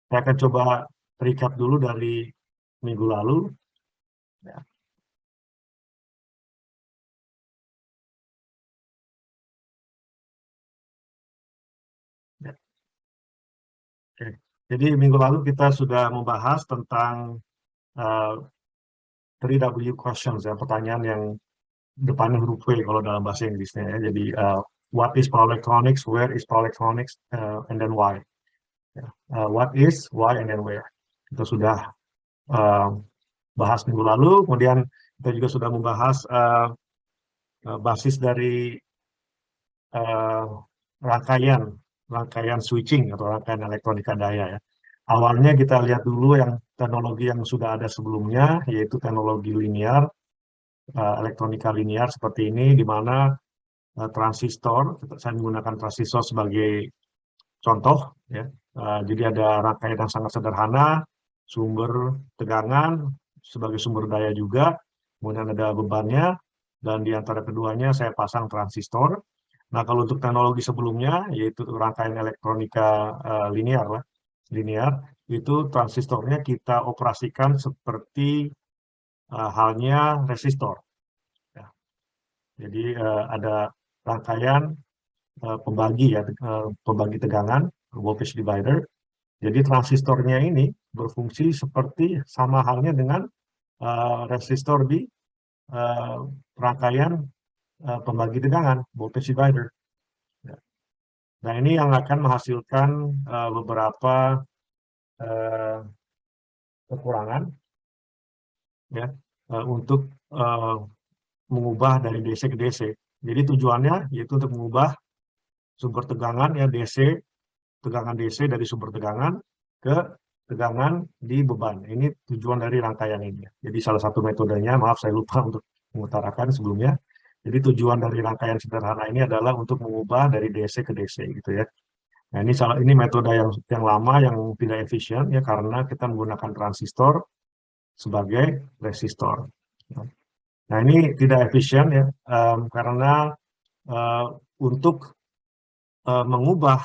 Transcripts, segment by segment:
Saya akan coba recap dulu dari minggu lalu. Ya. Ya. Oke. Jadi minggu lalu kita sudah membahas tentang uh, 3W questions, ya, pertanyaan yang depannya huruf W kalau dalam bahasa Inggrisnya. Ya. Jadi what is power electronics, where is power electronics, and then why. Ya. What is, why, and then where. Kita sudah uh, bahas minggu lalu. Kemudian kita juga sudah membahas basis dari uh, rangkaian rangkaian switching atau rangkaian elektronika daya, ya. Awalnya kita lihat dulu yang teknologi yang sudah ada sebelumnya, yaitu teknologi linear, elektronika linear seperti ini, di mana transistor, saya menggunakan transistor sebagai contoh, ya. Jadi ada rangkaian yang sangat sederhana, sumber tegangan sebagai sumber daya juga, kemudian ada bebannya, dan di antara keduanya saya pasang transistor. Nah, kalau untuk teknologi sebelumnya, yaitu rangkaian elektronika linear, lah, linear, itu transistornya kita operasikan seperti halnya resistor. Ya. Jadi ada rangkaian pembagi, ya, pembagi tegangan, voltage divider. Jadi transistornya ini berfungsi seperti sama halnya dengan resistor di uh, rangkaian pembagi tegangan, voltage divider. Ya. Nah, ini yang akan menghasilkan beberapa uh, kekurangan, ya, untuk uh, mengubah dari DC ke DC. Jadi tujuannya yaitu untuk mengubah sumber tegangan, ya, DC, tegangan DC dari sumber tegangan ke tegangan di beban. Ini tujuan dari rangkaian ini. Jadi salah satu metodenya, maaf saya lupa untuk mengutarakan sebelumnya. Jadi tujuan dari rangkaian sederhana ini adalah untuk mengubah dari DC ke DC, gitu, ya. Nah, ini metode yang lama, yang tidak efisien, ya, karena kita menggunakan transistor sebagai resistor. Nah, ini tidak efisien, ya, karena uh, untuk mengubah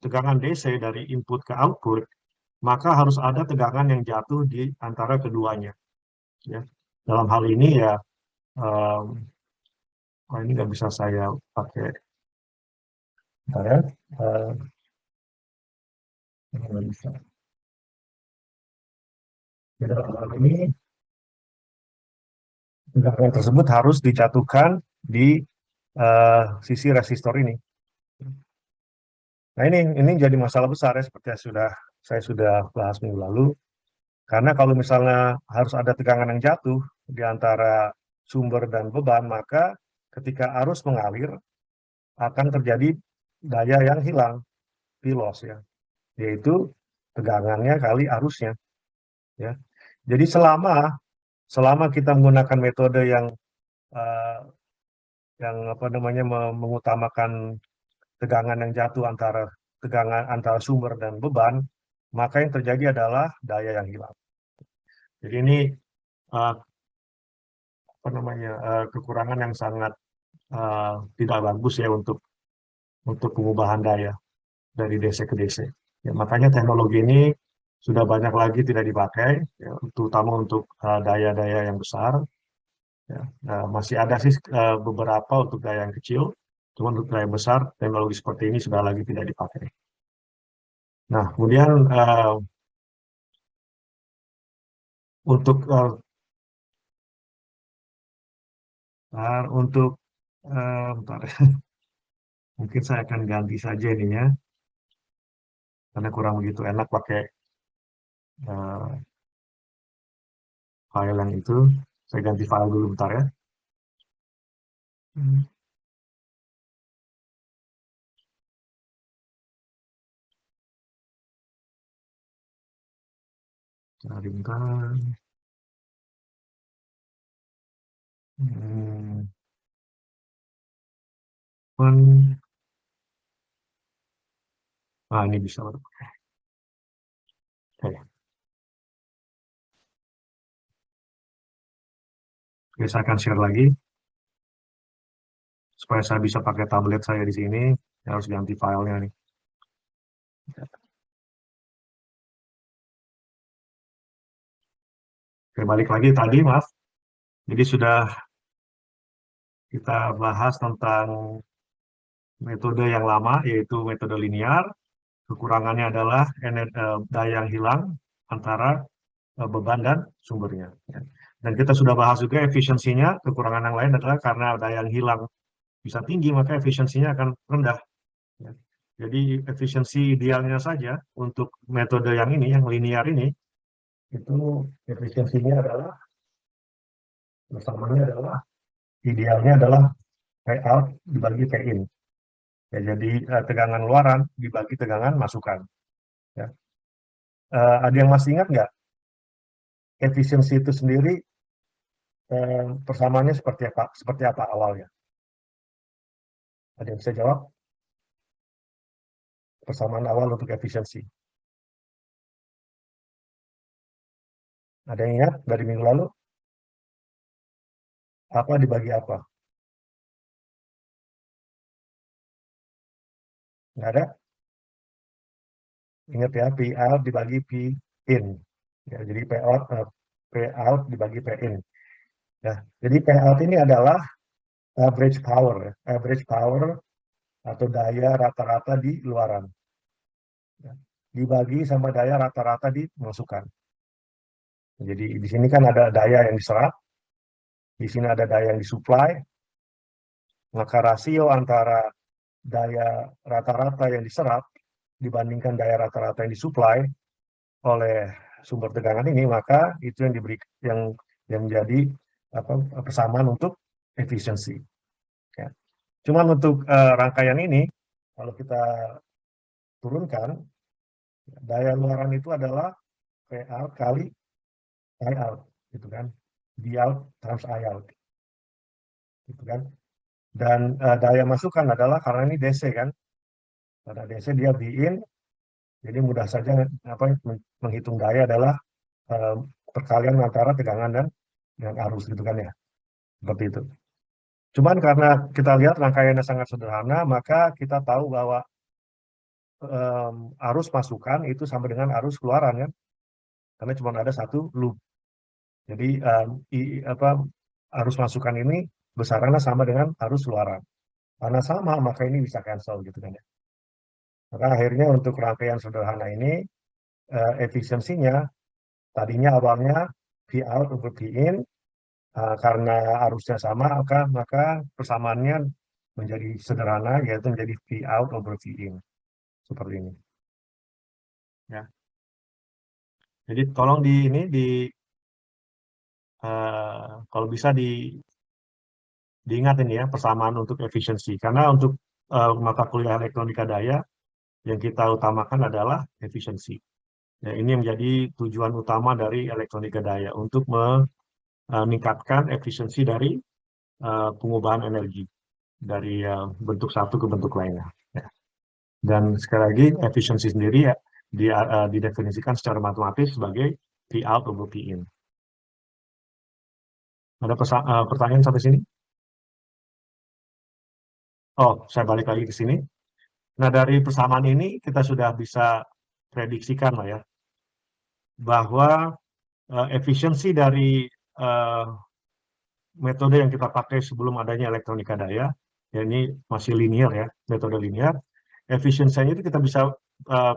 tegangan DC dari input ke output, maka harus ada tegangan yang jatuh di antara keduanya. Ya. Dalam hal ini, ya, um, ini nggak bisa saya pakai. Bentar, ya. Nggak bisa. Jadi, dalam hal ini, tegangan tersebut harus dijatuhkan di sisi resistor ini. Nah, ini jadi masalah besar, ya, seperti yang saya sudah bahas minggu lalu. Karena kalau misalnya harus ada tegangan yang jatuh di antara sumber dan beban, maka ketika arus mengalir akan terjadi daya yang hilang, P-loss, ya, yaitu tegangannya kali arusnya, ya. Jadi selama kita menggunakan metode uh, yang apa namanya mengutamakan tegangan yang jatuh tegangan antara sumber dan beban, maka yang terjadi adalah daya yang hilang. Jadi ini uh, apa namanya kekurangan yang sangat tidak bagus, ya, untuk pengubahan daya dari DC ke DC. Ya, makanya teknologi ini sudah banyak lagi tidak dipakai, ya, terutama untuk daya-daya yang besar. Ya. Masih ada sih beberapa untuk daya yang kecil, cuma untuk daya besar teknologi seperti ini sudah lagi tidak dipakai. Nah, kemudian untuk untuk bentar, ya. Mungkin saya akan ganti saja ininya karena kurang begitu enak pakai uh, file yang itu. Saya ganti file dulu, bentar, ya. Hmm. Cari bentar. Hmm. Nah, ini bisa. Oke. Oke, saya akan share lagi supaya saya bisa pakai tablet saya di sini. Saya harus ganti filenya nih. Oke, balik lagi tadi, maaf. Jadi sudah kita bahas tentang metode yang lama, yaitu metode linear. Kekurangannya adalah daya yang hilang antara beban dan sumbernya. Ya. Dan kita sudah bahas juga efisiensinya. Kekurangan yang lain adalah karena daya yang hilang bisa tinggi, maka efisiensinya akan rendah. Ya. Jadi efisiensi idealnya saja untuk metode yang ini, yang linear ini, itu efisiensinya adalah, bersamanya adalah, idealnya adalah P out dibagi P in. Ya, jadi tegangan luaran dibagi tegangan masukan. Ya. Ada yang masih ingat nggak efisiensi itu sendiri, persamaannya seperti apa? Seperti apa awalnya? Ada yang bisa jawab? Persamaan awal untuk efisiensi. Ada yang ingat dari minggu lalu? Apa dibagi apa? Nggak ada? Ingat ya, P out dibagi P in. Ya, jadi P out dibagi P in. Ya, jadi P out ini adalah average power, ya. Average power atau daya rata-rata di luaran. Ya. Dibagi sama daya rata-rata di masukan. Jadi di sini kan ada daya yang diserap, di sini ada daya yang disuplai, maka rasio antara daya rata-rata yang diserap dibandingkan daya rata-rata yang disuplai oleh sumber tegangan ini, maka itu yang diberi yang menjadi persamaan untuk efisiensi. Ya. Cuman untuk rangkaian ini, kalau kita turunkan, daya luaran itu adalah P out kali I out, gitu kan? D out times I out, gitu kan? Dan daya masukan adalah, karena ini DC kan, karena DC dia B in, jadi mudah saja menghitung daya adalah perkalian antara tegangan dan arus, gitu kan ya, seperti itu. Cuman karena kita lihat rangkaiannya sangat sederhana, maka kita tahu bahwa arus masukan itu sama dengan arus keluaran kan, karena cuma ada satu loop. Jadi arus masukan ini besarannya sama dengan arus keluaran. Karena sama, maka ini bisa cancel, gitu kan ya. Maka akhirnya untuk rangkaian sederhana ini, efisiensinya tadinya awalnya P out over P in, karena arusnya sama, maka persamaannya menjadi sederhana, yaitu menjadi V out over V in, seperti ini. Ya. Jadi tolong kalau bisa diingat ini ya, persamaan untuk efisiensi. Karena untuk mata kuliah elektronika daya, yang kita utamakan adalah efisiensi. Ya, ini menjadi tujuan utama dari elektronika daya, untuk meningkatkan efisiensi dari pengubahan energi dari bentuk satu ke bentuk lainnya. Ya. Dan sekali lagi, efisiensi sendiri ya, didefinisikan secara matematis sebagai P out over P in. Ada pertanyaan sampai sini? Oh, saya balik lagi ke sini. Nah, dari persamaan ini kita sudah bisa prediksikan lah ya, bahwa efisiensi dari metode yang kita pakai sebelum adanya elektronika daya, ya ini masih linear ya, metode linear, efisiensinya itu kita bisa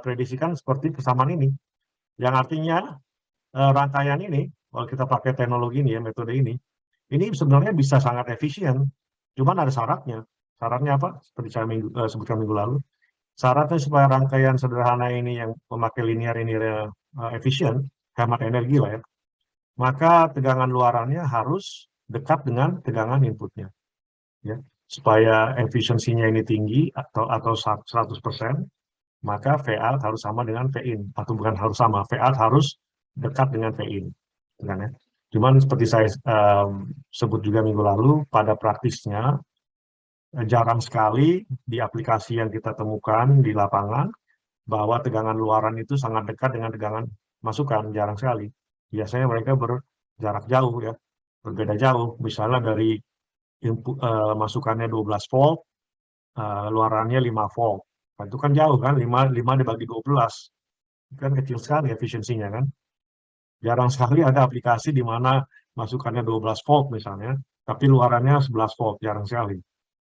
prediksikan seperti persamaan ini, yang artinya rangkaian ini, kalau kita pakai teknologi ini ya, metode ini sebenarnya bisa sangat efisien, cuman ada syaratnya. Syaratnya apa? Seperti saya sebutkan minggu lalu, syaratnya supaya rangkaian sederhana ini yang memakai linear ini efisien, hemat energi lah ya, maka tegangan luarannya harus dekat dengan tegangan inputnya. Ya. Supaya efisiensinya ini tinggi atau 100%, maka V out harus sama dengan V in, atau bukan harus sama, V out harus dekat dengan V in. Ya. Cuman seperti saya sebut juga minggu lalu, pada praktisnya jarang sekali di aplikasi yang kita temukan di lapangan bahwa tegangan luaran itu sangat dekat dengan tegangan masukan, jarang sekali. Biasanya mereka berjarak jauh ya, berbeda jauh. Misalnya dari input, masukannya 12 volt, luarannya 5 volt. Nah, itu kan jauh kan, 5 dibagi 12. Kan kecil sekali efisiensinya kan. Jarang sekali ada aplikasi di mana masukannya 12 volt misalnya, tapi luarannya 11 volt, jarang sekali.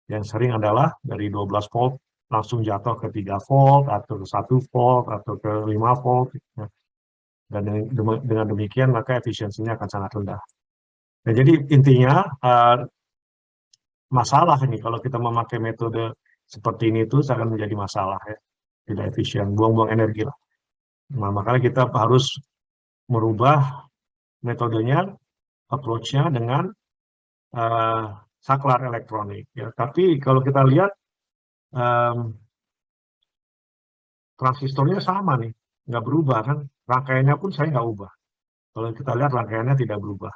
Yang sering adalah dari 12 volt langsung jatuh ke 3 volt, atau ke 1 volt, atau ke 5 volt. Ya. Dan dengan demikian maka efisiensinya akan sangat rendah. Nah, jadi intinya masalah ini kalau kita memakai metode seperti ini itu akan menjadi masalah ya, tidak efisien, buang-buang energi lah. Nah, makanya kita harus merubah metodenya, approach-nya dengan saklar elektronik. Ya. Tapi kalau kita lihat transistornya sama nih, nggak berubah kan? Rangkaiannya pun saya nggak ubah. Kalau kita lihat rangkaiannya tidak berubah.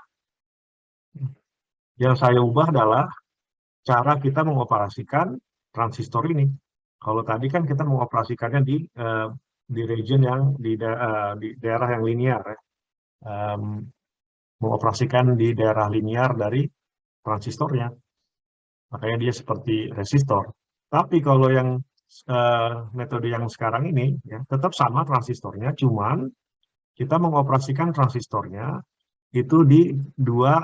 Yang saya ubah adalah cara kita mengoperasikan transistor ini. Kalau tadi kan kita mengoperasikannya di region yang di daerah yang linear, ya. Mengoperasikan di daerah linear dari transistornya, makanya dia seperti resistor. Tapi kalau yang metode yang sekarang ini, ya, tetap sama transistornya, cuman kita mengoperasikan transistornya itu di dua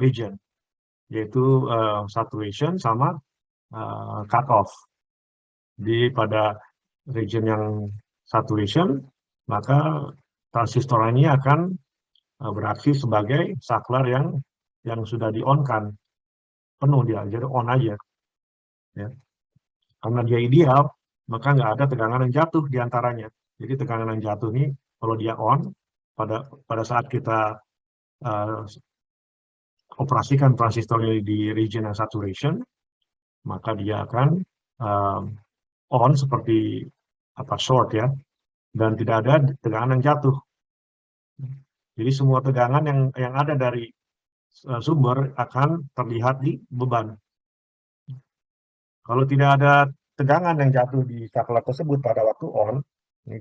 region, yaitu saturation sama cut off. Pada region yang saturation, maka transistor ini akan beraksi sebagai saklar yang sudah di-on-kan, penuh dia, jadi on aja. Ya. Karena dia ideal, maka nggak ada tegangan yang jatuh di antaranya. Jadi tegangan yang jatuh ini, kalau dia on, pada saat kita operasikan transistor ini di region yang saturation, maka dia akan on seperti short ya, dan tidak ada tegangan yang jatuh. Jadi semua tegangan yang ada dari sumber akan terlihat di beban. Kalau tidak ada tegangan yang jatuh di saklar tersebut pada waktu on, ini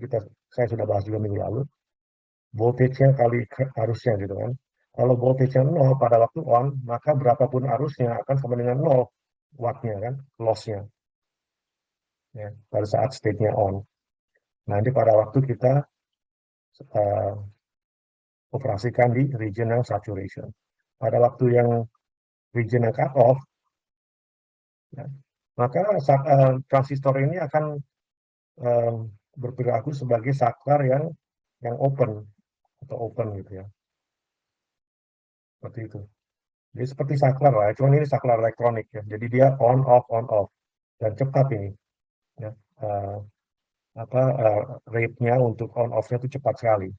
saya sudah bahas juga minggu lalu, voltage-nya kali arusnya gitu kan. Kalau voltage-nya 0 pada waktu on, maka berapapun arusnya akan sama dengan 0 watt-nya kan, loss-nya. Ya, pada saat state-nya on. Nanti pada waktu kita operasikan di region yang saturation. Pada waktu yang region yang cut off, ya, maka transistor ini akan berperilaku sebagai saklar yang open atau open gitu ya, seperti itu. Jadi seperti saklar lah, cuma ini saklar elektronik ya. Jadi dia on off dan cepat ini. Ya. Rate-nya untuk on off-nya itu cepat sekali.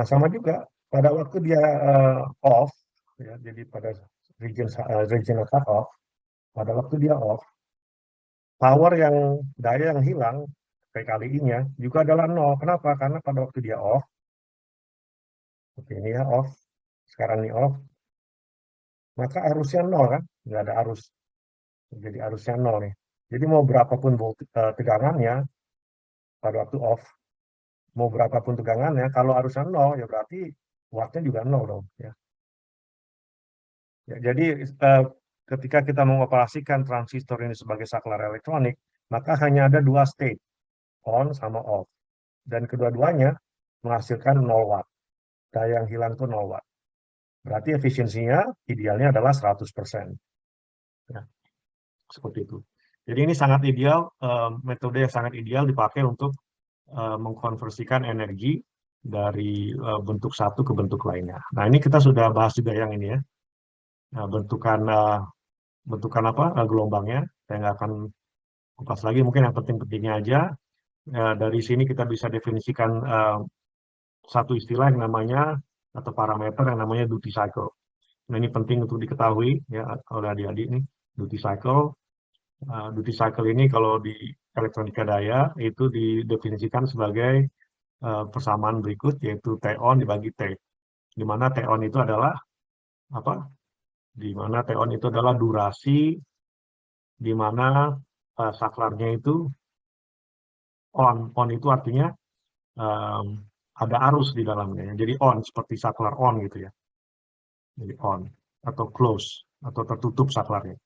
Nah sama juga pada waktu dia off, ya, jadi pada region cut off, pada waktu dia off, daya yang hilang PKLI-nya juga adalah 0. Kenapa? Karena pada waktu dia off, oke ini ya off, sekarang ini off, maka arusnya 0 kan, nggak ada arus, jadi arusnya 0 nih. Jadi mau berapapun tegangannya pada waktu off, mau berapapun tegangannya, kalau arusnya 0 ya berarti wattnya juga 0 dong ya. Jadi ketika kita mengoperasikan transistor ini sebagai saklar elektronik, maka hanya ada dua state, on sama off. Dan kedua-duanya menghasilkan 0 watt. Daya yang hilang itu 0 watt. Berarti efisiensinya idealnya adalah 100%. Ya, seperti itu. Jadi ini sangat ideal, metode yang sangat ideal dipakai untuk mengkonversikan energi dari bentuk satu ke bentuk lainnya. Nah ini kita sudah bahas juga yang ini ya. Nah, bentukan gelombangnya. Saya nggak akan kupas lagi, mungkin yang penting-pentingnya aja. Dari sini kita bisa definisikan satu istilah yang namanya, atau parameter yang namanya duty cycle. Nah ini penting untuk diketahui ya oleh adik-adik nih, duty cycle. Duty cycle ini kalau di elektronika daya itu didefinisikan sebagai persamaan berikut, yaitu T-on dibagi T. Di mana T-on itu adalah apa? Di mana T-on itu adalah durasi di mana saklarnya itu on. On itu artinya ada arus di dalamnya. Jadi on, seperti saklar on gitu ya. Jadi on, atau close, atau tertutup saklarnya.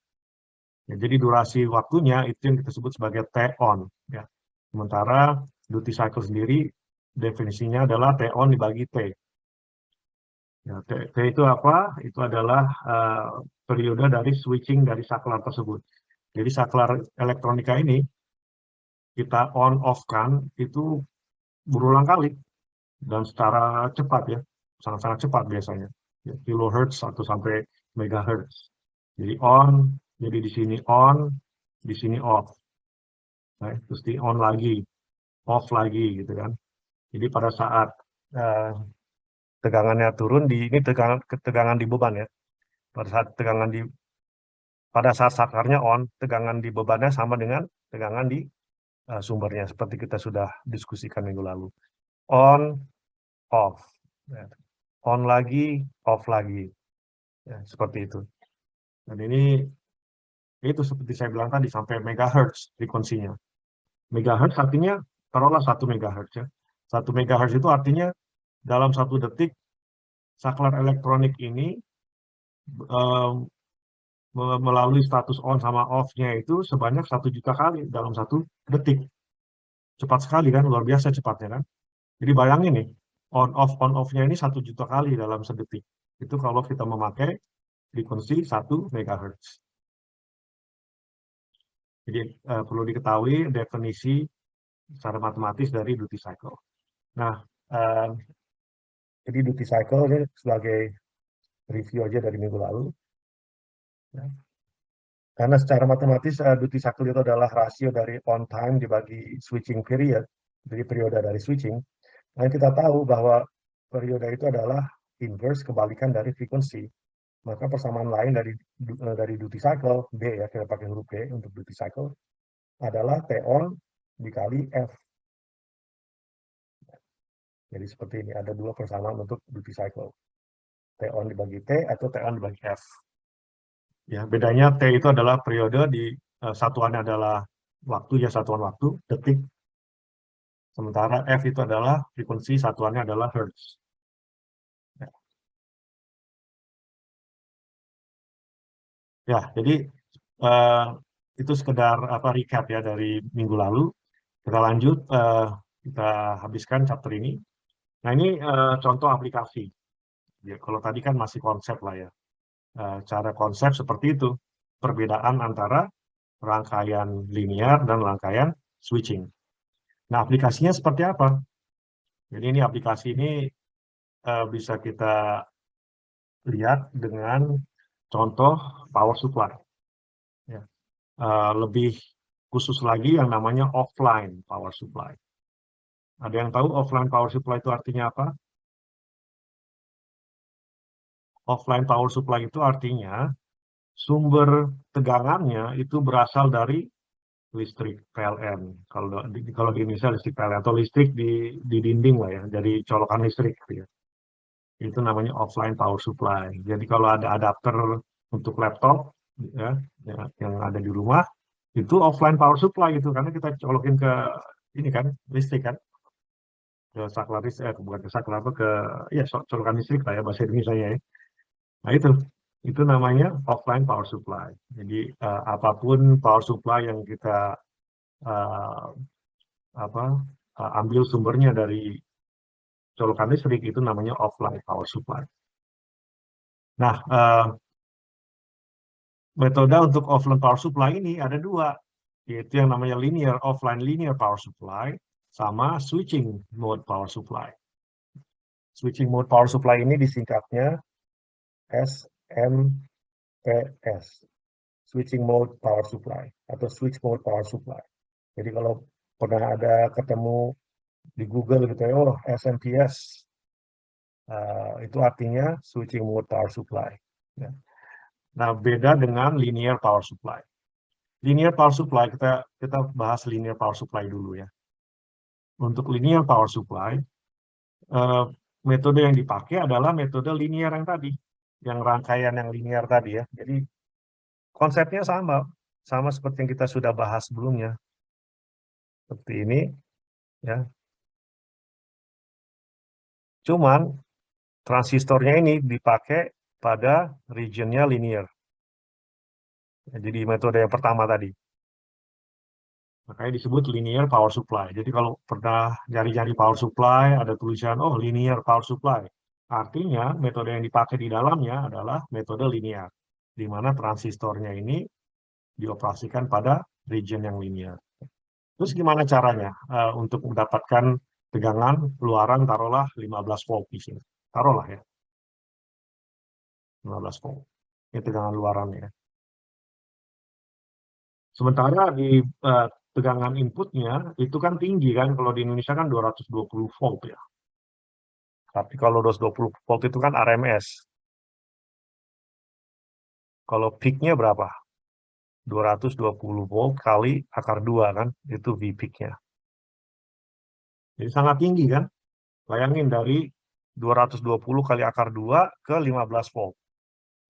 Ya, jadi durasi waktunya itu yang kita sebut sebagai T-on. Ya. Sementara duty cycle sendiri definisinya adalah T on dibagi T. Ya, T itu apa? Itu adalah periode dari switching dari saklar tersebut. Jadi saklar elektronika ini kita on off kan itu berulang kali dan secara cepat ya, sangat-sangat cepat biasanya. Ya, kilohertz atau sampai megahertz. Jadi on, jadi di sini on, di sini off. Nah, terus di on lagi, off lagi gitu kan. Jadi pada saat uh, tegangannya turun, ini tegangan di beban ya. Pada saat pada saat saklarnya on, tegangan di bebannya sama dengan tegangan di sumbernya, seperti kita sudah diskusikan minggu lalu. On, off. Ya. On lagi, off lagi. Ya, seperti itu. Dan ini itu seperti saya bilang tadi, sampai megahertz frekuensinya. Megahertz artinya, taruhlah 1 megahertz ya. 1 megahertz itu artinya dalam 1 detik, saklar elektronik ini melalui status on sama off-nya itu sebanyak 1 juta kali dalam 1 detik. Cepat sekali kan, luar biasa cepatnya kan. Jadi bayangin nih, on off-nya ini 1 juta kali dalam sedetik. Itu kalau kita memakai frekuensi 1 MHz. Jadi perlu diketahui definisi secara matematis dari duty cycle. Nah, jadi duty cycle ini sebagai review aja dari minggu lalu. Ya. Karena secara matematis duty cycle itu adalah rasio dari on time dibagi switching period, jadi periode dari switching. Dan kita tahu bahwa periode itu adalah inverse kebalikan dari frekuensi. Maka persamaan lain dari duty cycle, D ya, kita pakai huruf D untuk duty cycle, adalah T on dikali F. Jadi seperti ini, ada 2 persamaan untuk duty cycle. T on dibagi T atau T on dibagi F. Ya, bedanya T itu adalah periode, di satuannya adalah waktu ya, satuan waktu, detik. Sementara F itu adalah frekuensi, satuannya adalah hertz. Ya, ya jadi itu sekedar recap ya dari minggu lalu. Kita lanjut, kita habiskan chapter ini. Nah, ini contoh aplikasi. Ya, kalau tadi kan masih konsep lah ya. Cara konsep seperti itu. Perbedaan antara rangkaian linear dan rangkaian switching. Nah, aplikasinya seperti apa? Jadi ini aplikasi ini bisa kita lihat dengan contoh power supply. Ya. Lebih khusus lagi yang namanya offline power supply. Ada yang tahu offline power supply itu artinya apa? Offline power supply itu artinya sumber tegangannya itu berasal dari listrik PLN. Kalau di Indonesia listrik PLN atau listrik di dinding lah ya, dari colokan listrik gitu ya. Itu namanya offline power supply. Jadi kalau ada adapter untuk laptop ya, yang ada di rumah, itu offline power supply gitu, karena kita colokin ke ini kan listrik kan, ke saklar listrik, bukan ke saklar, apa ke ya colokan listrik lah ya bahasa Indonesia ya. Nah itu namanya offline power supply. Jadi apapun power supply yang kita uh, ambil sumbernya dari colokan listrik, itu namanya offline power supply. Nah, metode untuk offline power supply ini ada 2, yaitu yang namanya offline linear power supply sama switching mode power supply. Switching mode power supply ini disingkatnya SMPS, switching mode power supply atau switch mode power supply. Jadi kalau pernah ada ketemu di Google gitu ya, oh SMPS, itu artinya switching mode power supply. Ya. Nah, beda dengan linear power supply. Linear power supply, kita bahas linear power supply dulu ya. Untuk linear power supply, metode yang dipakai adalah metode linear yang tadi, yang rangkaian yang linear tadi ya. Jadi konsepnya sama seperti yang kita sudah bahas sebelumnya. Seperti ini ya. Cuman transistornya ini dipakai pada regionnya linear. Jadi metode yang pertama tadi. Makanya disebut linear power supply. Jadi kalau pernah nyari-nyari power supply, ada tulisan, oh linear power supply. Artinya metode yang dipakai di dalamnya adalah metode linear, di mana transistornya ini dioperasikan pada region yang linear. Terus gimana caranya untuk mendapatkan tegangan luaran, taruhlah 15 volt di sini. Taruhlah ya, 15 volt. Ini tegangan luarannya. Sementara di tegangan inputnya itu kan tinggi kan, kalau di Indonesia kan 220 volt ya. Tapi kalau 220 volt itu kan RMS. Kalau peaknya berapa? 220 volt kali akar 2 kan, itu V peaknya. Jadi sangat tinggi kan? Bayangin dari 220 kali akar 2 ke 15 volt.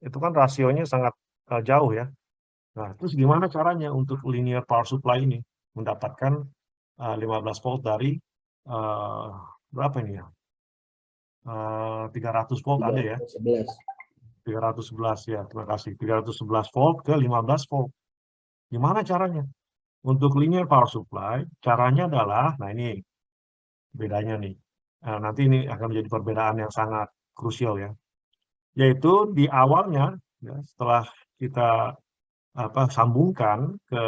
Itu kan rasionya sangat jauh ya. Nah, terus gimana caranya untuk linear power supply ini? Mendapatkan 15 volt dari berapa ini ya? 300 volt ada ya? 311 ya, terima kasih. 311 volt ke 15 volt. Gimana caranya? Untuk linear power supply, caranya adalah, nah ini bedanya nih. Nanti ini akan menjadi perbedaan yang sangat krusial ya. Yaitu di awalnya, ya, setelah kita sambungkan ke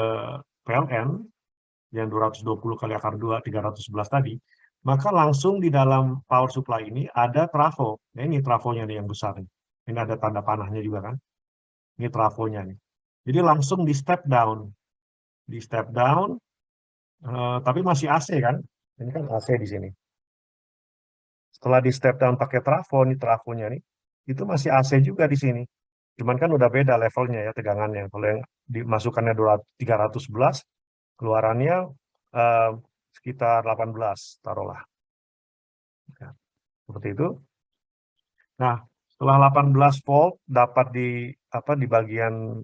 PLN, yang 220 kali akar 2, 311 tadi, maka langsung di dalam power supply ini ada trafo. Nah, ini trafonya nih yang besar. Ini ada tanda panahnya juga kan. Ini trafonya nih. Jadi langsung di step down. Di step down, tapi masih AC kan. Ini kan AC di sini. Setelah di step down pakai trafo, nih trafonya nih, itu masih AC juga di sini. Cuman kan udah beda levelnya ya tegangannya. Kalau yang dimasukkannya 311, keluarannya sekitar 18, taruhlah. Ya, seperti itu. Nah, setelah 18 volt dapat di bagian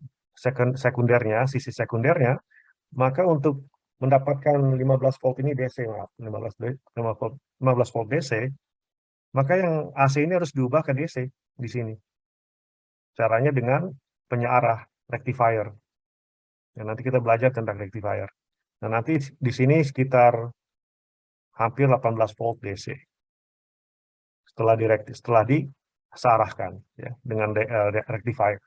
sekundernya, sisi sekundernya, maka untuk mendapatkan 15 volt ini DC, 15 volt DC, maka yang AC ini harus diubah ke DC di sini. Caranya dengan penyearah rectifier. Ya, nanti kita belajar tentang rectifier. Nah, nanti di sini sekitar hampir 18 volt DC. Setelah disarahkan ya dengan rectifier.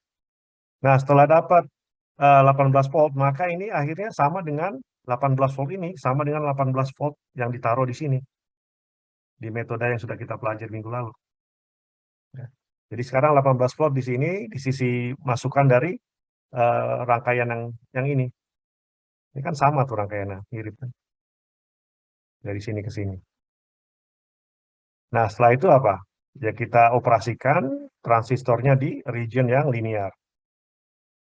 Nah, setelah dapat 18 volt, maka ini akhirnya sama dengan 18 volt ini, sama dengan 18 volt yang ditaruh di sini, di metode yang sudah kita pelajari minggu lalu. Ya. Jadi sekarang 18 volt di sini, di sisi masukan dari rangkaian yang ini. Ini kan sama tuh rangkaiannya, mirip kan? Dari sini ke sini. Nah, setelah itu apa? Ya kita operasikan transistornya di region yang linear.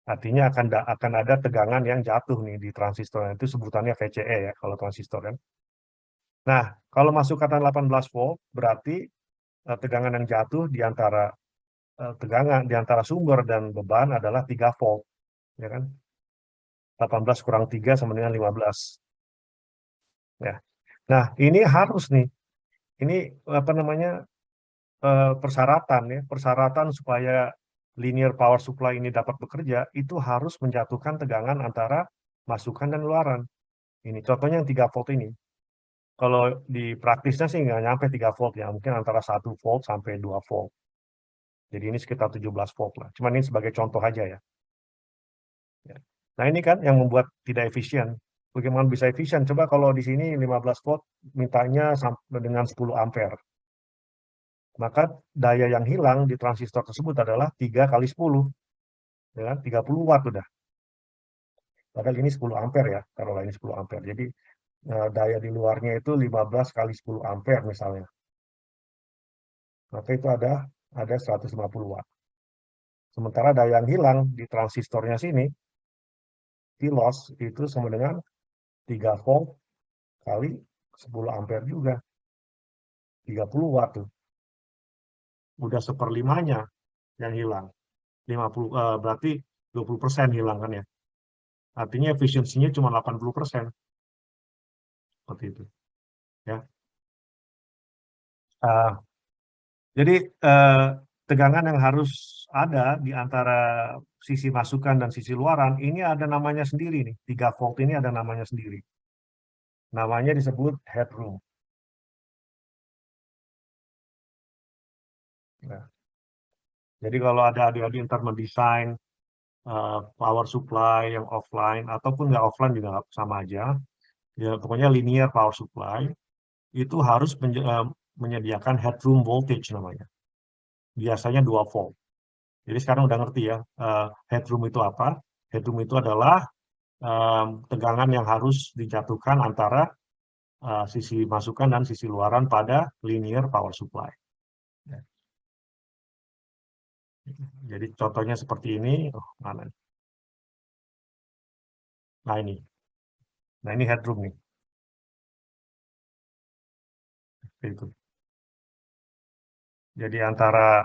Artinya akan ada tegangan yang jatuh nih di transistor. Itu sebutannya VCE ya kalau transistor kan. Nah, kalau masukkan 18 volt berarti tegangan yang jatuh di antara tegangan di antara sumber dan beban adalah 3 volt, ya kan? 18 kurang 3 sama dengan 15. Ya. Nah, ini harus nih. Ini apa namanya? Persyaratan ya, persyaratan supaya linear power supply ini dapat bekerja itu harus menjatuhkan tegangan antara masukan dan luaran. Ini contohnya yang 3 volt ini. Kalau di praktisnya sih nggak nyampe 3 volt ya, mungkin antara 1 volt sampai 2 volt. Jadi ini sekitar 17 volt lah. Cuman ini sebagai contoh aja ya. Nah ini kan yang membuat tidak efisien. Bagaimana bisa efisien? Coba kalau di sini 15 volt mintanya sampai dengan 10 ampere. Maka daya yang hilang di transistor tersebut adalah 3 kali 10. Ya kan? 30 watt udah. Padahal ini 10 ampere ya, taruhlah ini 10 ampere. Jadi daya di luarnya itu 15 kali 10 ampere misalnya. Maka itu ada 150 watt. Sementara daya yang hilang di transistornya sini, di loss itu sama dengan 3 volt kali 10 ampere juga. 30 watt tuh. Udah seperlimanya yang hilang. 50, berarti 20% hilang kan ya. Artinya efisiensinya cuma 80%. Seperti itu. Ya. Jadi tegangan yang harus ada di antara sisi masukan dan sisi luaran ini ada namanya sendiri nih. 3 volt ini ada namanya sendiri. Namanya disebut headroom. Nah, jadi kalau ada adik-adik ntar mendesain power supply yang offline ataupun nggak offline juga sama aja, ya pokoknya linear power supply itu harus menyediakan headroom voltage namanya. Biasanya 2 volt. Jadi sekarang udah ngerti ya, headroom itu apa? Headroom itu adalah tegangan yang harus dijatuhkan antara sisi masukan dan sisi luaran pada linear power supply. Jadi contohnya seperti ini. Oh, mana? Nah ini. Nah ini headroom nih. Itu. Jadi antara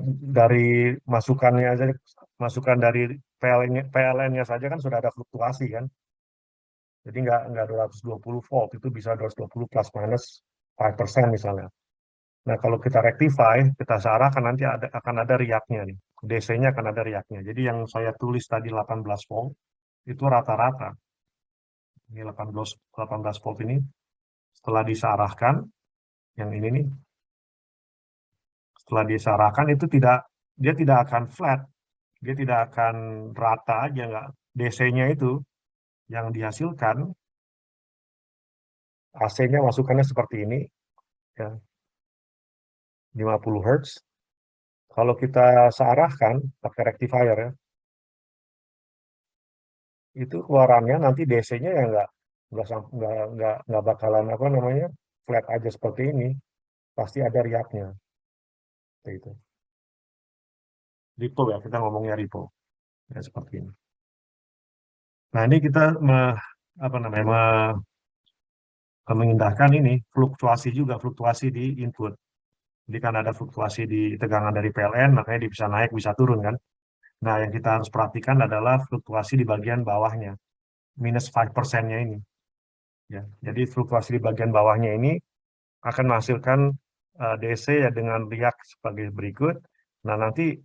dari masukannya aja, masukan dari PLN-nya saja kan sudah ada fluktuasi kan. Jadi nggak 220 volt, itu bisa 220 plus minus 5% misalnya. Nah, kalau kita rectify, kita searahkan nanti akan ada riaknya nih. DC-nya akan ada riaknya. Jadi yang saya tulis tadi 18 volt, itu rata-rata. Ini 18 volt ini, setelah disearahkan, yang ini nih, setelah disearahkan itu dia tidak akan flat. Dia tidak akan rata aja, nggak. DC-nya itu yang dihasilkan, AC-nya masukannya seperti ini, ya, 50 Hz. Kalau kita searahkan pakai rectifier ya, itu keluarannya nanti DC-nya ya nggak bakalan apa namanya flat aja seperti ini, pasti ada riaknya, itu. Ripple ya, kita ngomongnya ripple ya seperti ini. Nah ini kita apa namanya mengindahkan ini fluktuasi di input. Jadi kan ada fluktuasi di tegangan dari PLN, makanya dia bisa naik bisa turun kan. Nah yang kita harus perhatikan adalah fluktuasi di bagian bawahnya, minus 5%-nya ini. Ya, jadi fluktuasi di bagian bawahnya ini akan menghasilkan DC ya dengan riak sebagai berikut. Nah, nanti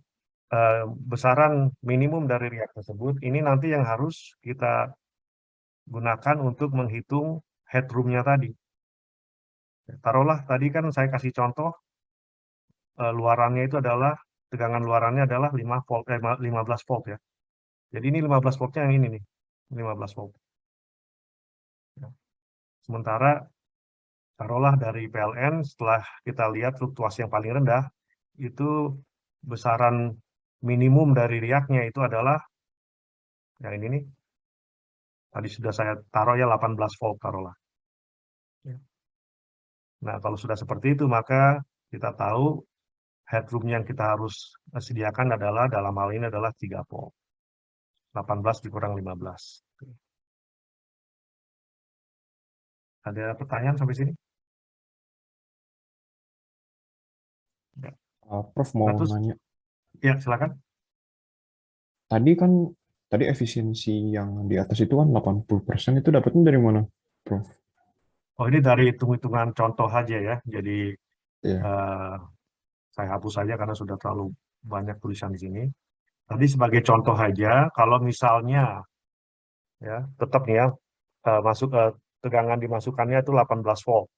besaran minimum dari riak tersebut, ini nanti yang harus kita gunakan untuk menghitung headroom-nya tadi. Taruhlah tadi kan saya kasih contoh, luarannya itu adalah, tegangan luarannya adalah 5 volt, 15 volt ya. Jadi ini 15 voltnya yang ini nih, 15 volt. Ya. Sementara taruhlah dari PLN, setelah kita lihat fluktuasi yang paling rendah, itu besaran minimum dari riaknya itu adalah, yang ini nih, tadi sudah saya taruh ya 18 volt taruhlah. Nah, kalau sudah seperti itu, maka kita tahu headroom yang kita harus sediakan adalah, dalam hal ini adalah 3 volt. 18 dikurang 15. Ada pertanyaan sampai sini? Ya. Prof mau Nah, terus, nanya, ya silakan. tadi efisiensi yang di atas itu kan 80% itu dapatnya dari mana, Prof? Oh, ini dari hitung-hitungan contoh aja ya. Jadi Iya, eh, saya hapus saja karena sudah terlalu banyak tulisan di sini. Tadi sebagai contoh aja, kalau misalnya ya tetap nih ya, tegangan dimasukkannya itu 18 volt.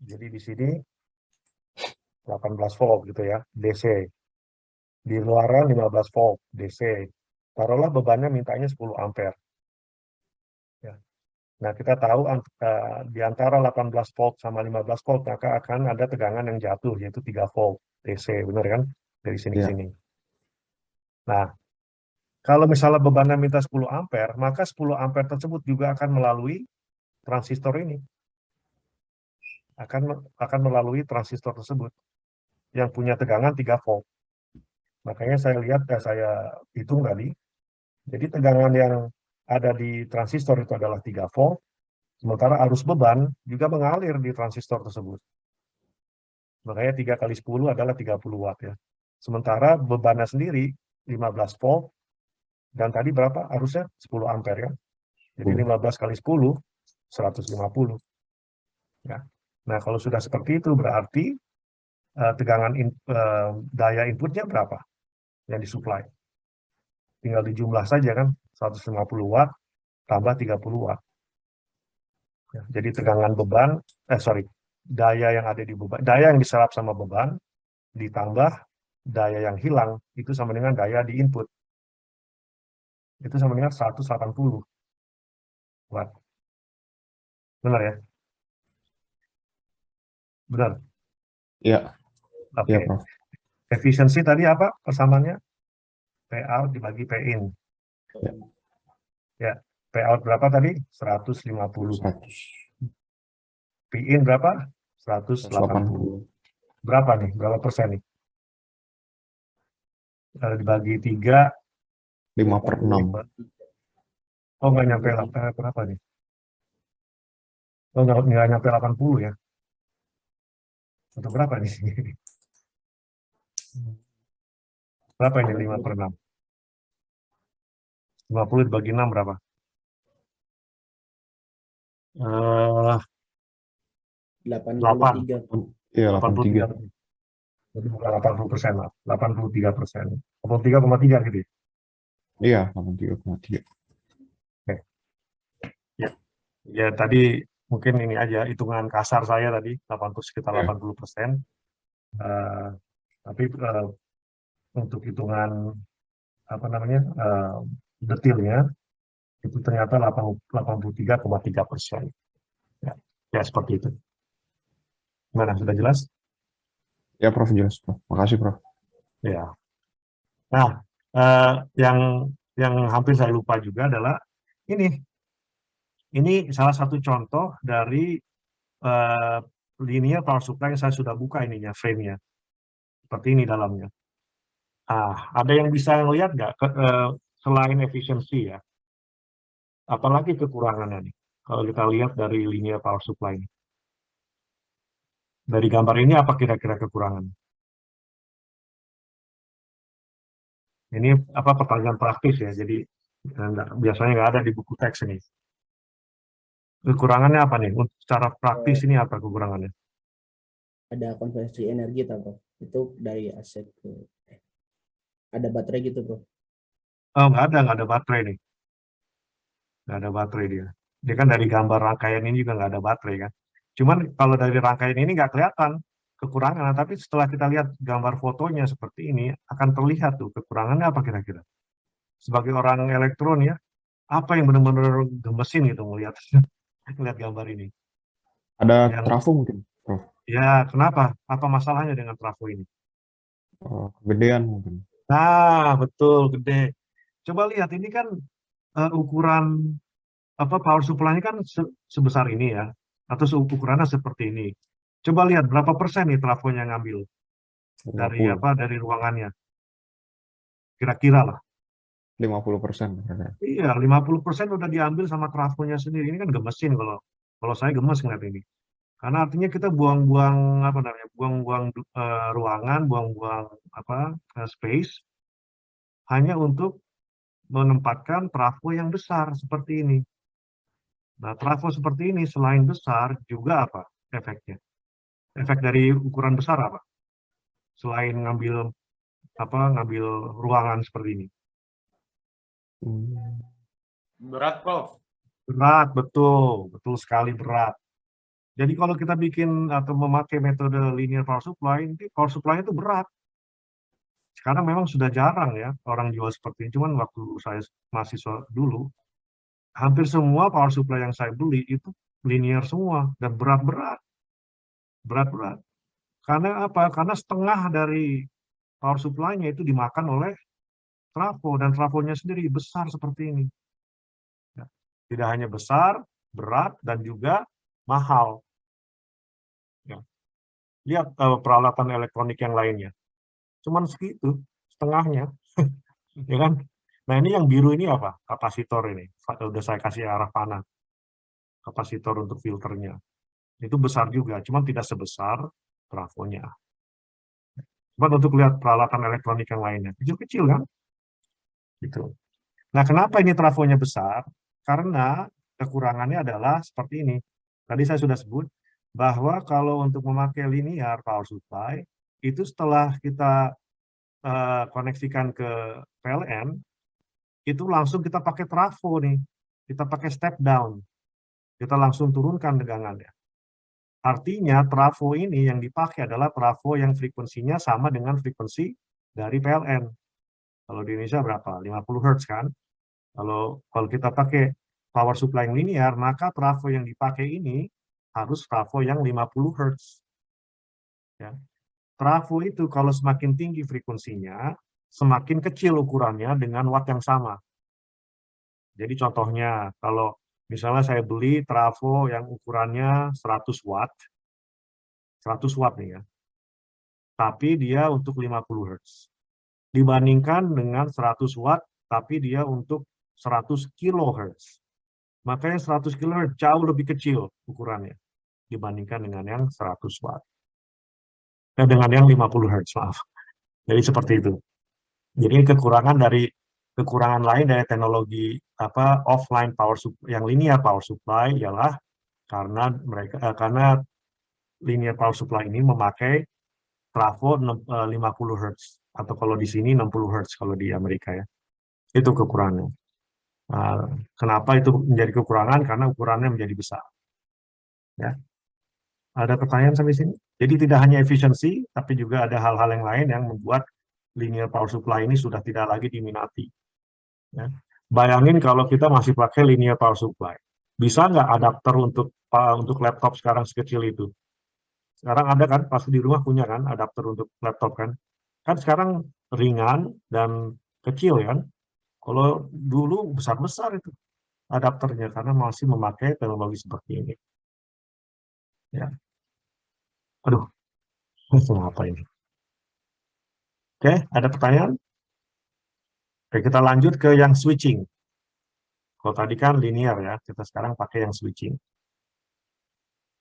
Jadi di sini 18 volt gitu ya, DC. Di luaran 15 volt DC. Taruhlah bebannya mintanya 10 ampere. Ya. Nah, kita tahu di antara 18 volt sama 15 volt maka akan ada tegangan yang jatuh yaitu 3 volt DC, benar kan? Dari sini ke iya, sini. Nah, kalau misalnya bebannya minta 10 ampere, maka 10 ampere tersebut juga akan melalui transistor ini. Akan melalui transistor tersebut yang punya tegangan 3 volt. Makanya saya lihat, saya hitung tadi. Jadi tegangan yang ada di transistor itu adalah 3 volt, sementara arus beban juga mengalir di transistor tersebut. Makanya 3 kali 10 adalah 30 watt ya. Sementara bebannya sendiri 15 volt, dan tadi berapa arusnya? 10 ampere kan? Jadi 15 kali 10, 150. Ya. Nah, kalau sudah seperti itu berarti tegangan daya inputnya berapa yang disuplai? tinggal dijumlah saja kan, 150 watt tambah 30 watt. Ya, jadi tegangan beban, daya yang ada di beban, daya yang diserap sama beban, ditambah daya yang hilang, itu sama dengan daya di input. Itu sama dengan 180 watt. Benar ya? Benar. Iya, Oke. iya, Prof. Efisiensi tadi apa persamaannya? P out dibagi P in. Ya, Ya, P out berapa tadi? 150. 100, P in berapa? 180. 180. Berapa nih? Berapa persen nih? Dibagi 3, 5/6. oh nggak nyampe berapa nih? Oh nggak nyampe 80 ya? Atau berapa nih? Berapa ini 5/6? 50 dibagi 6 berapa? Eh 8. 83. Iya, 83. 83. Jadi bukan 80% lah. 83%. 83,3 gitu ya? Iya, 83,3. Oke. Ya. Ya tadi mungkin ini aja hitungan kasar saya tadi, sekitar Ya. 80%. Tapi untuk hitungan apa namanya detailnya itu ternyata 83,3%. Ya, ya seperti itu. Gimana, sudah jelas? Ya, Prof, jelas, Prof. Makasih, Prof. Ya. Nah, yang hampir saya lupa juga adalah ini. Ini salah satu contoh dari linear power supply yang saya sudah buka ininya, frame-nya. Seperti ini dalamnya. Ada yang bisa lihat nggak selain efisiensi ya? Apalagi kekurangannya nih? Kalau kita lihat dari linear power supply ini. Dari gambar ini apa kira-kira kekurangan? Ini apa pertanyaan praktis ya, jadi biasanya nggak ada di buku teks ini. Kekurangannya apa nih? Untuk secara praktis ini apa kekurangannya? Ada konversi energi atau itu dari aset ke ada baterai gitu, Bro. Oh, nggak ada baterai nih. Nggak ada baterai dia. Dia kan dari gambar rangkaian ini juga nggak ada baterai kan. Cuman kalau dari rangkaian ini nggak kelihatan kekurangan, tapi setelah kita lihat gambar fotonya seperti ini, akan terlihat tuh kekurangannya apa kira-kira. Sebagai orang elektron ya, apa yang benar-benar gemesin gitu melihat melihat gambar ini. Ada Yang trafo mungkin, Prof. ya kenapa? Apa masalahnya dengan trafo ini? Kegedean mungkin. Nah, betul gede. Coba lihat ini kan ukuran apa power supply-nya kan sebesar ini ya, atau ukurannya seperti ini. Coba lihat berapa persen nih trafonya ngambil dari 50. apa dari ruangannya. Kira-kira lah. 50%. Iya, 50% udah diambil sama trafonya sendiri. Ini kan gemesin kalau saya gemes ngeliat ini. Karena artinya kita buang-buang apa namanya? Buang-buang ruangan, buang-buang apa space hanya untuk menempatkan trafo yang besar seperti ini. Nah, trafo seperti ini selain besar juga apa efeknya? Efek dari ukuran besar apa? Selain ngambil ruangan seperti ini. Berat, Prof. Berat, betul sekali berat. Jadi kalau kita bikin atau memakai metode linear power supply itu berat. Sekarang memang sudah jarang ya orang jual seperti ini. Cuman waktu saya mahasiswa dulu, hampir semua power supply yang saya beli itu linear semua dan berat-berat. Berat-berat. Karena apa? Karena setengah dari power supply-nya itu dimakan oleh trafo, dan trafonya sendiri besar seperti ini. Ya. Tidak hanya besar, berat, dan juga mahal. Ya. Lihat peralatan elektronik yang lainnya. Cuman segitu, setengahnya. Ya kan? Nah ini yang biru ini apa? Kapasitor ini. Udah saya kasih arah panah. Kapasitor untuk filternya. Itu besar juga, cuman tidak sebesar trafonya. Cuman untuk lihat peralatan elektronik yang lainnya. Kecil-kecil kan? Gitu. Nah, kenapa ini trafonya besar? Karena kekurangannya adalah seperti ini. Tadi saya sudah sebut bahwa kalau untuk memakai linear power supply, itu setelah kita koneksikan ke PLN, itu langsung kita pakai trafo nih. Kita pakai step down. Kita langsung turunkan tegangannya. Artinya trafo ini yang dipakai adalah trafo yang frekuensinya sama dengan frekuensi dari PLN. Kalau di Indonesia berapa? 50 Hz kan? Kalau kita pakai power supply yang linear, maka trafo yang dipakai ini harus trafo yang 50 Hz. Ya. Trafo itu kalau semakin tinggi frekuensinya, semakin kecil ukurannya dengan watt yang sama. Jadi contohnya, kalau misalnya saya beli trafo yang ukurannya 100 watt nih ya, tapi dia untuk 50 Hz. Dibandingkan dengan 100 watt, tapi dia untuk 100 kHz. Makanya 100 kHz jauh lebih kecil ukurannya dibandingkan dengan yang 100 watt. Dengan yang 50 Hz, maaf. Jadi seperti itu. Jadi kekurangan lain dari teknologi offline power supply, yang linear power supply ialah karena linear power supply ini memakai trafo 50 Hz, atau kalau di sini 60 Hz kalau di Amerika ya. Itu kekurangannya. Kenapa itu menjadi kekurangan? Karena ukurannya menjadi besar. Ya. Ada pertanyaan sampai sini? Jadi tidak hanya efisiensi, tapi juga ada hal-hal yang lain yang membuat linear power supply ini sudah tidak lagi diminati. Ya. Bayangin kalau kita masih pakai linear power supply. Bisa nggak adapter untuk laptop sekarang sekecil itu? Sekarang ada kan, pasti di rumah punya kan, adapter untuk laptop kan? Kan sekarang ringan dan kecil kan? Kalau dulu besar-besar itu adapternya, karena masih memakai teknologi seperti ini. Ya. Aduh, apa ini? Oke, ada pertanyaan? Oke, kita lanjut ke yang switching. Kalau tadi kan linear ya, kita sekarang pakai yang switching.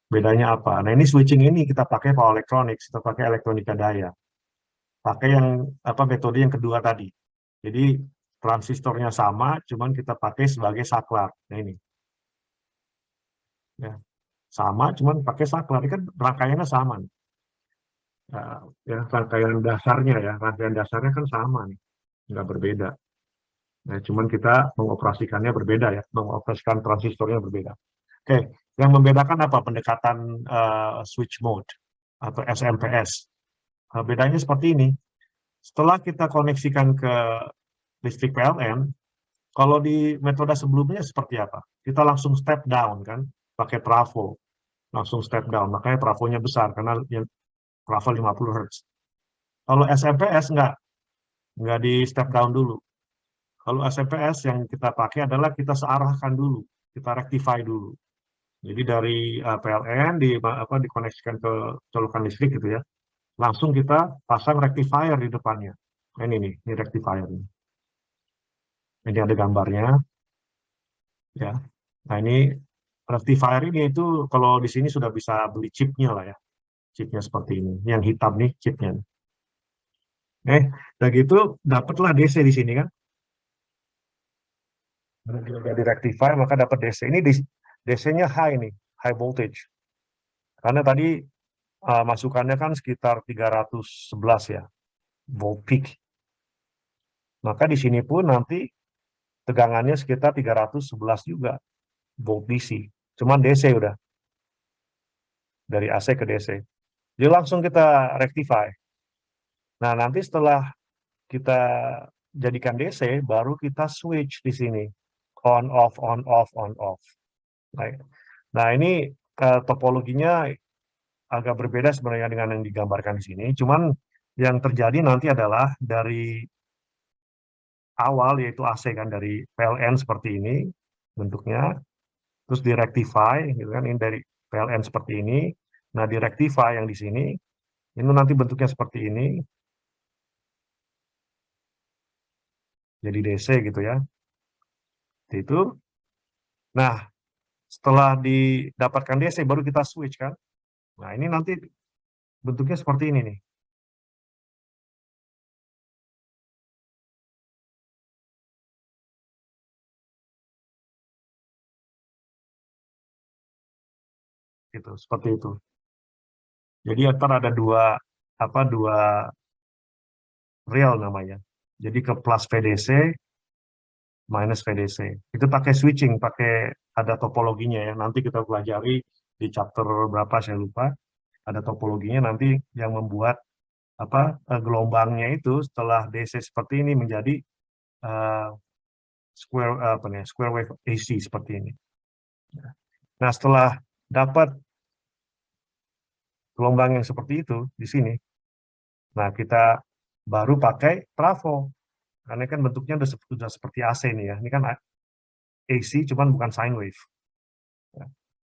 Bedanya apa? Nah, ini switching ini kita pakai power electronics, kita pakai elektronika daya. Pakai yang metode yang kedua tadi. Jadi transistornya sama, cuman kita pakai sebagai saklar. Nah ini. Ya. Sama, cuman pakai saklar. Ini kan rangkaiannya sama. Nih. Ya, rangkaian dasarnya kan sama nih, nggak berbeda. Nah, cuman kita mengoperasikannya berbeda ya, mengoperasikan transistornya berbeda. Oke, yang membedakan apa? Pendekatan switch mode atau SMPS. Bedanya seperti ini. Setelah kita koneksikan ke listrik PLN, kalau di metode sebelumnya seperti apa? Kita langsung step down kan, pakai trafo, langsung step down. Makanya trafonya besar karena yang trafo 50 Hz. Kalau SMPS nggak di step down dulu. Kalau SMPS yang kita pakai adalah kita searahkan dulu, kita rectify dulu. Jadi dari PLN dikoneksikan ke colokan listrik gitu ya, langsung kita pasang rectifier di depannya. Nah, ini rectifier. Ini ada gambarnya, ya. Nah ini rectifier ini itu kalau di sini sudah bisa beli chipnya lah ya, chipnya seperti ini. Yang hitam nih chipnya. Udah gitu dapatlah DC di sini kan. Di rectifier maka dapat DC. Ini DC-nya high nih, high voltage. Karena tadi masukannya kan sekitar 311 ya, volt peak. Maka di sini pun nanti tegangannya sekitar 311 juga, volt DC. Cuman DC udah. Dari AC ke DC. Jadi langsung kita rectify. Nah, nanti setelah kita jadikan DC, baru kita switch di sini. On, off, on, off, on, off. Nah, ini topologinya agak berbeda sebenarnya dengan yang digambarkan di sini. Cuman yang terjadi nanti adalah dari awal, yaitu AC kan, dari PLN seperti ini bentuknya, terus directify, gitu kan, ini dari PLN seperti ini. Nah, directify yang di sini, ini nanti bentuknya seperti ini. Jadi DC gitu ya. Itu. Nah, setelah didapatkan DC, baru kita switch kan. Nah, ini nanti bentuknya seperti ini nih. Gitu, seperti itu. Jadi antara ada dua real namanya. Jadi ke plus VDC, minus VDC. Itu pakai switching, pakai ada topologinya ya. Nanti kita pelajari di chapter berapa saya lupa. Ada topologinya nanti yang membuat gelombangnya itu setelah DC seperti ini menjadi square wave AC seperti ini. Nah, setelah dapat gelombang yang seperti itu di sini, nah kita baru pakai trafo. Karena kan bentuknya sudah seperti AC nih ya. Ini kan AC cuman bukan sine wave.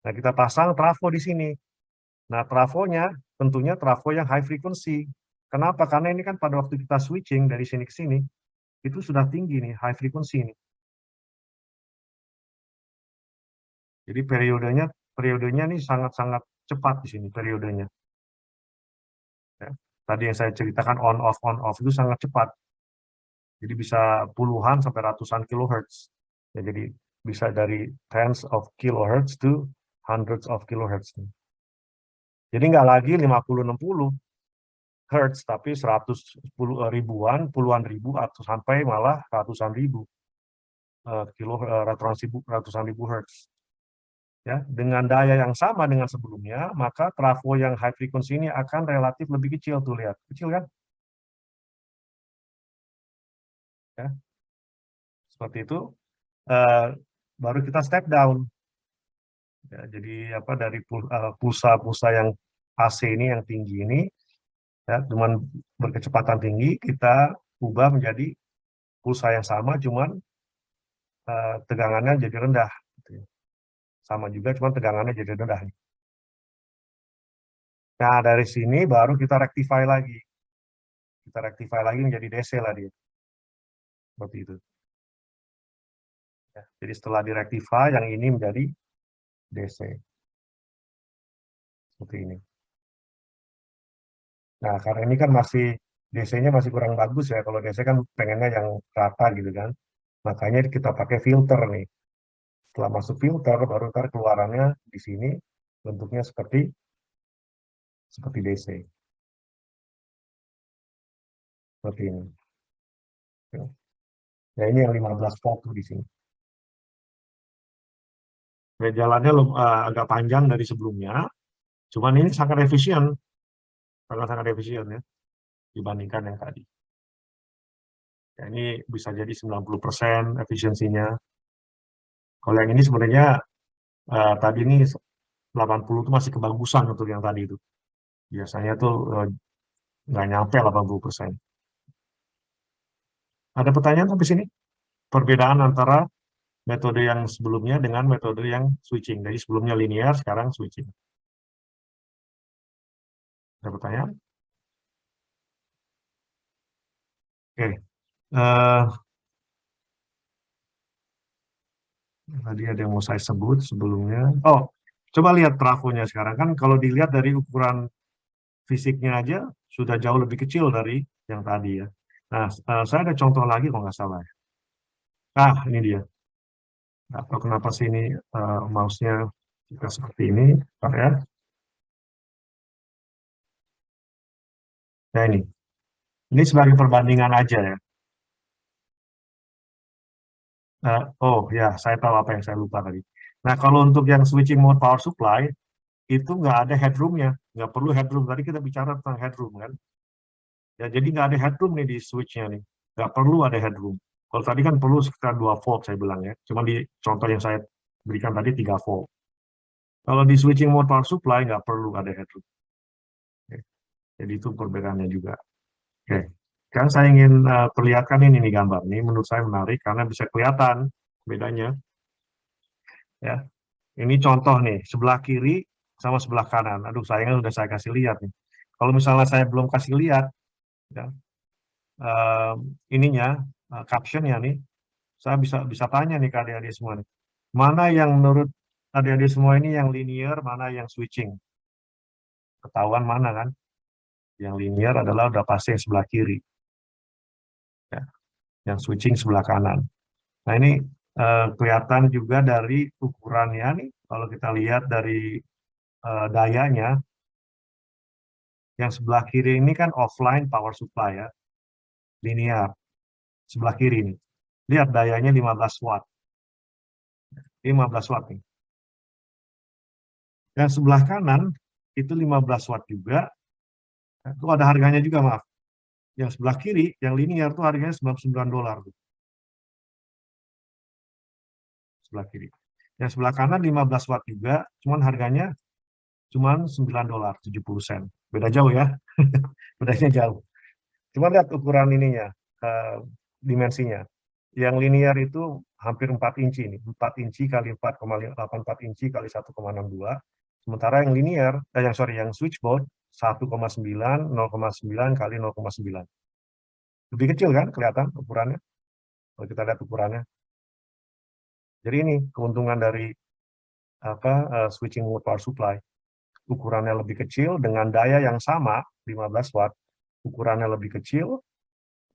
Nah, kita pasang trafo di sini. Nah, trafonya tentunya trafo yang high frequency. Kenapa? Karena ini kan pada waktu kita switching dari sini ke sini, itu sudah tinggi nih, high frequency nih. Jadi periodenya nih sangat-sangat cepat di sini periodenya. Ya. Tadi yang saya ceritakan on off itu sangat cepat. Jadi bisa puluhan sampai ratusan kilohertz. Ya, jadi bisa dari tens of kilohertz to hundreds of kilohertz. Jadi nggak lagi 50-60 hertz, tapi 100 ribuan, puluhan ribu, atau sampai malah ratusan ribu ratusan ribu hertz. Ya, dengan daya yang sama dengan sebelumnya, maka trafo yang high frequency ini akan relatif lebih kecil tuh, lihat. Kecil kan? Ya. Seperti itu. Baru kita step down. Ya, jadi dari pulsa-pulsa yang AC ini yang tinggi ini, ya, cuman berkecepatan tinggi, kita ubah menjadi pulsa yang sama, cuman tegangannya jadi rendah. Sama juga, cuman tegangannya jadi rendah. Nah, dari sini baru kita rectify lagi. Kita rectify lagi menjadi DC lah dia. Seperti itu. Ya, jadi setelah directify, yang ini menjadi DC. Seperti ini. Nah, karena ini kan masih DC-nya masih kurang bagus ya. Kalau DC kan pengennya yang rata gitu kan. Makanya kita pakai filter nih. Setelah masuk filter, baru ntar keluarannya di sini bentuknya seperti DC. Seperti ini. Ya, ini yang 15 volt di sini. Ya, jalannya agak panjang dari sebelumnya, cuman ini sangat efisien. Sangat efisien ya, dibandingkan yang tadi. Ya, ini bisa jadi 90% efisiensinya. Kalau yang ini sebenarnya tadi ini 80 itu masih kebagusan untuk yang tadi itu. Biasanya tuh nggak nyampe 80%. Ada pertanyaan sampai sini? Perbedaan antara metode yang sebelumnya dengan metode yang switching. Jadi sebelumnya linear, sekarang switching. Ada pertanyaan? Oke. Tadi ada yang mau saya sebut sebelumnya. Oh, coba lihat trafonya sekarang. Kan kalau dilihat dari ukuran fisiknya aja, sudah jauh lebih kecil dari yang tadi ya. Nah, saya ada contoh lagi kalau nggak salah. Ah, ini dia. Nggak tahu kenapa sih ini mouse-nya kita seperti ini. Bentar ya. Nah, ini sebagai perbandingan aja ya. Oh ya, saya tahu apa yang saya lupa tadi. Nah, kalau untuk yang switching mode power supply, itu nggak ada headroom-nya. Nggak perlu headroom. Tadi kita bicara tentang headroom kan. Ya, jadi nggak ada headroom nih di switch-nya nih. Nggak perlu ada headroom. Kalau tadi kan perlu sekitar 2 volt saya bilang ya. Cuma di contoh yang saya berikan tadi 3 volt. Kalau di switching mode power supply nggak perlu ada headroom. Oke. Jadi itu perbedaannya juga. Oke. Kan saya ingin perlihatkan ini nih gambar. Ini menurut saya menarik karena bisa kelihatan bedanya. Ya. Ini contoh nih, sebelah kiri sama sebelah kanan. Aduh, sayangnya udah saya kasih lihat nih. Kalau misalnya saya belum kasih lihat, ya, ininya, captionnya nih, saya bisa tanya nih ke adik-adik semua nih. Mana yang menurut adik-adik semua ini yang linear, mana yang switching? Ketahuan mana kan? Yang linear adalah udah pasti yang sebelah kiri. Ya. Yang switching sebelah kanan. Nah, ini kelihatan juga dari ukurannya nih, kalau kita lihat dari dayanya, yang sebelah kiri ini kan offline power supply ya, linear, sebelah kiri nih. Lihat dayanya 15 watt. 15 watt nih. Yang sebelah kanan itu 15 watt juga. Itu ada harganya juga, maaf. Yang sebelah kiri, yang linear itu harganya $99. Sebelah kiri. Yang sebelah kanan 15 watt juga, cuman harganya cuman $9, 70 sen. Beda jauh ya. Bedanya jauh. Cuma lihat ukuran ininya, dimensinya. Yang linear itu hampir 4 inci ini, 4 inci kali 4,84 inci kali 1,62. Sementara yang linear, yang switchboard 1,9, 0,9 kali 0,9. Lebih kecil kan kelihatan ukurannya? Kalau kita lihat ukurannya. Jadi ini keuntungan dari switching mode power supply. Ukurannya lebih kecil dengan daya yang sama, 15 watt, ukurannya lebih kecil,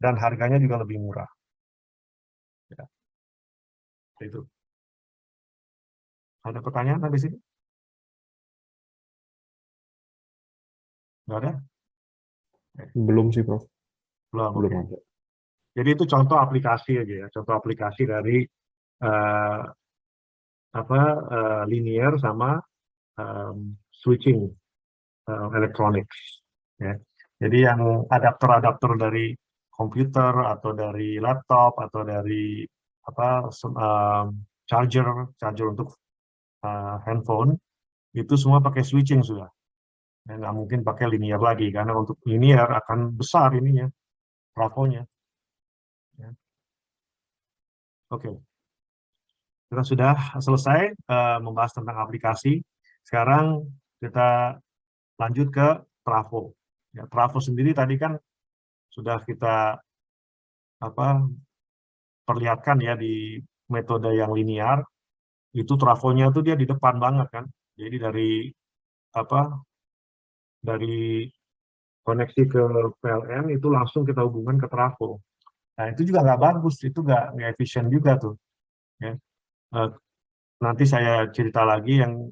dan harganya juga lebih murah. Ya. Itu. Ada pertanyaan habis ini? Nggak ada? Belum sih, Prof. Belum, Belum oke. ada. Jadi itu contoh aplikasi aja ya, contoh aplikasi dari eh, linear sama switching electronics. Ya. Jadi yang adapter-adapter dari komputer atau dari laptop atau dari charger untuk handphone itu semua pakai switching sudah. Dan nggak mungkin pakai linear lagi karena untuk linear akan besar ininya, trafonya. Ya. Oke, kita sudah selesai membahas tentang aplikasi. Sekarang kita lanjut ke trafo. Ya, trafo sendiri tadi kan sudah kita perlihatkan ya di metode yang linear. Itu trafonya tuh dia di depan banget kan. Jadi dari koneksi ke PLN itu langsung kita hubungkan ke trafo. Nah itu juga nggak bagus, itu nggak efisien juga tuh. Ya. Nanti saya cerita lagi yang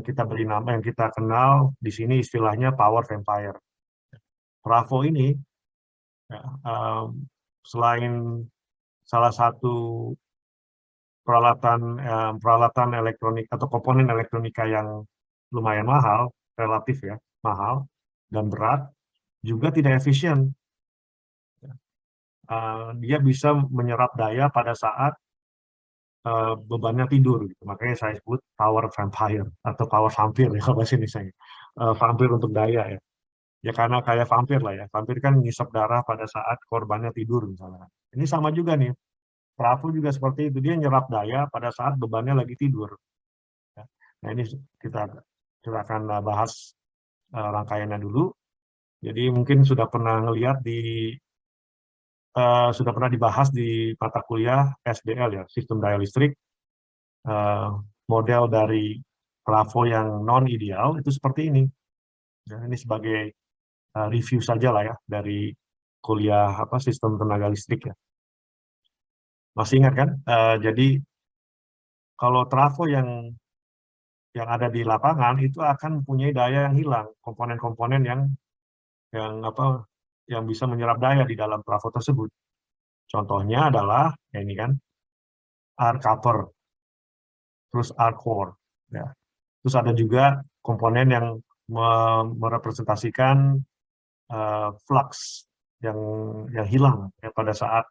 kita beri nama, yang kita kenal di sini istilahnya power vampire. Trafo ini ya, selain salah satu peralatan elektronik atau komponen elektronika yang lumayan mahal, relatif ya, mahal dan berat, juga tidak efisien. Dia bisa menyerap daya pada saat bebannya tidur, gitu. Makanya saya sebut power vampire atau power vampir ya kalau bahasa Indonesia. Vampir untuk daya ya. Ya karena kayak vampir lah ya. Vampir kan ngisap darah pada saat korbannya tidur misalnya. Ini sama juga nih. Trafo juga seperti itu, dia nyerap daya pada saat bebannya lagi tidur. Ya. Nah ini kita akan bahas rangkaiannya dulu. Jadi mungkin sudah pernah dibahas di mata kuliah SDL ya, sistem daya listrik. Model dari trafo yang non ideal itu seperti ini. Ya, ini sebagai review saja lah ya dari kuliah sistem tenaga listrik ya. Masih ingat kan? Jadi kalau trafo yang ada di lapangan itu akan mempunyai daya yang hilang, komponen-komponen yang bisa menyerap daya di dalam trafo tersebut. Contohnya adalah ini kan, arc copper, terus arc core. Ya. Terus ada juga komponen yang merepresentasikan flux yang hilang ya, pada saat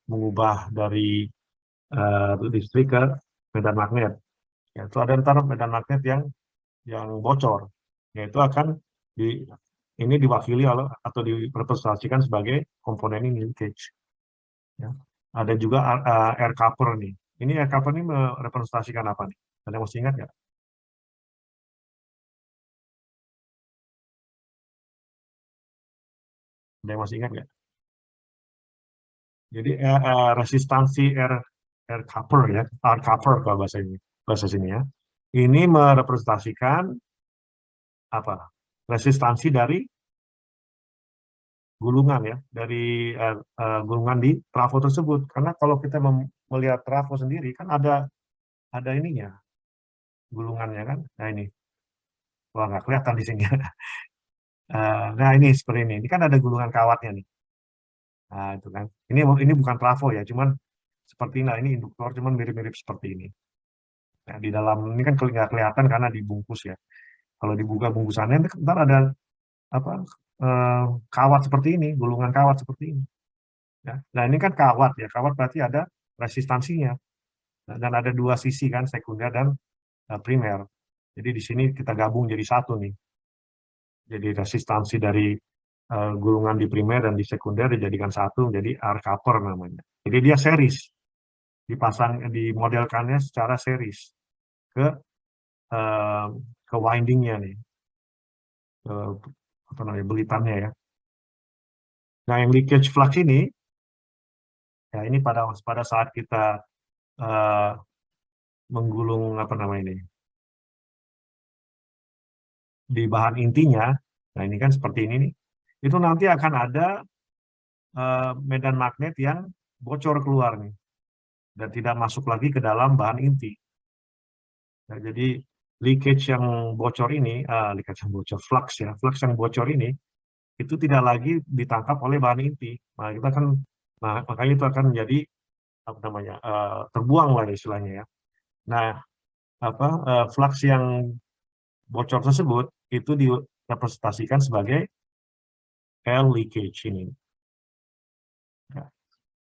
mengubah dari listrik ke medan magnet. Ya, itu ada ntar medan magnet yang bocor. Ya, itu akan ini diwakili atau direpresentasikan sebagai komponen ini leakage. Ya. Ada juga air copper nih. Ini air copper ini merepresentasikan apa nih? Ada yang masih ingat nggak? Ada yang masih ingat nggak? Jadi resistansi air copper ya, air copper kalau bahasa sini ya. Ini merepresentasikan apa? Resistansi dari gulungan ya, dari gulungan di trafo tersebut. Karena kalau kita melihat trafo sendiri kan ada ininya, gulungannya kan. Nah ini, wah nggak kelihatan di sini. Nah ini seperti ini. Ini kan ada gulungan kawatnya nih. Nah, itu kan. Ini bukan trafo ya, cuman seperti ini induktor, cuman mirip-mirip seperti ini. Nah, di dalam ini kan nggak kelihatan karena dibungkus ya. Kalau dibuka bungkusannya, ntar ada apa kawat seperti ini, gulungan kawat seperti ini. Ya. Nah, ini kan kawat ya, kawat berarti ada resistansinya. Nah, dan ada dua sisi kan, sekunder dan primer. Jadi di sini kita gabung jadi satu nih. Jadi resistansi dari gulungan di primer dan di sekunder dijadikan satu, jadi R coupler namanya. Jadi dia series, dipasang, dimodelkannya secara series ke eh, ke windingnya nih, apa namanya, belitannya ya. Nah, yang leakage flux ini, ya ini pada saat kita eh, menggulung apa namanya ini di bahan intinya, nah ini kan seperti ini nih, itu nanti akan ada medan magnet yang bocor keluar nih dan tidak masuk lagi ke dalam bahan inti. Nah, jadi leakage yang bocor ini, leakage yang bocor, flux ya, flux yang bocor ini itu tidak lagi ditangkap oleh bahan inti. Nah, kita kan, nah makanya itu akan menjadi apa namanya, terbuang lah istilahnya ya. Nah, apa flux yang bocor tersebut itu direpresentasikan sebagai L leakage ini. Ya,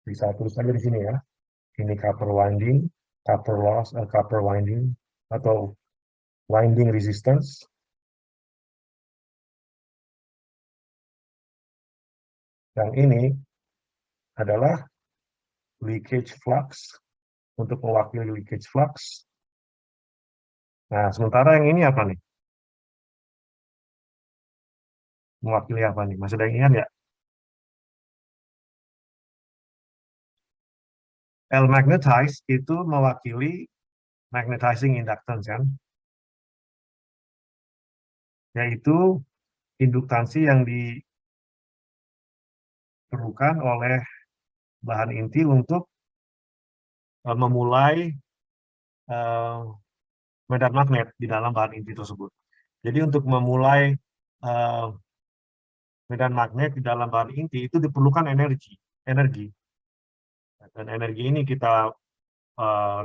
bisa tulis aja di sini ya. Ini copper winding, copper loss, copper winding atau winding resistance. Yang ini adalah leakage flux, untuk mewakili leakage flux. Nah, sementara yang ini apa nih? Mewakili apa nih? Masih ada yang ingat ya? L magnetized itu mewakili magnetizing inductance kan? Yaitu induktansi yang diperlukan oleh bahan inti untuk memulai medan magnet di dalam bahan inti tersebut. Jadi untuk memulai medan magnet di dalam bahan inti itu diperlukan energi. Dan energi ini kita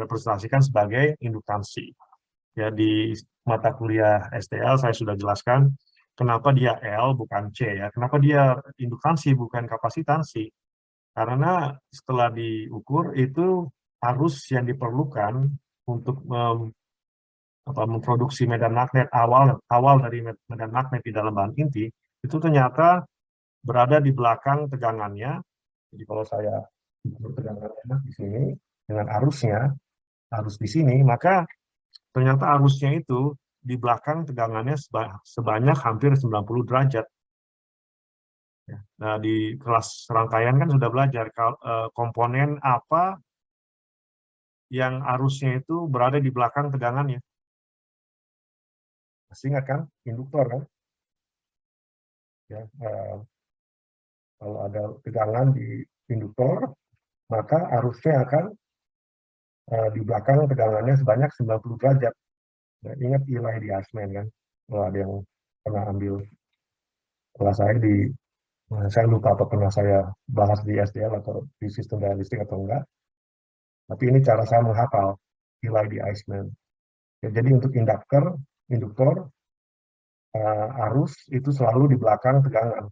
representasikan sebagai induktansi. Ya, di mata kuliah STL saya sudah jelaskan kenapa dia L bukan C ya. Kenapa dia induktansi bukan kapasitansi? Karena setelah diukur itu arus yang diperlukan untuk memproduksi medan magnet awal dari medan magnet di dalam bahan inti itu ternyata berada di belakang tegangannya. Jadi kalau saya ukur tegangannya di sini dengan arus di sini, maka ternyata arusnya itu di belakang tegangannya sebanyak hampir 90 derajat. Nah, di kelas rangkaian kan sudah belajar komponen apa yang arusnya itu berada di belakang tegangannya. Masih ingat kan? Induktor kan? Ya, kalau ada tegangan di induktor, maka arusnya akan di belakang tegangannya sebanyak 90 derajat. Nah, ingat Eli di Asman kan? Kalau ada yang pernah ambil kelas saya saya lupa apa pernah saya bahas di SDL atau di sistem daya listrik atau enggak. Tapi ini cara saya menghafal Eli di Asman. Ya, jadi untuk induktor, arus itu selalu di belakang tegangan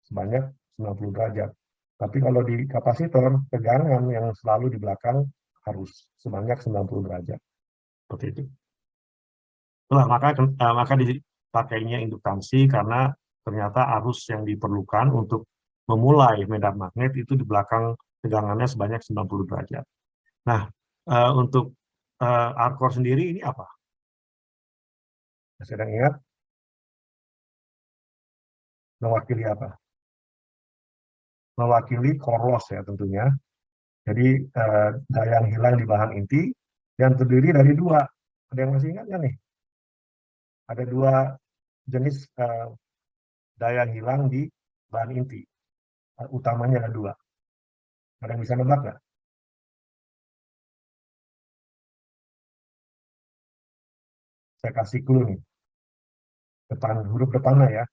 sebanyak 90 derajat. Tapi kalau di kapasitor, tegangan yang selalu di belakang arus sebanyak 90 derajat. Seperti itu. Itulah, maka dipakainya induktansi karena ternyata arus yang diperlukan untuk memulai medan magnet itu di belakang tegangannya sebanyak 90 derajat. Nah, untuk R-core sendiri ini apa? Masih ada yang ingat? Mewakili apa? Mewakili core loss ya tentunya. Jadi daya yang hilang di bahan inti yang terdiri dari dua. Ada yang masih ingat nggak nih? Ada dua jenis daya yang hilang di bahan inti. Utamanya ada dua. Ada yang bisa nebak nggak? Saya kasih clue nih. Huruf depannya ya.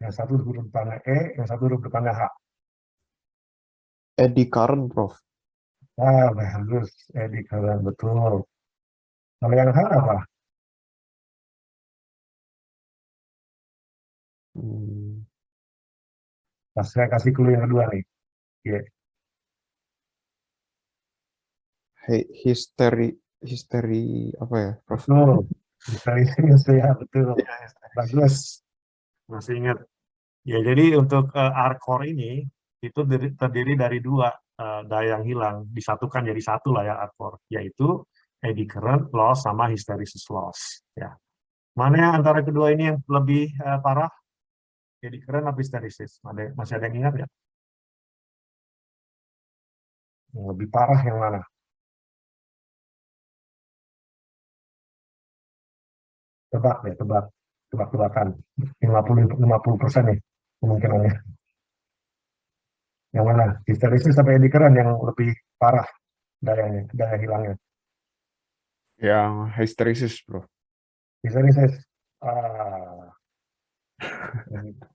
Yang satu huruf depannya E, yang satu huruf depannya H. Eddy current, Prof. Ah, bagus. Eddy current, betul. Kalau yang H apa? Hmm, Pas saya kasih clue yang kedua nih. Iya, histeri apa ya, Prof? betul. Bisa ya, betul. Bagus. Masih ingat. Ya, jadi untuk R-core ini itu terdiri dari dua daya yang hilang, disatukan jadi satu lah ya R-core, yaitu eddy current loss sama hysteresis loss. Ya. Mana yang antara kedua ini yang lebih parah? Eddy current atau hysteresis? Masih ada yang ingat ya? Yang lebih parah yang mana? Tebak ya, tebak. Tebak-tebakan. 50% nih kemungkinannya. Yang mana? Hysteresis sampai eddy current yang lebih parah dayanya, daya hilangnya. Yang hysteresis, Prof. Hysteresis.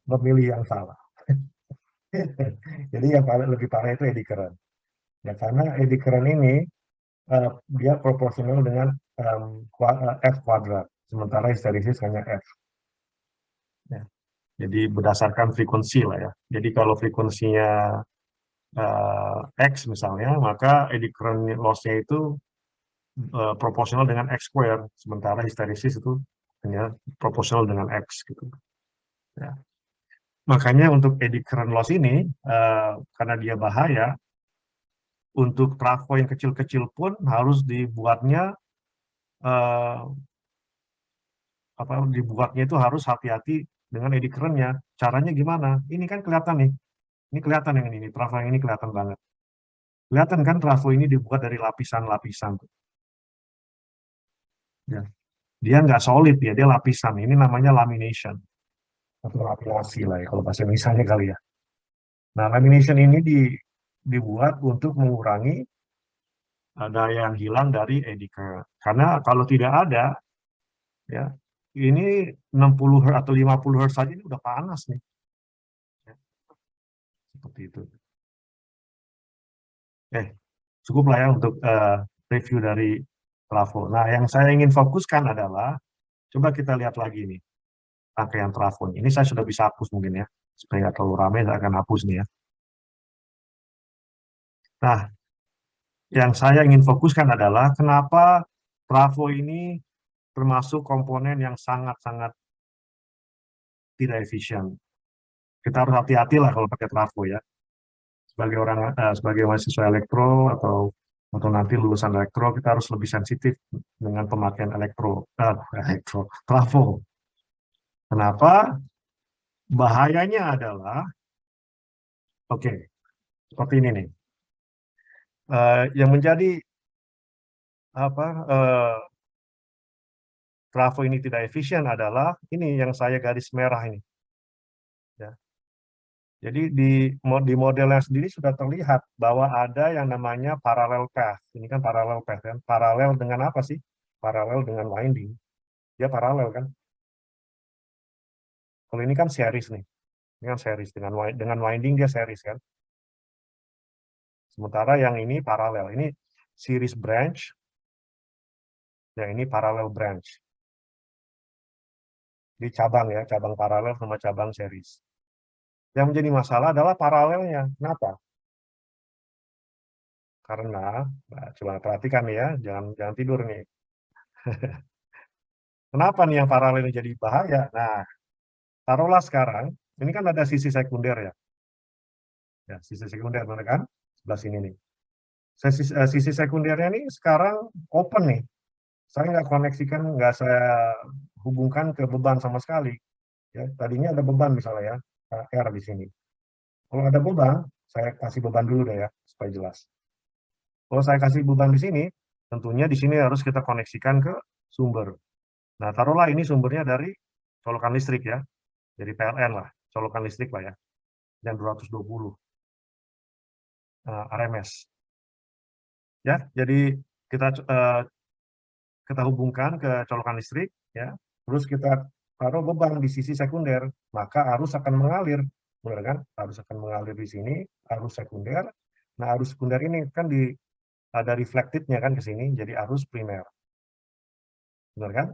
Memilih yang salah. Jadi yang paling lebih parah itu eddy current. Ya, karena eddy current ini dia proporsional dengan F kuadrat, sementara hysteresis hanya F. Ya. Jadi berdasarkan frekuensi lah ya. Jadi kalau frekuensinya X misalnya, maka eddy current loss-nya itu proporsional dengan X square, sementara hysteresis itu hanya proporsional dengan X gitu. Ya. Makanya untuk eddy current loss ini, karena dia bahaya, untuk trafo yang kecil-kecil pun harus dibuatnya itu harus hati-hati dengan eddy current-nya. Caranya gimana? Ini kan kelihatan nih. Ini kelihatan yang ini, trafo yang ini kelihatan banget. Kelihatan kan trafo ini dibuat dari lapisan-lapisan. Ya. Dia nggak solid ya, dia lapisan. Ini namanya lamination. Atau laminasi lah ya, kalau bahasa Indonesia kali ya. Nah, lamination ini dibuat untuk mengurangi daya yang hilang dari eddy current. Karena kalau tidak ada, ya ini 60 Hz atau 50 Hz saja ini udah panas nih. Ya, seperti itu. Cukup lah ya untuk review dari trafo. Nah, yang saya ingin fokuskan adalah, coba kita lihat lagi nih, rangkaian trafo. Ini saya sudah bisa hapus mungkin ya, supaya nggak terlalu ramai, saya akan hapus nih ya. Nah, yang saya ingin fokuskan adalah kenapa trafo ini termasuk komponen yang sangat-sangat tidak efisien. Kita harus hati-hati lah kalau pakai trafo ya. Sebagai mahasiswa elektro atau nanti lulusan elektro, kita harus lebih sensitif dengan pemakaian trafo. Kenapa? Bahayanya adalah, oke, seperti ini nih. Yang menjadi trafo ini tidak efisien adalah ini yang saya garis merah ini. Ya. Jadi di modelnya sendiri sudah terlihat bahwa ada yang namanya parallel path. Ini kan parallel path kan. Paralel dengan apa sih? Paralel dengan winding. Dia paralel kan. Kalau ini kan series nih. Ini kan series dengan winding dia series kan. Sementara yang ini paralel. Ini series branch. Yang ini parallel branch. Di cabang ya, cabang paralel sama cabang series. Yang menjadi masalah adalah paralelnya. Kenapa? Karena, coba perhatikan nih ya, jangan tidur nih. Kenapa nih yang paralel ini jadi bahaya? Nah, taruhlah sekarang, ini kan ada sisi sekunder ya. Ya, sisi sekunder mana kan? Sebelah sini nih. Sisi sekundernya ini sekarang open nih. Saya nggak koneksikan, nggak saya hubungkan ke beban sama sekali. Ya, tadinya ada beban misalnya ya, R di sini. Kalau ada beban, saya kasih beban dulu deh ya, supaya jelas. Kalau saya kasih beban di sini, tentunya di sini harus kita koneksikan ke sumber. Nah, taruhlah ini sumbernya dari colokan listrik ya, dari PLN lah, colokan listrik lah ya, yang 220 RMS. Ya, jadi kita hubungkan ke colokan listrik, ya, terus kita taruh beban di sisi sekunder, maka arus akan mengalir, benar kan? Arus akan mengalir di sini, arus sekunder. Nah, arus sekunder ini kan ada reflected-nya kan ke sini, jadi arus primer. Benar kan?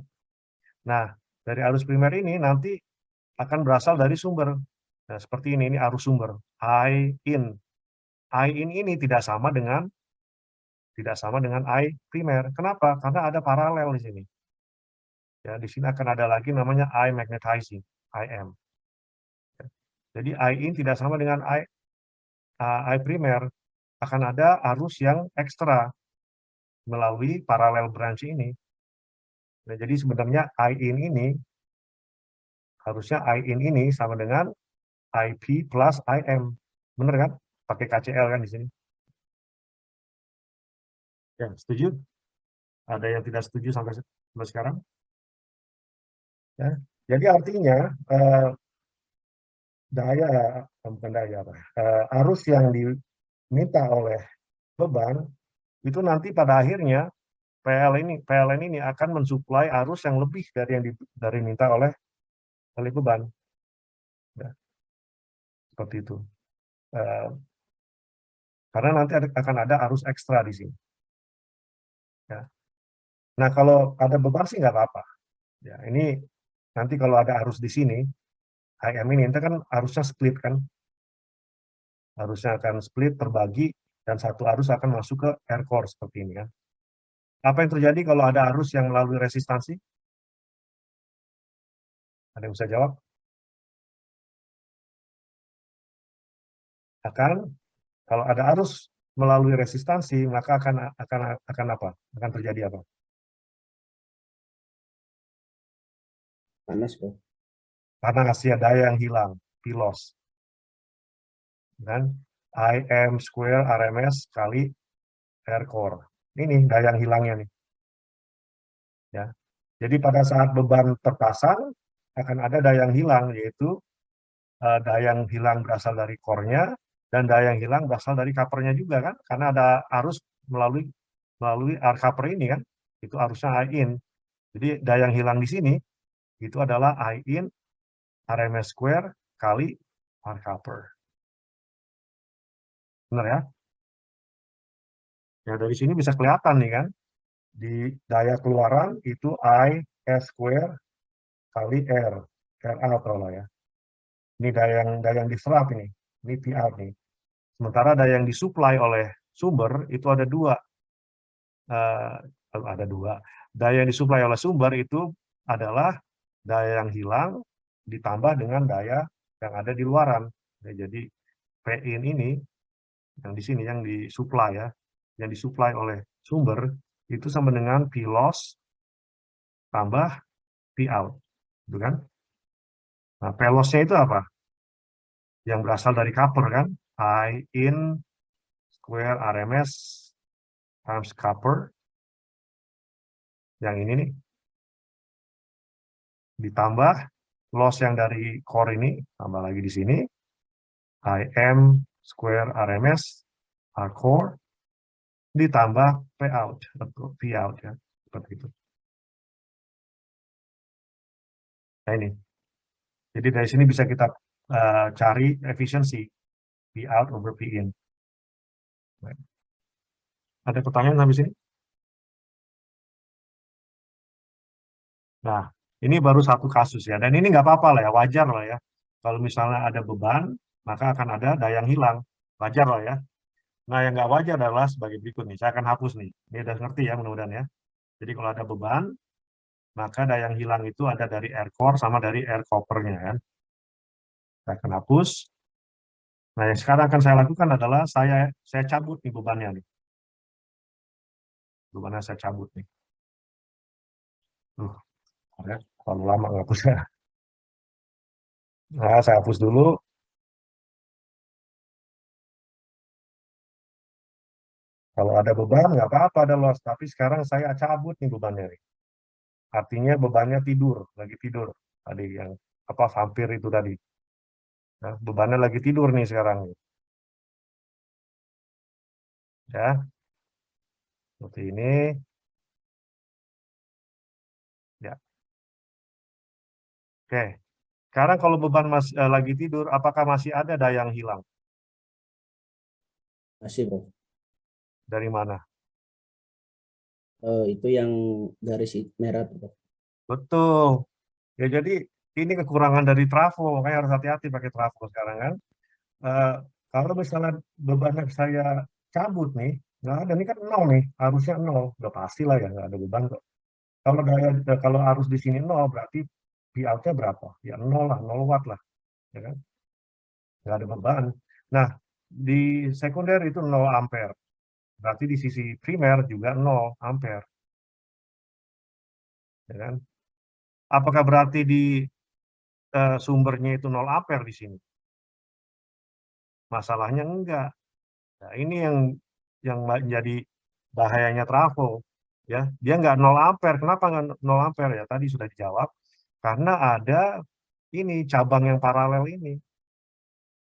Nah, dari arus primer ini nanti akan berasal dari sumber. Nah, seperti ini arus sumber, I in. I in ini tidak sama dengan I primer. Kenapa? Karena ada paralel di sini. Ya, di sini akan ada lagi namanya I magnetizing, IM. Jadi I in tidak sama dengan I primer. Akan ada arus yang ekstra melalui paralel branch ini. Nah, jadi sebenarnya I in ini harusnya I in ini sama dengan IP plus IM. Benar kan? Pakai KCL kan di sini. Ya, setuju? Ada yang tidak setuju sampai sekarang? Ya. Jadi artinya arus yang diminta oleh beban itu nanti pada akhirnya PLN ini akan mensuplai arus yang lebih dari yang diminta oleh beban. Ya, seperti itu. Karena nanti akan ada arus ekstra di sini. Ya. Nah, kalau ada beban sih nggak apa-apa. Ya, ini nanti kalau ada arus di sini, IM ini kan arusnya split kan. Arusnya akan split, terbagi, dan satu arus akan masuk ke air core seperti ini kan. Apa yang terjadi kalau ada arus yang melalui resistansi? Ada yang bisa jawab? Kalau ada arus melalui resistansi, maka akan apa? Akan terjadi apa? Panas kok. Panas ya, daya yang hilang, P-loss. Dan IM square RMS kali air core. Ini daya yang hilangnya nih. Ya. Jadi pada saat beban terpasang akan ada daya yang hilang, yaitu daya yang hilang berasal dari core-nya dan daya yang hilang berasal dari cover-nya juga kan, karena ada arus melalui air cover ini kan, itu arusnya I in. Jadi daya yang hilang di sini itu adalah I in RMS square kali R cover. Benar ya? Ya, dari sini bisa kelihatan nih kan, di daya keluaran itu I S square kali R out kalau ya. Ini daya yang diserap ini P out nih. Sementara daya yang disuplai oleh sumber itu ada dua. Daya yang disuplai oleh sumber itu adalah daya yang hilang ditambah dengan daya yang ada di luaran. Jadi P-in ini yang di sini yang disuplai ya, yang disuplai oleh sumber itu sama dengan P-loss tambah P-out, gitu kan? Nah, P-loss-nya itu apa? Yang berasal dari cover kan, I in square RMS times cover, yang ini nih, ditambah loss yang dari core ini, tambah lagi di sini, IM square RMS R core, ditambah P-out, atau P-out ya, seperti itu. Nah ini, jadi dari sini bisa kita cari efisiensi P-out over P-in. Ada pertanyaan sampai sini? Nah, ini baru satu kasus ya, dan ini nggak apa-apa lah ya, wajar lah ya. Kalau misalnya ada beban, maka akan ada daya yang hilang, wajar lah ya. Nah, yang nggak wajar adalah sebagai berikut nih, saya akan hapus nih. Ini udah ngerti ya mudah-mudahan ya. Jadi kalau ada beban, maka daya yang hilang itu ada dari air core sama dari air cover-nya kan. Saya akan hapus. Nah, yang sekarang akan saya lakukan adalah saya cabut nih bebannya nih. Bebannya saya cabut nih. Ya, terlalu lama nggak hapusnya. Nah, saya hapus dulu. Kalau ada beban, nggak apa-apa ada loss. Tapi sekarang saya cabut nih bebannya nih. Artinya bebannya tidur, lagi tidur. Tadi yang apa vampir itu tadi. Nah, bebannya lagi tidur nih sekarang. Ya, seperti ini. Ya. Oke. Sekarang kalau beban lagi tidur, apakah masih ada daya yang hilang? Masih, Prof. Dari mana? Itu yang garis merah, Prof. Betul. Ya, jadi ini kekurangan dari trafo, makanya harus hati-hati pakai trafo sekarang kan. Eh, Kalau misalnya beban yang saya cabut nih, nggak ada, ini kan nol nih, harusnya nol, udah pasti lah ya, nggak ada beban kok. Kalau arus di sini nol, berarti P-out-nya berapa? Ya nol lah, 0 watt lah, ya kan? Nggak ada beban. Nah, di sekunder itu 0 ampere, berarti di sisi primer juga 0 ampere, ya kan? Apakah berarti di sumbernya itu 0 ampere di sini? Masalahnya enggak. Nah, ini yang menjadi bahayanya trafo, ya. Dia nggak 0 ampere. Kenapa nggak 0 ampere? Ya tadi sudah dijawab. Karena ada ini cabang yang paralel ini,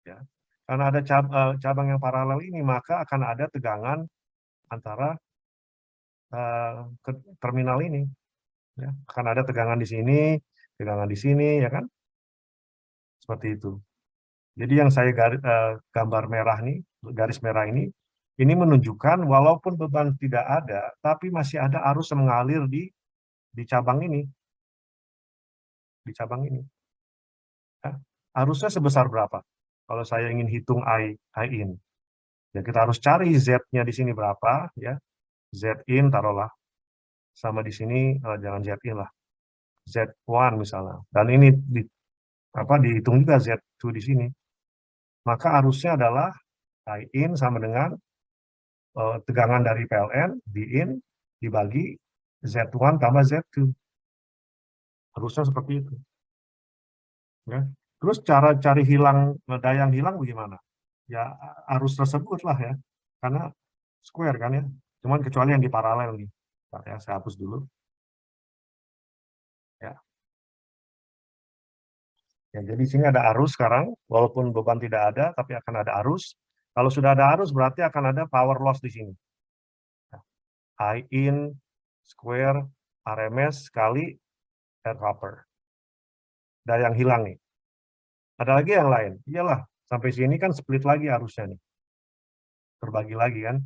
ya. Karena ada cabang yang paralel ini, maka akan ada tegangan antara ke terminal ini, ya. Akan ada tegangan di sini, ya kan? Seperti itu. Jadi yang saya gambar merah nih, garis merah ini menunjukkan walaupun beban tidak ada, tapi masih ada arus yang mengalir di cabang ini, Ya. Arusnya sebesar berapa? Kalau saya ingin hitung I in, ya kita harus cari Z-nya di sini berapa, ya. Z in taruhlah sama di sini, jangan Z in lah, Z1 misalnya. Dan ini dihitung juga Z2 di sini. Maka arusnya adalah I in sama dengan tegangan dari PLN, D in, dibagi Z1 tambah Z2. Harusnya seperti itu. Ya. Terus cara cari daya yang hilang bagaimana? Ya arus tersebut lah ya. Karena square kan ya. Cuman kecuali yang di paralel nih. Bentar ya, saya hapus dulu. Ya. Ya, jadi sini ada arus sekarang, walaupun beban tidak ada, tapi akan ada arus. Kalau sudah ada arus, berarti akan ada power loss di sini. I in square RMS kali air copper. Daya yang hilang nih. Ada lagi yang lain? Iyalah, sampai sini kan split lagi arusnya nih. Terbagi lagi kan.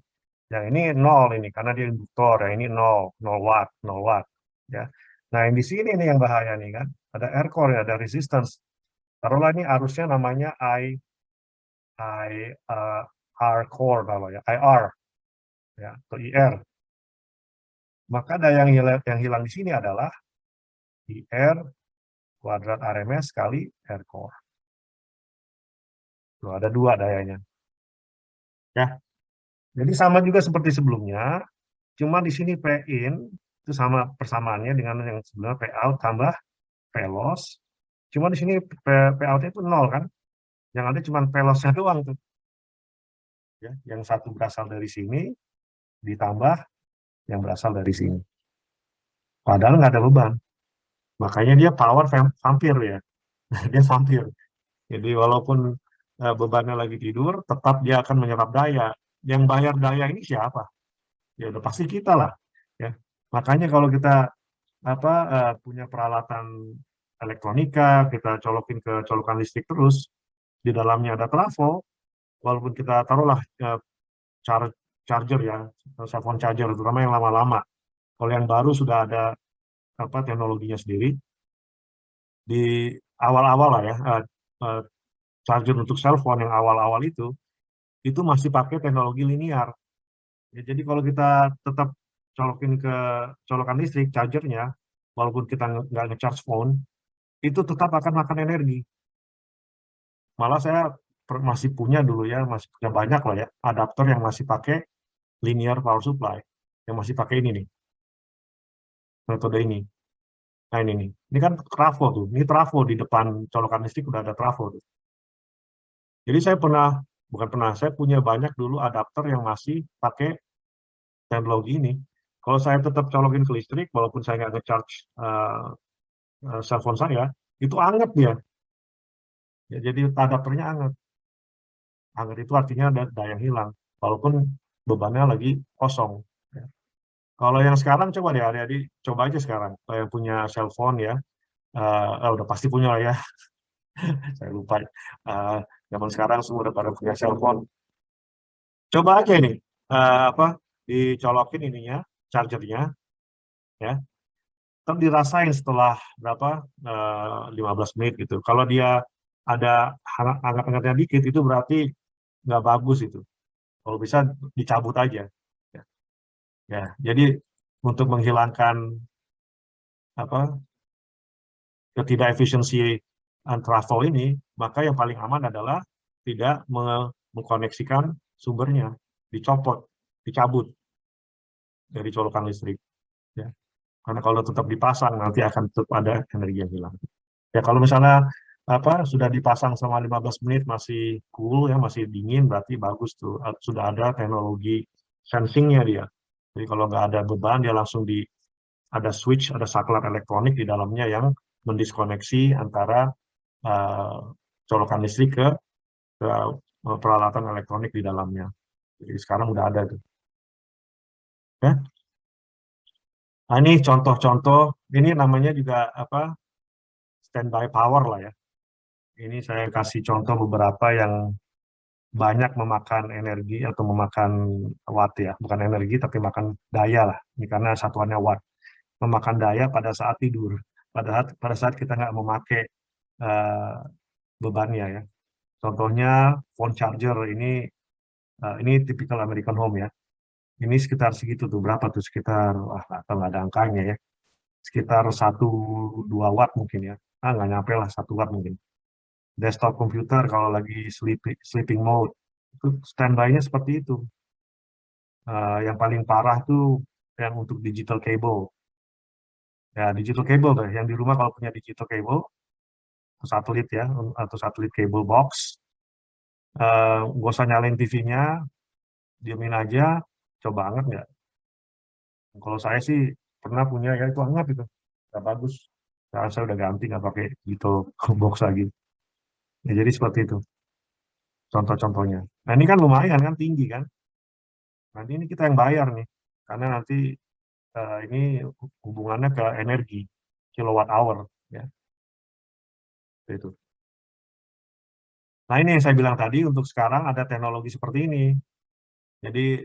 Yang ini 0 ini, karena dia induktor. Ya, ini 0 watt, 0 watt. Ya. Nah, yang di sini nih yang bahaya nih kan. Ada air core, ada resistance. Taruhlah ini arusnya namanya R core, ya, IR, ya, atau IR. Maka daya yang hilang di sini adalah IR kuadrat RMS kali R core. Tuh, ada 2 dayanya. Ya. Jadi sama juga seperti sebelumnya, cuma di sini P in itu sama persamaannya dengan yang sebelumnya P out tambah P loss. Cuma di sini P out-nya itu 0 kan. Yang ada cuma P loss-nya doang tuh. Ya, yang satu berasal dari sini ditambah yang berasal dari sini. Padahal nggak ada beban. Makanya dia power vampir ya. Dia vampir. Jadi walaupun bebannya lagi tidur, tetap dia akan menyerap daya. Yang bayar daya ini siapa? Ya udah pasti kita lah. Ya. Makanya kalau kita punya peralatan elektronika, kita colokin ke colokan listrik terus, di dalamnya ada trafo, walaupun kita taruhlah charger ya, cellphone charger, terutama yang lama-lama. Kalau yang baru sudah ada teknologinya sendiri, di awal-awal lah ya, charger untuk cellphone yang awal-awal itu masih pakai teknologi linear. Ya, jadi kalau kita tetap colokin ke colokan listrik, chargernya, walaupun kita nggak nge-charge phone, itu tetap akan makan energi. Malah saya masih punya dulu ya, masih punya banyak lah ya, adapter yang masih pakai linear power supply, yang masih pakai ini nih, metode ini. Nah ini nih, ini kan trafo tuh, ini trafo di depan colokan listrik udah ada trafo tuh. Jadi saya saya punya banyak dulu adapter yang masih pakai teknologi ini. Kalau saya tetap colokin ke listrik, walaupun saya nggak nge-charge cellphone saya, itu anget dia. Ya, jadi adapternya anget. Anget itu artinya ada daya hilang, walaupun bebannya lagi kosong. Ya. Kalau yang sekarang coba deh adik-adik, coba aja sekarang. Kalau yang punya cellphone ya, udah pasti punya lah ya. Saya lupa. Zaman sekarang semua udah pada punya cellphone. Coba aja ini, dicolokin ininya, chargernya, ya. Terus dirasain setelah berapa, 15 menit gitu. Kalau dia ada hangat-hangatnya dikit, itu berarti nggak bagus itu. Kalau bisa dicabut aja. Ya, ya. Jadi untuk menghilangkan apa ketidakefisiensi travel ini, maka yang paling aman adalah tidak mengkoneksikan sumbernya, dicopot, dicabut dari colokan listrik. Ya. Karena kalau tetap dipasang nanti akan tetap ada energi yang hilang. Ya kalau misalnya sudah dipasang selama 15 menit masih cool ya, masih dingin, berarti bagus tuh, sudah ada teknologi sensingnya dia. Jadi kalau nggak ada beban, dia langsung ada switch, ada saklar elektronik di dalamnya yang mendiskoneksi antara colokan listrik ke peralatan elektronik di dalamnya. Jadi sekarang udah ada tuh. Ya. Nah, ini contoh-contoh, ini namanya juga standby power lah ya. Ini saya kasih contoh beberapa yang banyak memakan energi atau memakan watt ya, bukan energi tapi makan daya lah. Ini karena satuannya watt. Memakan daya pada saat tidur, pada saat kita nggak memakai bebannya ya. Contohnya phone charger ini tipikal American Home ya. Ini sekitar segitu tuh, berapa tuh, sekitar atau nggak ada angkanya ya, sekitar 1-2 watt mungkin ya, nggak nyampe lah 1 watt mungkin. Desktop komputer kalau lagi sleeping mode itu standby-nya seperti itu. Yang paling parah tuh yang untuk digital cable ya, digital cable deh. Yang di rumah kalau punya digital cable atau satelit ya, atau satelit cable box, nggak usah nyalain TV-nya, diemin aja, coba hangat nggak. Kalau saya sih pernah punya ya, itu hangat itu, nggak bagus. Sekarang saya udah ganti, nggak pakai digital box lagi ya. Jadi seperti itu contoh-contohnya. Nah ini kan lumayan kan, tinggi kan, nanti ini kita yang bayar nih, karena nanti ini hubungannya ke energi kilowatt hour ya itu. Nah ini yang saya bilang tadi, untuk sekarang ada teknologi seperti ini. Jadi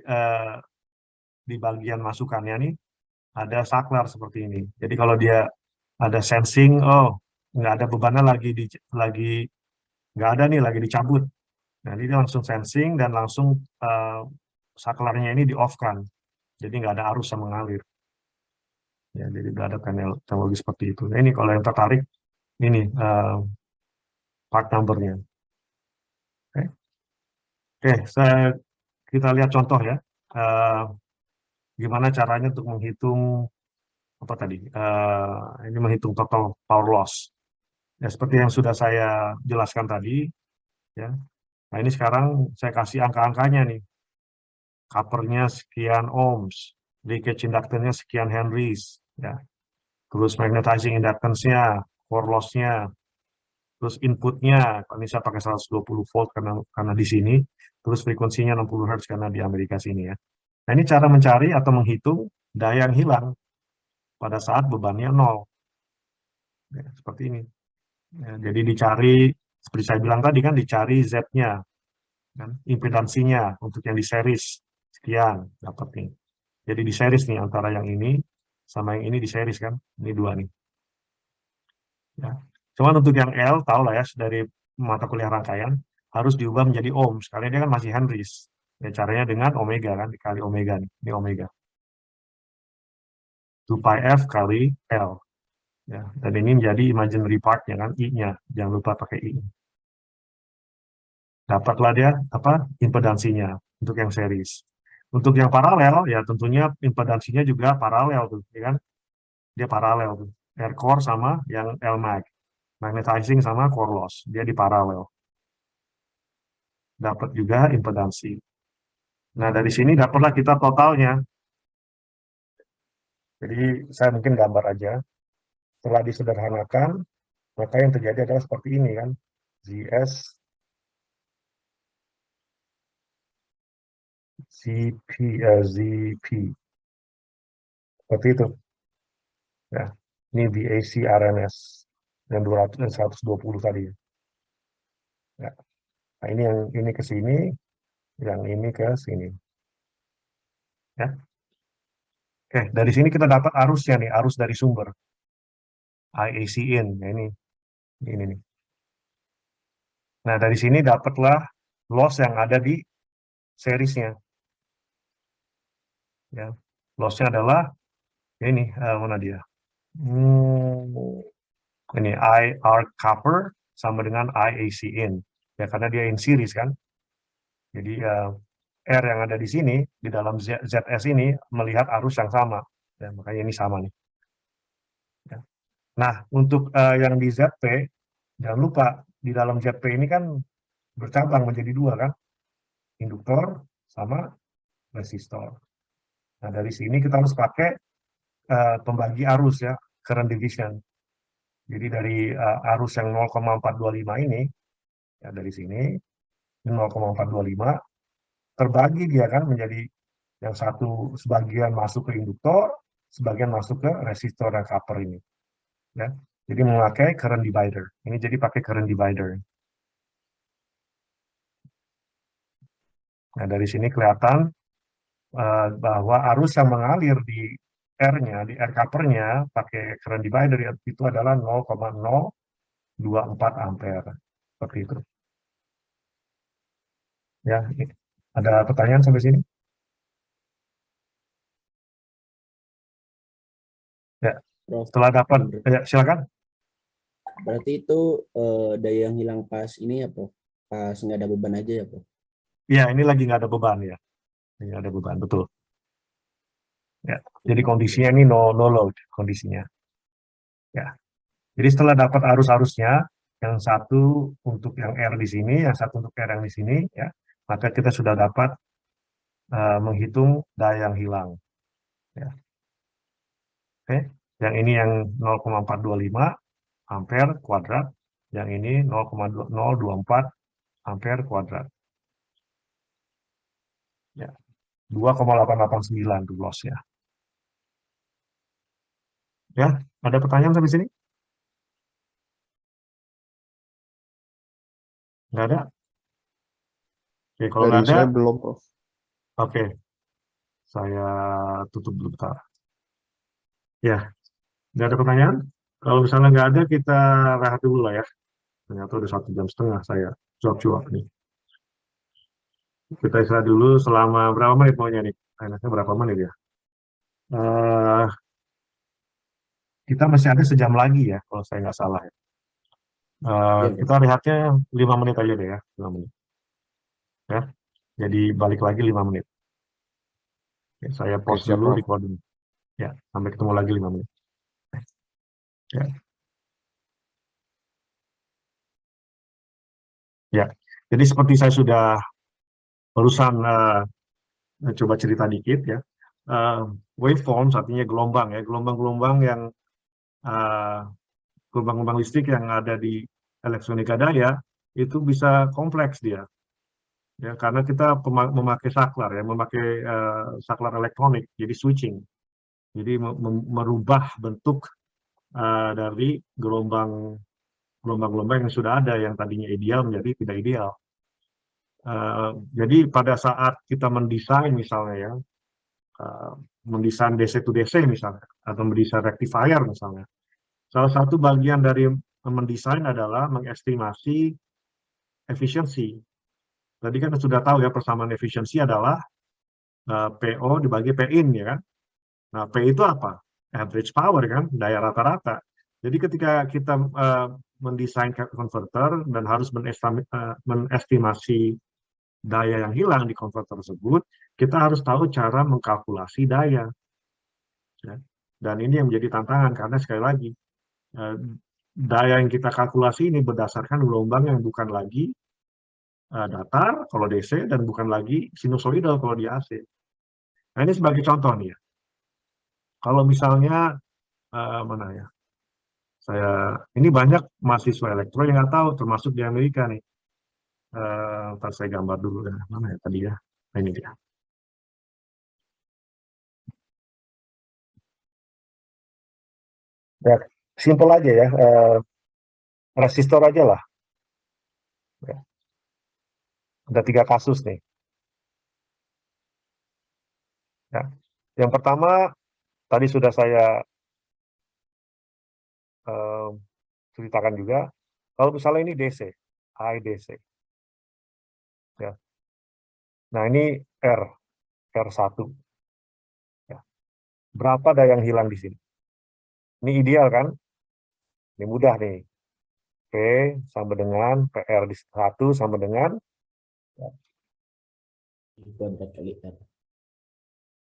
di bagian masukannya nih ada saklar seperti ini. Jadi kalau dia ada sensing, oh nggak ada bebannya lagi nggak ada nih, lagi dicabut. Nah ini dia langsung sensing dan langsung saklarnya ini di off kan. Jadi nggak ada arus yang mengalir. Ya, jadi nggak ada teknologi seperti itu. Nah, ini kalau yang tertarik, ini part number-nya. Oke, kita lihat contoh ya. Gimana caranya untuk menghitung apa tadi? Ini menghitung total power loss. Ya, seperti yang sudah saya jelaskan tadi, ya. Nah, ini sekarang saya kasih angka-angkanya nih. Copper-nya sekian ohms, leakage inductance-nya sekian henries, ya. Terus magnetizing inductance-nya, core loss-nya, terus inputnya, kalau ini saya pakai 120 volt karena di sini, terus frekuensinya 60 Hz karena di Amerika sini ya. Nah ini cara mencari atau menghitung daya yang hilang pada saat bebannya 0. Ya, seperti ini. Ya, jadi dicari, seperti saya bilang tadi kan, dicari Z-nya, kan? Impedansinya untuk yang di series, sekian, dapat nih. Jadi di series nih, antara yang ini sama yang ini di series kan, ini dua nih. Ya. Cuman untuk yang L, tahu lah ya, dari mata kuliah rangkaian, harus diubah menjadi ohms, karena dia kan masih henries. Ya, caranya dengan omega kan, dikali omega nih, ini omega. 2 pi F kali L. Ya, dan ini menjadi imaginary part-nya kan, I-nya, jangan lupa pakai I. Dapatlah dia impedansinya untuk yang series. Untuk yang paralel ya tentunya impedansinya juga paralel tuh, ya kan? Dia paralel tuh. Air core sama yang Lmag. Magnetizing sama core loss, dia di paralel. Dapat juga impedansi. Nah, dari sini dapatlah kita totalnya. Jadi saya mungkin gambar aja. Setelah disederhanakan, maka yang terjadi adalah seperti ini kan. ZP. Seperti itu. Ya, ini VAC RMS. yang 200 dan 120 tadi. Ya. Nah, ini ke sini, yang ini ke sini. Ya. Oke, dari sini kita dapat arusnya nih, arus dari sumber. IAC in, nah ini nih. Nah, dari sini dapatlah loss yang ada di seriesnya. Ya, lossnya adalah ini, mana dia? Ini IR copper sama dengan IAC in. Ya, karena dia in series kan. Jadi R yang ada di sini, di dalam ZS ini, melihat arus yang sama. Ya, makanya ini sama nih. Ya. Nah, untuk yang di ZP, jangan lupa, di dalam ZP ini kan bercabang menjadi dua kan, induktor sama resistor. Nah, dari sini kita harus pakai pembagi arus ya, current division. Jadi dari arus yang 0,425 ini, ya dari sini 0,425 terbagi dia kan menjadi yang satu sebagian masuk ke induktor, sebagian masuk ke resistor dan copper ini. Ya. Jadi memakai current divider. Ini jadi pakai current divider. Nah, dari sini kelihatan bahwa arus yang mengalir di R-nya, di R copper-nya, pakai current divider itu adalah 0,024 ampere. Seperti itu. Ya, ada pertanyaan sampai sini? Ya, Prof. setelah dapat, ya, silakan. Berarti itu daya yang hilang pas ini ya, Prof? Pas nggak ada beban aja ya, Prof? Ya, ini lagi nggak ada beban ya. Ini ada beban, betul. Ya, jadi kondisinya ini no load kondisinya. Ya, jadi setelah dapat arus-arusnya, yang satu untuk yang R di sini, yang satu untuk R yang di sini, ya, maka kita sudah dapat menghitung daya yang hilang. Ya. Oke, yang ini yang 0,425 ampere kuadrat, yang ini 0,024 ampere kuadrat. Ya, 2,889 tuh loss ya. Ya, ada pertanyaan sampai sini? Nggak ada? Oke, kalau Dari nggak ada, saya belum, Prof. oke. Saya tutup dulu bentar. Ya, nggak ada pertanyaan? Kalau misalnya nggak ada, kita rehat dulu lah ya. Ternyata udah 1,5 jam saya cuap-cuap nih. Kita istirahat dulu selama berapa menit maunya nih? Enaknya berapa menit ya? Kita masih ada sejam lagi ya, kalau saya nggak salah ya. Iya, Prof. Kita rehatnya 5 menit aja deh ya, 5 menit. Ya, jadi balik lagi 5 menit. Ya, saya Oke, pause siap, dulu Prof. recording. Ya, sampai ketemu lagi 5 menit. Ya, ya. Jadi seperti saya sudah barusan coba cerita dikit ya. Waveforms artinya gelombang ya, gelombang-gelombang yang gelombang-gelombang listrik yang ada di elektronika daya itu bisa kompleks dia. Ya, karena kita memakai saklar ya, memakai saklar elektronik, jadi switching. Jadi merubah bentuk dari gelombang-gelombang yang sudah ada yang tadinya ideal menjadi tidak ideal. Jadi pada saat kita mendesain misalnya ya, mendesain DC to DC misalnya, atau mendesain rectifier misalnya, salah satu bagian dari mendesain adalah mengestimasi efisiensi. Tadi kan sudah tahu ya, persamaan efisiensi adalah PO dibagi P-in ya kan. Nah, P itu apa? Average power kan, daya rata-rata. Jadi ketika kita mendesain converter dan harus menestimasi daya yang hilang di konverter tersebut, kita harus tahu cara mengkalkulasi daya. Ya. Dan ini yang menjadi tantangan karena sekali lagi daya yang kita kalkulasi ini berdasarkan gelombang yang bukan lagi datar kalau DC dan bukan lagi sinusoidal kalau di AC. Nah, ini sebagai contoh nih ya. Kalau misalnya mana ya? Ini banyak mahasiswa elektro yang nggak tahu, termasuk di Amerika nih. Ntar saya gambar dulu ya, mana ya tadi ya? Nah, ini dia. Ya, simpel aja ya. resistor aja lah. Ya. Ada 3 kasus nih. Ya. Yang pertama, tadi sudah saya ceritakan juga, kalau misalnya ini DC, high DC. Ya. Nah, ini R1. Ya. Berapa daya yang hilang di sini? Ini ideal kan? Ini mudah nih. P sama dengan PR di 1 sama dengan kuadrat kali R.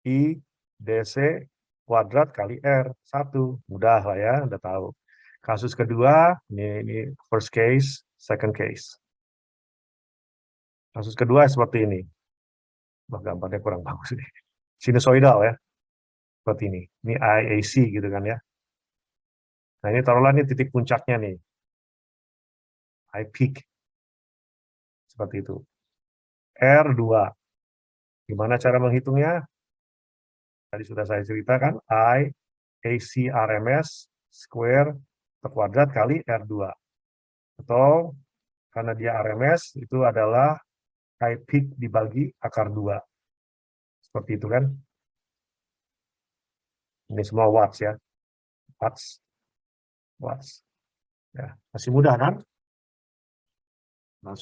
I DC kuadrat kali R1. Mudah lah ya, udah tahu. Kasus kedua, ini first case, second case. Kasus kedua seperti ini. Gambarnya kurang bagus nih. Sinusoidal ya. Seperti ini. Ini IAC gitu kan ya. Nah, ini taruhlah ini titik puncaknya nih. High peak. Seperti itu. R2. Gimana cara menghitungnya? Tadi sudah saya ceritakan. I AC RMS square per kuadrat kali R2. Atau karena dia RMS itu adalah high peak dibagi akar 2. Seperti itu kan. Ini semua watts ya. Watts. Ya, masih mudah kan? Nah,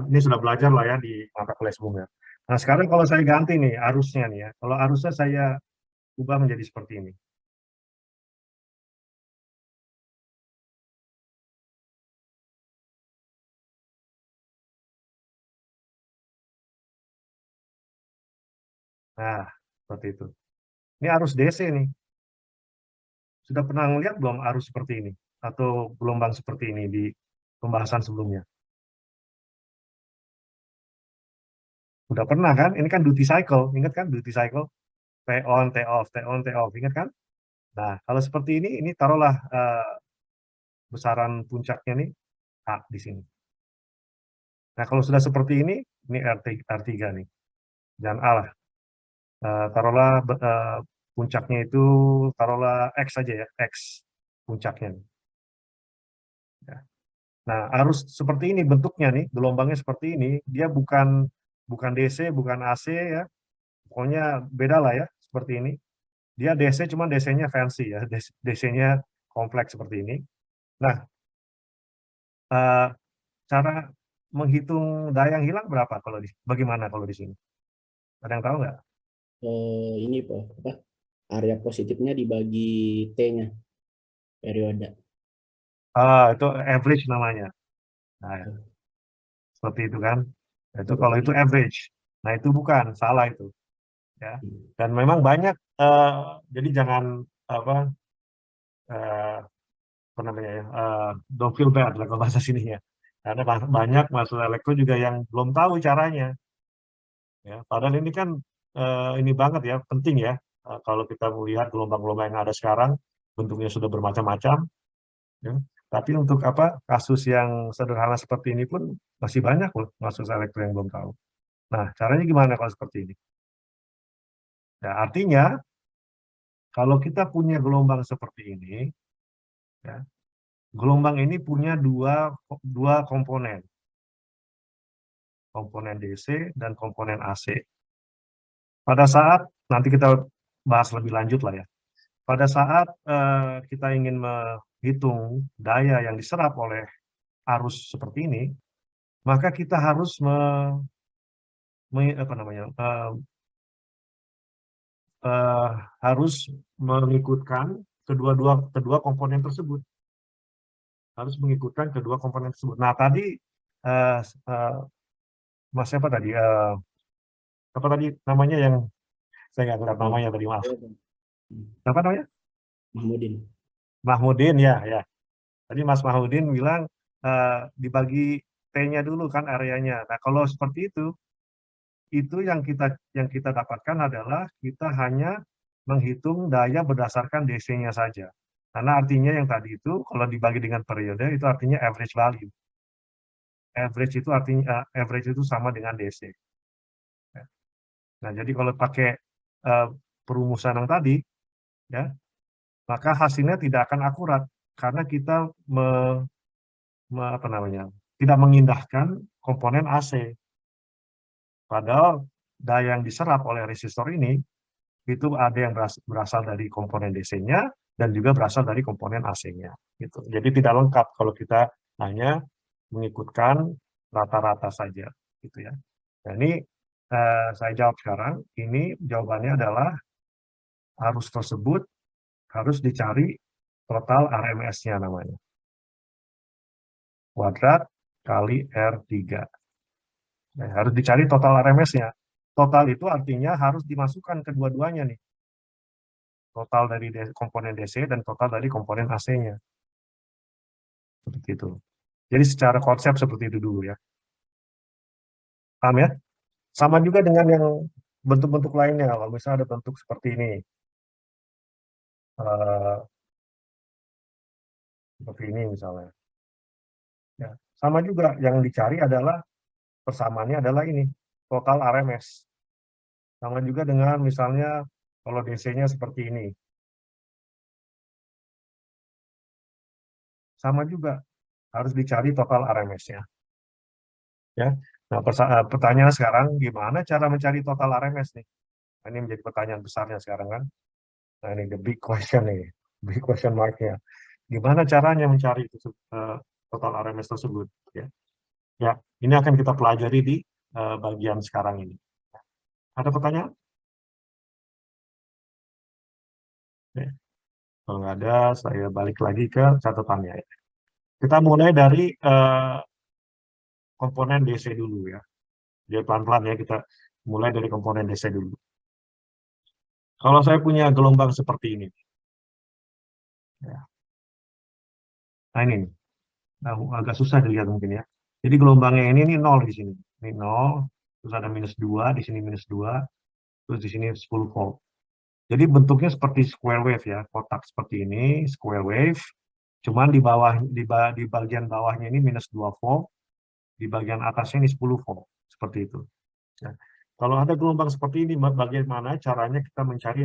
ini sudah belajar lah ya di mata kuliah sebelumnya. Nah, sekarang kalau saya ganti nih arusnya nih ya. Kalau arusnya saya ubah menjadi seperti ini. Nah, seperti itu. Ini arus DC nih. Sudah pernah melihat belum arus seperti ini? Atau gelombang seperti ini di pembahasan sebelumnya? Sudah pernah kan? Ini kan duty cycle. Ingat kan duty cycle? T on, T off, T on, T off. Ingat kan? Nah, kalau seperti ini taruhlah besaran puncaknya nih A di sini. Nah, kalau sudah seperti ini R3 nih. Jangan A lah. Taruhlah puncaknya itu, taruhlah X saja ya, X puncaknya nih. Ya. Nah, arus seperti ini bentuknya nih, gelombangnya seperti ini, dia bukan DC, bukan AC ya, pokoknya beda lah ya, seperti ini. Dia DC, cuman DC-nya fancy ya, DC-nya kompleks seperti ini. Nah, cara menghitung daya yang hilang berapa kalau bagaimana kalau di sini? Ada yang tahu nggak? Ini apa? Area positifnya dibagi T-nya periode. Itu average namanya. Nah, seperti itu kan. Itu kalau itu average. Nah, itu bukan, salah itu. Ya. Dan memang banyak, jadi jangan apa namanya ya, don't feel bad lah kalau bahasa sini ya. Karena banyak mahasiswa elektro juga yang belum tahu caranya. Ya, padahal ini kan ini banget ya, penting ya. Kalau kita melihat gelombang-gelombang yang ada sekarang, bentuknya sudah bermacam-macam. Ya. Tapi untuk kasus yang sederhana seperti ini pun masih banyak loh mahasiswa elektro yang belum tahu. Nah, caranya gimana kalau seperti ini? Ya, artinya kalau kita punya gelombang seperti ini, ya, gelombang ini punya dua komponen DC dan komponen AC. Pada saat nanti kita bahas lebih lanjut lah ya. Pada saat kita ingin menghitung daya yang diserap oleh arus seperti ini, maka kita harus harus mengikutkan kedua komponen tersebut. Harus mengikutkan kedua komponen tersebut. Nah, tadi Mas siapa tadi? Apa tadi namanya yang saya nggak ingat namanya tadi, maaf. Apa namanya? Mahmudin ya. Tadi Mas Mahmudin bilang dibagi T-nya dulu kan areanya. Nah, kalau seperti itu yang kita dapatkan adalah kita hanya menghitung daya berdasarkan DC-nya saja. Karena artinya yang tadi itu kalau dibagi dengan periode itu artinya average value. Average itu artinya average itu sama dengan DC. Nah, jadi kalau pakai perumusan yang tadi, ya, maka hasilnya tidak akan akurat karena kita tidak mengindahkan komponen AC. Padahal daya yang diserap oleh resistor ini itu ada yang berasal dari komponen DC-nya dan juga berasal dari komponen AC-nya. Gitu. Jadi tidak lengkap kalau kita hanya mengikutkan rata-rata saja. Gitu ya. Nah, ini saya jawab sekarang. Ini jawabannya adalah arus tersebut harus dicari total RMS-nya namanya. Kuadrat kali R3. Nah, harus dicari total RMS-nya. Total itu artinya harus dimasukkan kedua-duanya nih. Total dari komponen DC dan total dari komponen AC-nya. Seperti itu. Jadi secara konsep seperti itu dulu ya. Paham ya? Sama juga dengan yang bentuk-bentuk lainnya. Kalau misalnya ada bentuk seperti ini. Seperti ini misalnya. Ya. Sama juga yang dicari adalah persamaannya adalah ini. Total RMS. Sama juga dengan misalnya kalau DC-nya seperti ini. Sama juga harus dicari total RMS-nya. Ya. Nah, pertanyaan sekarang gimana cara mencari total RMS nih? Nah, ini menjadi pertanyaan besarnya sekarang kan. Nah, ini the big question nih, big question mark-nya. Gimana caranya mencari total RMS tersebut? Ya. Ya, ini akan kita pelajari di bagian sekarang ini. Ada pertanyaan? Ya. Kalau nggak ada, saya balik lagi ke catatannya. Ya. Kita mulai dari komponen DC dulu ya. Jadi pelan-pelan ya, kita mulai dari komponen DC dulu. Kalau saya punya gelombang seperti ini. Ya. Nah ini nih. Nah, agak susah dilihat mungkin ya. Jadi gelombangnya ini 0 di sini. Ini 0, terus ada -2, di sini -2, terus di sini 10 volt. Jadi bentuknya seperti square wave ya, kotak seperti ini, square wave. Cuman di bawah di bagian bawahnya ini -2 volt, di bagian atasnya ini 10 volt, seperti itu. Ya. Kalau ada gelombang seperti ini, bagaimana caranya kita mencari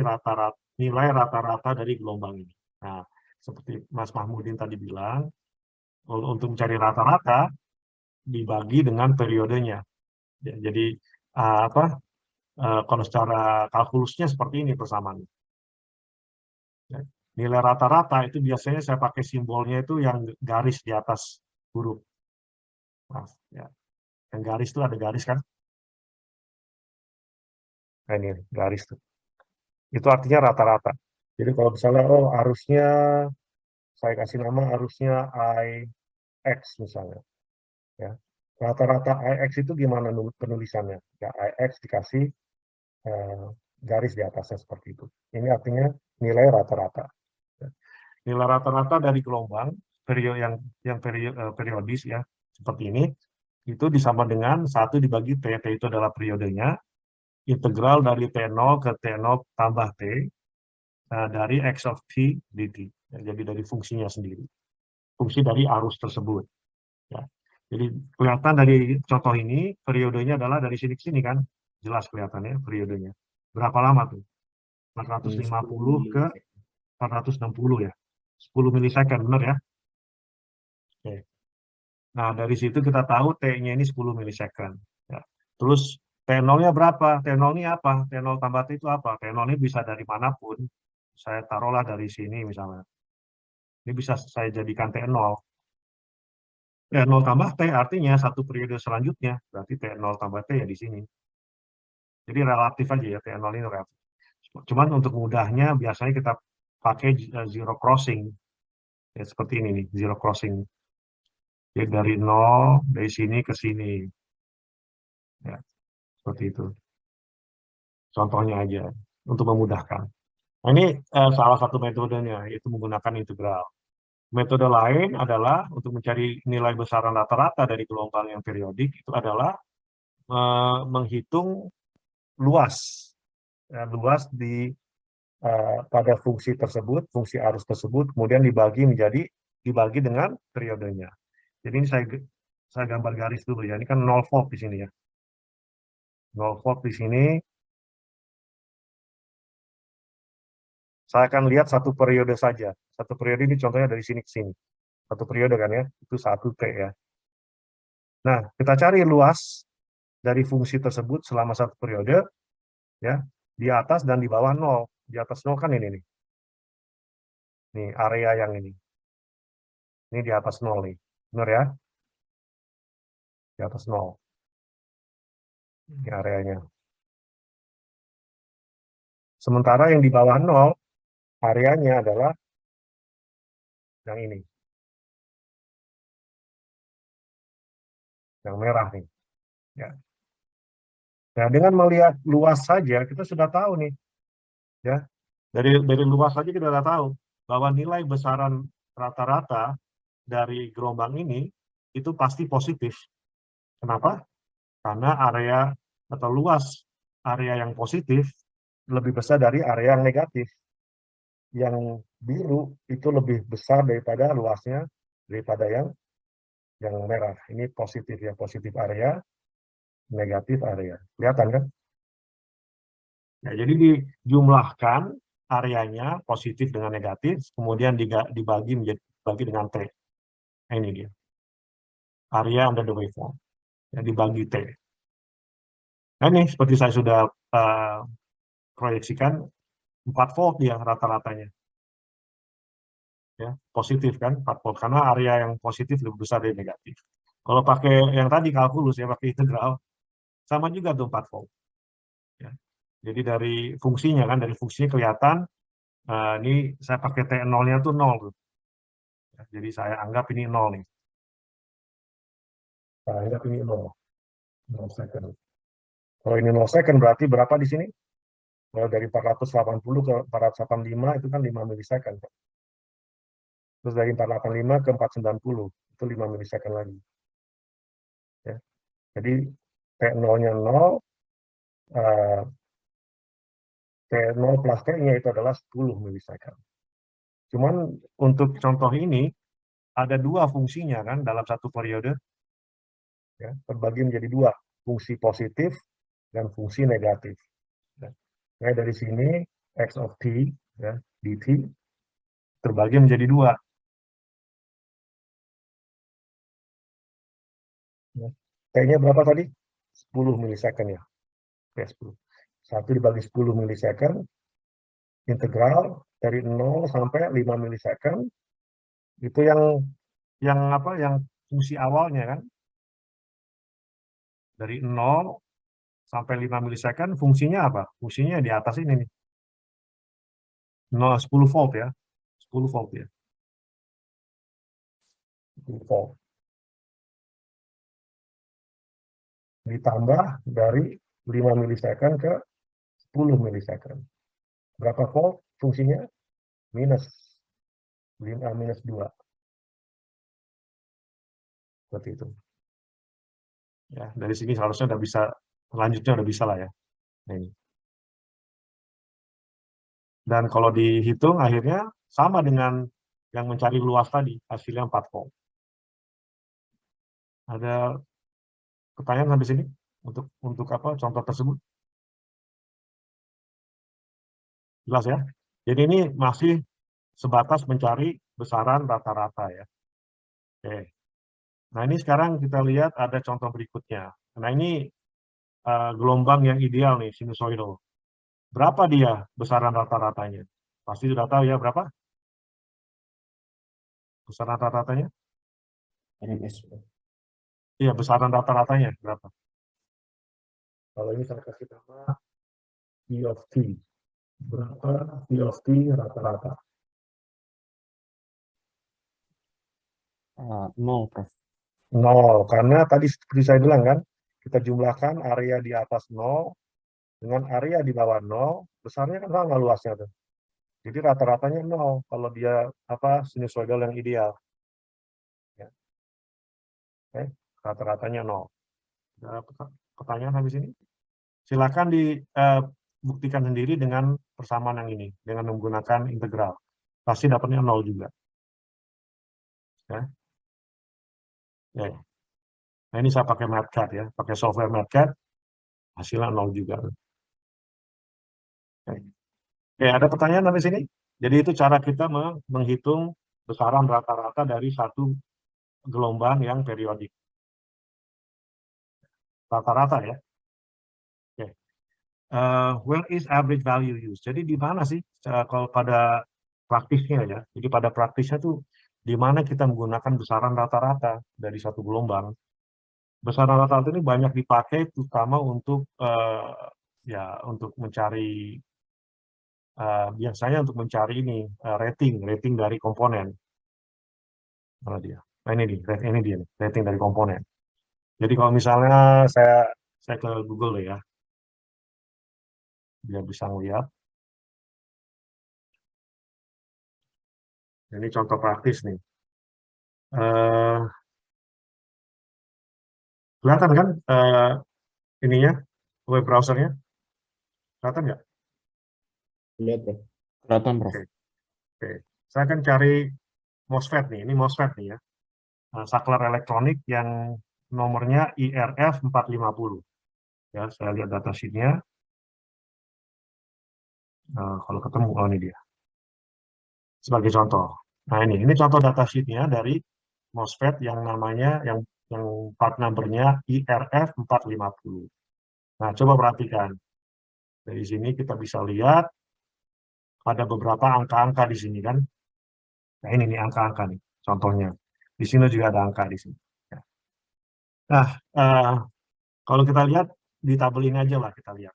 nilai rata-rata dari gelombang ini? Nah, seperti Mas Mahmudin tadi bilang, untuk mencari rata-rata dibagi dengan periodenya. Ya, jadi kalau secara kalkulusnya seperti ini persamaannya. Ya, nilai rata-rata itu biasanya saya pakai simbolnya itu yang garis di atas huruf. Nah, ya. Yang garis itu ada garis kan? Nah, ini garis tuh. Itu artinya rata-rata. Jadi kalau misalnya arusnya saya kasih nama arusnya IX misalnya. Ya. Rata-rata IX itu gimana penulisannya? Ya, IX dikasih garis di atasnya seperti itu. Ini artinya nilai rata-rata. Ya. Nilai rata-rata dari gelombang yang periodis ya seperti ini itu disama dengan 1 dibagi T. T itu adalah periodenya. Integral dari T0 ke T0 tambah T dari X of T dt. Ya, jadi dari fungsinya sendiri. Fungsi dari arus tersebut. Ya. Jadi kelihatan dari contoh ini, periodenya adalah dari sini ke sini kan, jelas kelihatannya periodenya. Berapa lama tuh? 450 ke 460 ya. 10 milisecond, benar ya? Oke. Nah, dari situ kita tahu T-nya ini 10 milisecond. Ya. Terus T0-nya berapa? T0 ini apa? T0 tambah T itu apa? T0 ini bisa dari manapun. Saya taruhlah dari sini misalnya. Ini bisa saya jadikan T0. T0 tambah T artinya satu periode selanjutnya. Berarti T0 tambah T ya di sini. Jadi relatif aja ya, T0 ini relatif. Cuman untuk mudahnya biasanya kita pakai zero crossing. Ya, seperti ini nih, zero crossing. Jadi dari 0, dari sini ke sini. Ya, seperti itu. Contohnya aja, untuk memudahkan. Nah, ini salah satu metodenya, yaitu menggunakan integral. Metode lain adalah untuk mencari nilai besaran rata-rata dari gelombang yang periodik, itu adalah menghitung luas. Ya, luas pada fungsi tersebut, fungsi arus tersebut, kemudian dibagi dengan periodenya. Jadi ini saya gambar garis dulu ya. Ini kan 0 volt di sini ya. 0 volt di sini. Saya akan lihat satu periode saja. Satu periode ini contohnya dari sini ke sini. Satu periode kan ya, itu 1T ya. Nah, kita cari luas dari fungsi tersebut selama satu periode, ya, di atas dan di bawah 0. Di atas 0 kan ini nih. Nih, area yang ini. Ini di atas 0 nih. Benar ya? Di atas 0. Ini areanya. Sementara yang di bawah 0, areanya adalah yang ini. Yang merah nih. Ya. Nah, dengan melihat luas saja, kita sudah tahu nih. Ya. Dari luas saja kita sudah tahu bahwa nilai besaran rata-rata dari gelombang ini itu pasti positif. Kenapa? Karena area atau luas area yang positif lebih besar dari area yang negatif. Yang biru itu lebih besar daripada luasnya daripada yang merah. Ini positif ya, positif area, negatif area. Kelihatan kan? Nah, jadi dijumlahkan areanya positif dengan negatif, kemudian dibagi dengan T. Nah, ini dia. Area under the waveform. Ya, dibagi T. Nah, ini seperti saya sudah proyeksikan 4 volt dia rata-ratanya. Ya, positif kan 4 volt karena area yang positif lebih besar dari negatif. Kalau pakai yang tadi kalkulus ya, pakai integral sama juga tuh 4 volt. Ya. Jadi dari fungsinya kan, dari fungsinya kelihatan ini saya pakai T0-nya tuh 0 tuh. Ya, jadi saya anggap ini 0 nih. Saya anggap ini 0. 0 second. Kalau ini 0 second berarti berapa di sini? Kalau dari 480 ke 485 itu kan 5 milisecond. Terus dari 485 ke 490 itu 5 milisecond lagi. Ya. Jadi T0-nya 0, T0 plus T-nya itu adalah 10 milisecond. Cuman untuk contoh ini ada 2 fungsinya kan dalam satu periode. Ya, terbagi menjadi 2, fungsi positif dan fungsi negatif. Ya. Nah, dari sini x of t, ya, dt terbagi menjadi 2. Ya. T-nya berapa tadi? 10 milisecond ya. Ya, 10. 1 dibagi 10 milisecond, integral dari 0 sampai 5 milisecond, itu yang apa? Yang fungsi awalnya kan. Dari 0 sampai 5 milisecond, fungsinya apa? Fungsinya di atas ini nih. 10 volt ya. 10 volt ya. 10 volt. Ditambah dari 5 milisecond ke 10 milisecond. Berapa volt fungsinya? Minus 2. Seperti itu. Ya, dari sini seharusnya udah bisa, selanjutnya udah bisa lah ya. Nah, ini. Dan kalau dihitung akhirnya sama dengan yang mencari luas tadi, hasilnya 4 volt. Ada pertanyaan sampai sini untuk apa contoh tersebut? Jelas ya? Jadi ini masih sebatas mencari besaran rata-rata ya. Oke. Nah, ini sekarang kita lihat ada contoh berikutnya. Nah, ini gelombang yang ideal nih, sinusoidal. Berapa dia besaran rata-ratanya? Pasti sudah tahu ya berapa? Besaran rata-ratanya? RMS. Iya, besaran rata-ratanya berapa? Kalau ini saya kasih nama P of T. Berapa P of T rata-rata? 0, Prof. 0, karena tadi seperti saya bilang kan, kita jumlahkan area di atas 0 dengan area di bawah 0, besarnya kan sama luasnya tuh. Jadi rata-ratanya 0 kalau dia apa sinusoidal yang ideal. Ya. Oke, rata-ratanya 0. Ada pertanyaan habis ini? Silakan dibuktikan sendiri dengan persamaan yang ini, dengan menggunakan integral. Pasti dapatnya 0 juga. Ya. Ya. Nah, ini saya pakai MATCAD ya, pakai software MATCAD, hasilnya 0 juga. Oke, ada pertanyaan sampai sini? Jadi itu cara kita menghitung besaran rata-rata dari satu gelombang yang periodik. Rata-rata ya. Oke. Where is average value used? Jadi di mana sih kalau pada praktisnya ya? Jadi pada praktisnya tuh di mana kita menggunakan besaran rata-rata dari satu gelombang. Besaran rata-rata ini banyak dipakai terutama untuk untuk mencari biasanya untuk mencari ini rating dari komponen. Mana dia? Nah, ini dia nih, rating dari komponen. Jadi kalau misalnya saya ke Google ya, biar bisa melihat. Ini contoh praktis nih. Kelihatan kan ininya, web browsernya? Kelihatan nggak? Lihat, Prof. Kelihatan, Prof. Oke. Saya akan cari MOSFET nih. Ini MOSFET nih ya. Saklar elektronik yang nomornya IRF 450. Ya, saya lihat datasheet-nya. Kalau ketemu, oh ini dia. Sebagai contoh. Nah ini contoh datasheet-nya dari MOSFET yang namanya, yang part number-nya IRF 450. Nah, coba perhatikan. Dari sini kita bisa lihat ada beberapa angka-angka di sini kan. Nah, ini nih angka-angka nih, contohnya. Di sini juga ada angka di sini. Nah, kalau kita lihat di tabel ini aja lah kita lihat.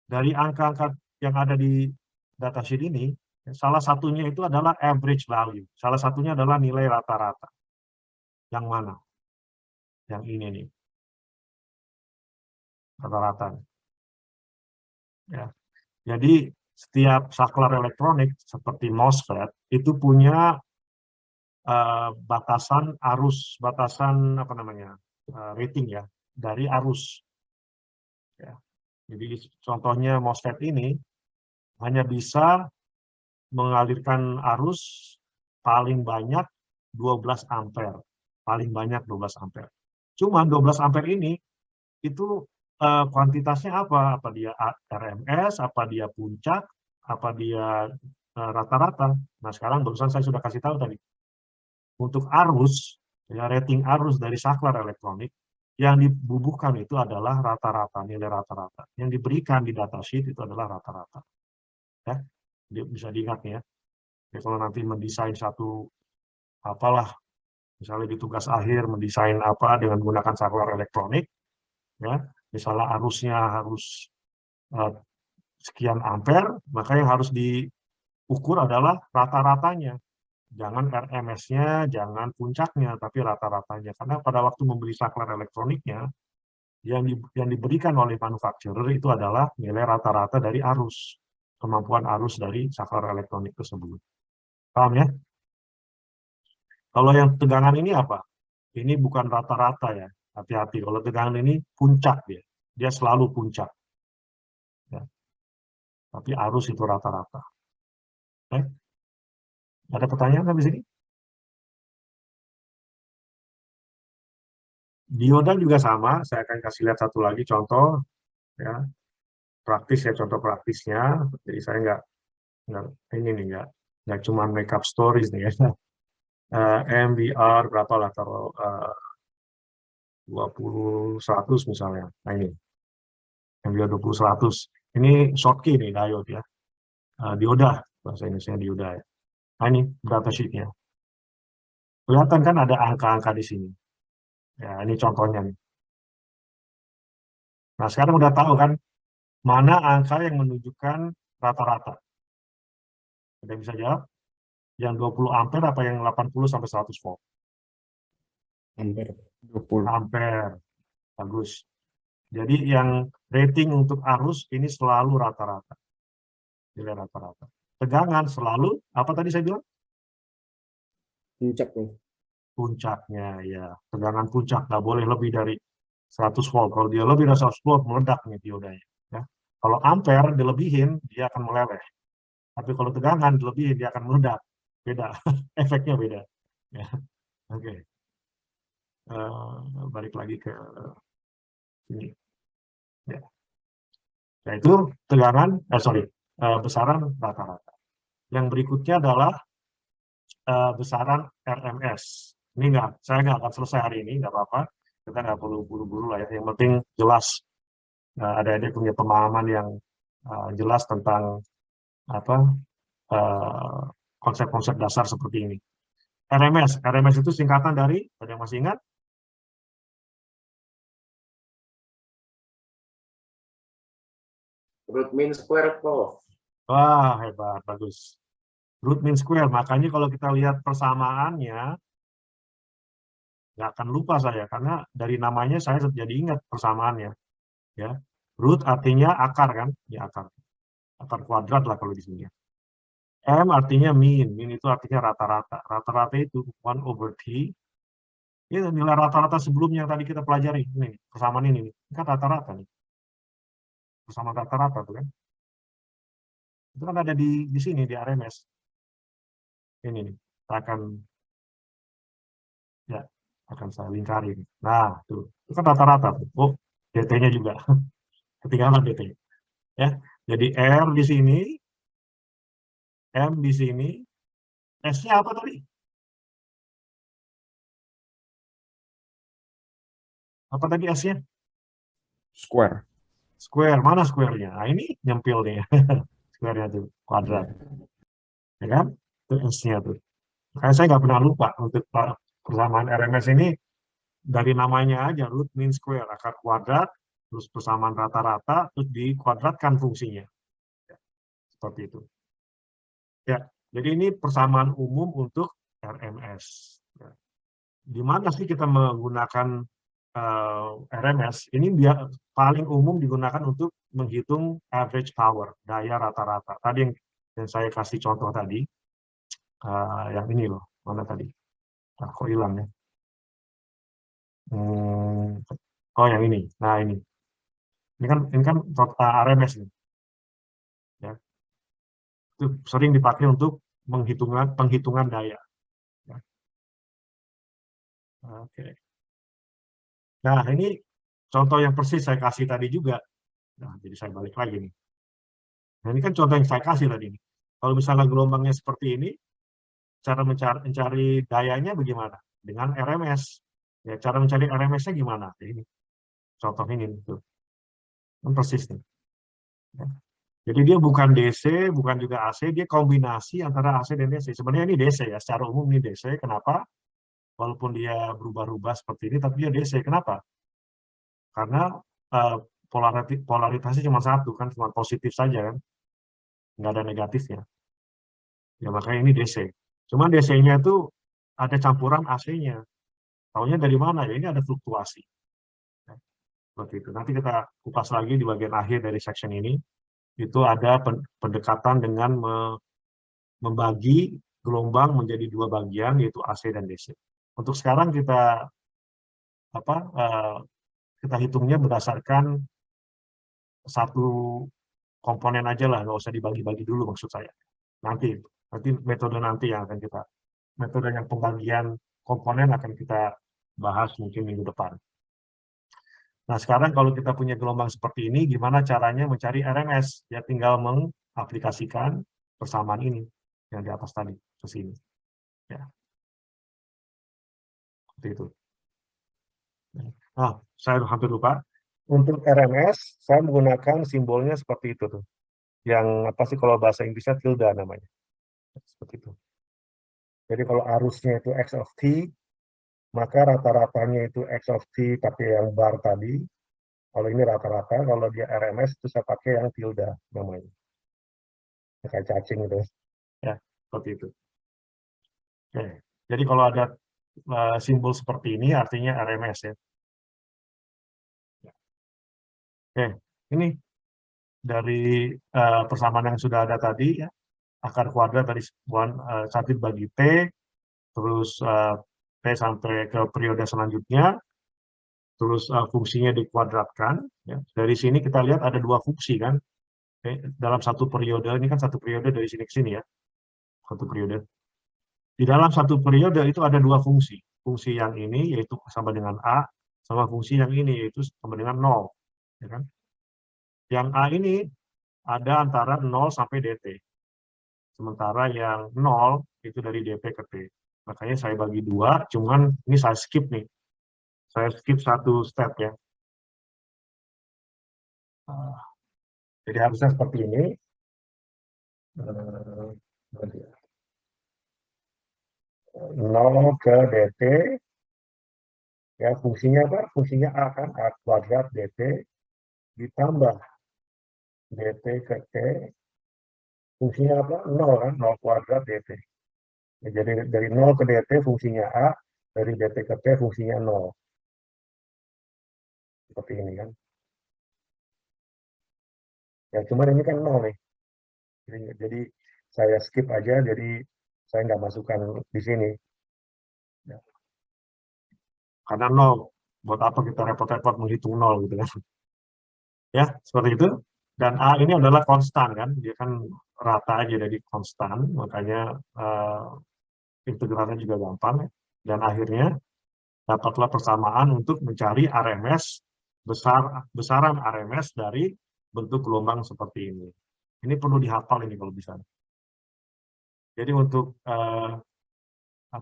Dari angka-angka yang ada di datasheet ini, salah satunya itu adalah average value. Salah satunya adalah nilai rata-rata. Yang mana? Yang ini nih. Rata-rata. Ya. Jadi setiap saklar elektronik seperti MOSFET itu punya batasan arus, batasan apa namanya, rating ya dari arus. Ya. Jadi contohnya MOSFET ini hanya bisa mengalirkan arus paling banyak 12 ampere, paling banyak 12 ampere. Cuma 12 ampere ini itu kuantitasnya apa? Apa dia RMS, apa dia puncak, apa dia rata-rata. Nah, sekarang barusan saya sudah kasih tahu tadi. Untuk arus, ya, rating arus dari saklar elektronik, yang dibubuhkan itu adalah rata-rata, nilai rata-rata. Yang diberikan di datasheet itu adalah rata-rata. Ya, bisa diingat ya. Ya, kalau nanti mendesain satu, apalah, misalnya di tugas akhir, mendesain apa dengan menggunakan saklar elektronik, ya, misalnya arusnya harus sekian ampere, maka yang harus diukur adalah rata-ratanya. Jangan RMS-nya, jangan puncaknya, tapi rata-ratanya. Karena pada waktu membeli saklar elektroniknya, yang diberikan oleh manufacturer itu adalah nilai rata-rata dari arus, kemampuan arus dari saklar elektronik tersebut. Paham ya? Kalau yang tegangan ini apa? Ini bukan rata-rata ya, hati-hati. Kalau tegangan ini puncak dia selalu puncak. Ya. Tapi arus itu rata-rata. Ada pertanyaan habis ini? Dioda juga sama, saya akan kasih lihat satu lagi contoh, ya, praktis ya, contoh praktisnya. Jadi saya nggak ini nih nggak cuma make up stories nih ya. MBR berapa lah, taruh 20-100 misalnya. Nah ini, MBR 20-100. Ini Schottky nih, diode ya. Dioda, bahasa Indonesia dioda ya. Nah ini datasheet-nya. Kelihatan kan ada angka-angka di sini. Ya, ini contohnya nih. Nah, sekarang udah tahu kan mana angka yang menunjukkan rata-rata. Ada yang bisa jawab? Yang 20 ampere apa yang 80 sampai 100 volt? Ampere. 20. Ampere. Bagus. Jadi yang rating untuk arus ini selalu rata-rata. Nilai rata-rata. Tegangan selalu, apa tadi saya bilang? Puncak, Prof. Puncaknya, ya. Tegangan puncak, nggak boleh lebih dari 100 volt. Kalau dia lebih dari 100 volt, meledak nih diodanya. Ya. Kalau ampere dilebihin, dia akan meleleh. Tapi kalau tegangan dilebihin, dia akan meledak. Beda, efeknya beda. Ya. Oke. Balik lagi ke ini. Ya. Yaitu tegangan, besaran rata-rata. Yang berikutnya adalah besaran RMS. Ini saya nggak akan selesai hari ini, nggak apa-apa. Kita nggak perlu buru-buru lah ya. Yang penting jelas, ada punya pemahaman yang jelas tentang konsep-konsep dasar seperti ini. RMS itu singkatan dari, ada yang masih ingat? Root mean square, Prof. Wah, hebat, bagus. Root mean square, makanya kalau kita lihat persamaannya, nggak akan lupa saya, karena dari namanya saya jadi ingat persamaannya. Ya. Root artinya akar kan, ya akar kuadrat lah kalau di sini. M artinya mean itu artinya rata-rata. Rata-rata itu 1/t. Ini nilai rata-rata sebelumnya yang tadi kita pelajari. Ini persamaan ini kan rata-rata nih. Persamaan rata-rata tuh kan. Itu kan ada di sini di RMS. Ini nih, akan saya lingkari. Nah, tuh. Itu kan rata-rata tuh. Oh, DT-nya juga. Ketinggalan DT. Ya. Jadi R di sini, M di sini, S-nya apa tadi? Apa tadi S-nya? Square. Square. Mana square-nya? Nah, ini nyempil nih. Square-nya tuh, kuadrat. Ya kan? Itu S-nya tuh. Makanya saya nggak pernah lupa untuk persamaan RMS ini, dari namanya aja, root mean square, akar kuadrat, terus persamaan rata-rata, terus dikuadratkan fungsinya. Ya, seperti itu. Ya, jadi ini persamaan umum untuk RMS. Ya. Di mana sih kita menggunakan RMS? Ini paling umum digunakan untuk menghitung average power, daya rata-rata. Tadi yang saya kasih contoh tadi, yang ini loh, mana tadi? Kok hilang ya? Oh, yang ini. Nah, ini kan RMS nih. Ya. Itu sering dipakai untuk penghitungan daya. Ya. Oke. Nah, ini contoh yang persis saya kasih tadi juga. Nah, jadi saya balik lagi nih. Nah, ini kan contoh yang saya kasih tadi nih. Kalau misalnya gelombangnya seperti ini, cara mencari dayanya bagaimana? Dengan RMS. Ya, cara mencari RMS-nya gimana? Ini contoh ini tuh. Kan persis nih. Ya. Jadi dia bukan DC, bukan juga AC, dia kombinasi antara AC dan DC. Sebenarnya ini DC ya, secara umum ini DC. Kenapa? Walaupun dia berubah-ubah seperti ini, tapi dia DC. Kenapa? Karena polaritasnya cuma satu, kan cuma positif saja kan, nggak ada negatifnya. Ya makanya ini DC. Cuma DC-nya itu ada campuran AC-nya. Taunya dari mana? Ya ini ada fluktuasi. Ya, seperti itu. Nanti kita kupas lagi di bagian akhir dari section ini. Itu ada pendekatan dengan membagi gelombang menjadi dua bagian, yaitu AC dan DC. Untuk sekarang kita hitungnya berdasarkan satu komponen aja lah, nggak usah dibagi-bagi dulu maksud saya. Nanti metode nanti yang akan metode yang pembagian komponen akan kita bahas mungkin minggu depan. Nah, sekarang kalau kita punya gelombang seperti ini, gimana caranya mencari RMS? Ya tinggal mengaplikasikan persamaan ini yang di atas tadi ke sini. Ya. Seperti itu. Nah, saya hampir lupa. Untuk RMS, saya menggunakan simbolnya seperti itu tuh. Yang apa sih kalau bahasa Inggrisnya tilde namanya. Seperti itu. Jadi kalau arusnya itu X of T, maka rata-ratanya itu X of T pakai yang bar tadi. Kalau ini rata-rata, kalau dia RMS itu saya pakai yang tilde namanya. Kayak cacing gitu. Ya, seperti itu. Oke. Jadi kalau ada simbol seperti ini artinya RMS ya. Oke, ini dari persamaan yang sudah ada tadi ya. Akar kuadrat dari 1 bagi T, terus T sampai ke periode selanjutnya, terus fungsinya dikuadratkan. Ya. Dari sini kita lihat ada dua fungsi kan, dalam satu periode, ini kan satu periode dari sini ke sini ya, satu periode. Di dalam satu periode itu ada dua fungsi. Fungsi yang ini yaitu sama dengan A, sama fungsi yang ini yaitu sama dengan 0. Ya kan? Yang A ini ada antara 0 sampai DT. sementara yang 0 itu dari DP ke T. Makanya saya bagi 2, cuman ini saya skip nih. Saya skip satu step ya. Jadi harusnya seperti ini. 0 ke DT, ya fungsinya apa? Fungsinya A kan, A kuadrat DT, ditambah DT ke T, fungsinya apa? 0 kan, 0 kuadrat DT. Ya, jadi dari 0 ke DT fungsinya A, dari DT ke T fungsinya 0. Seperti ini kan. Ya, cuman ini kan 0 nih. Jadi saya skip aja, jadi saya nggak masukkan di sini. Ya. Karena 0, buat apa kita repot-repot menghitung 0 gitu kan. Ya, seperti itu. Dan A ini adalah konstan kan, dia kan rata aja jadi konstan, makanya integralnya juga gampang. Dan akhirnya dapatlah persamaan untuk mencari RMS, besaran RMS dari bentuk gelombang seperti ini. Ini perlu dihafal ini kalau bisa. Jadi untuk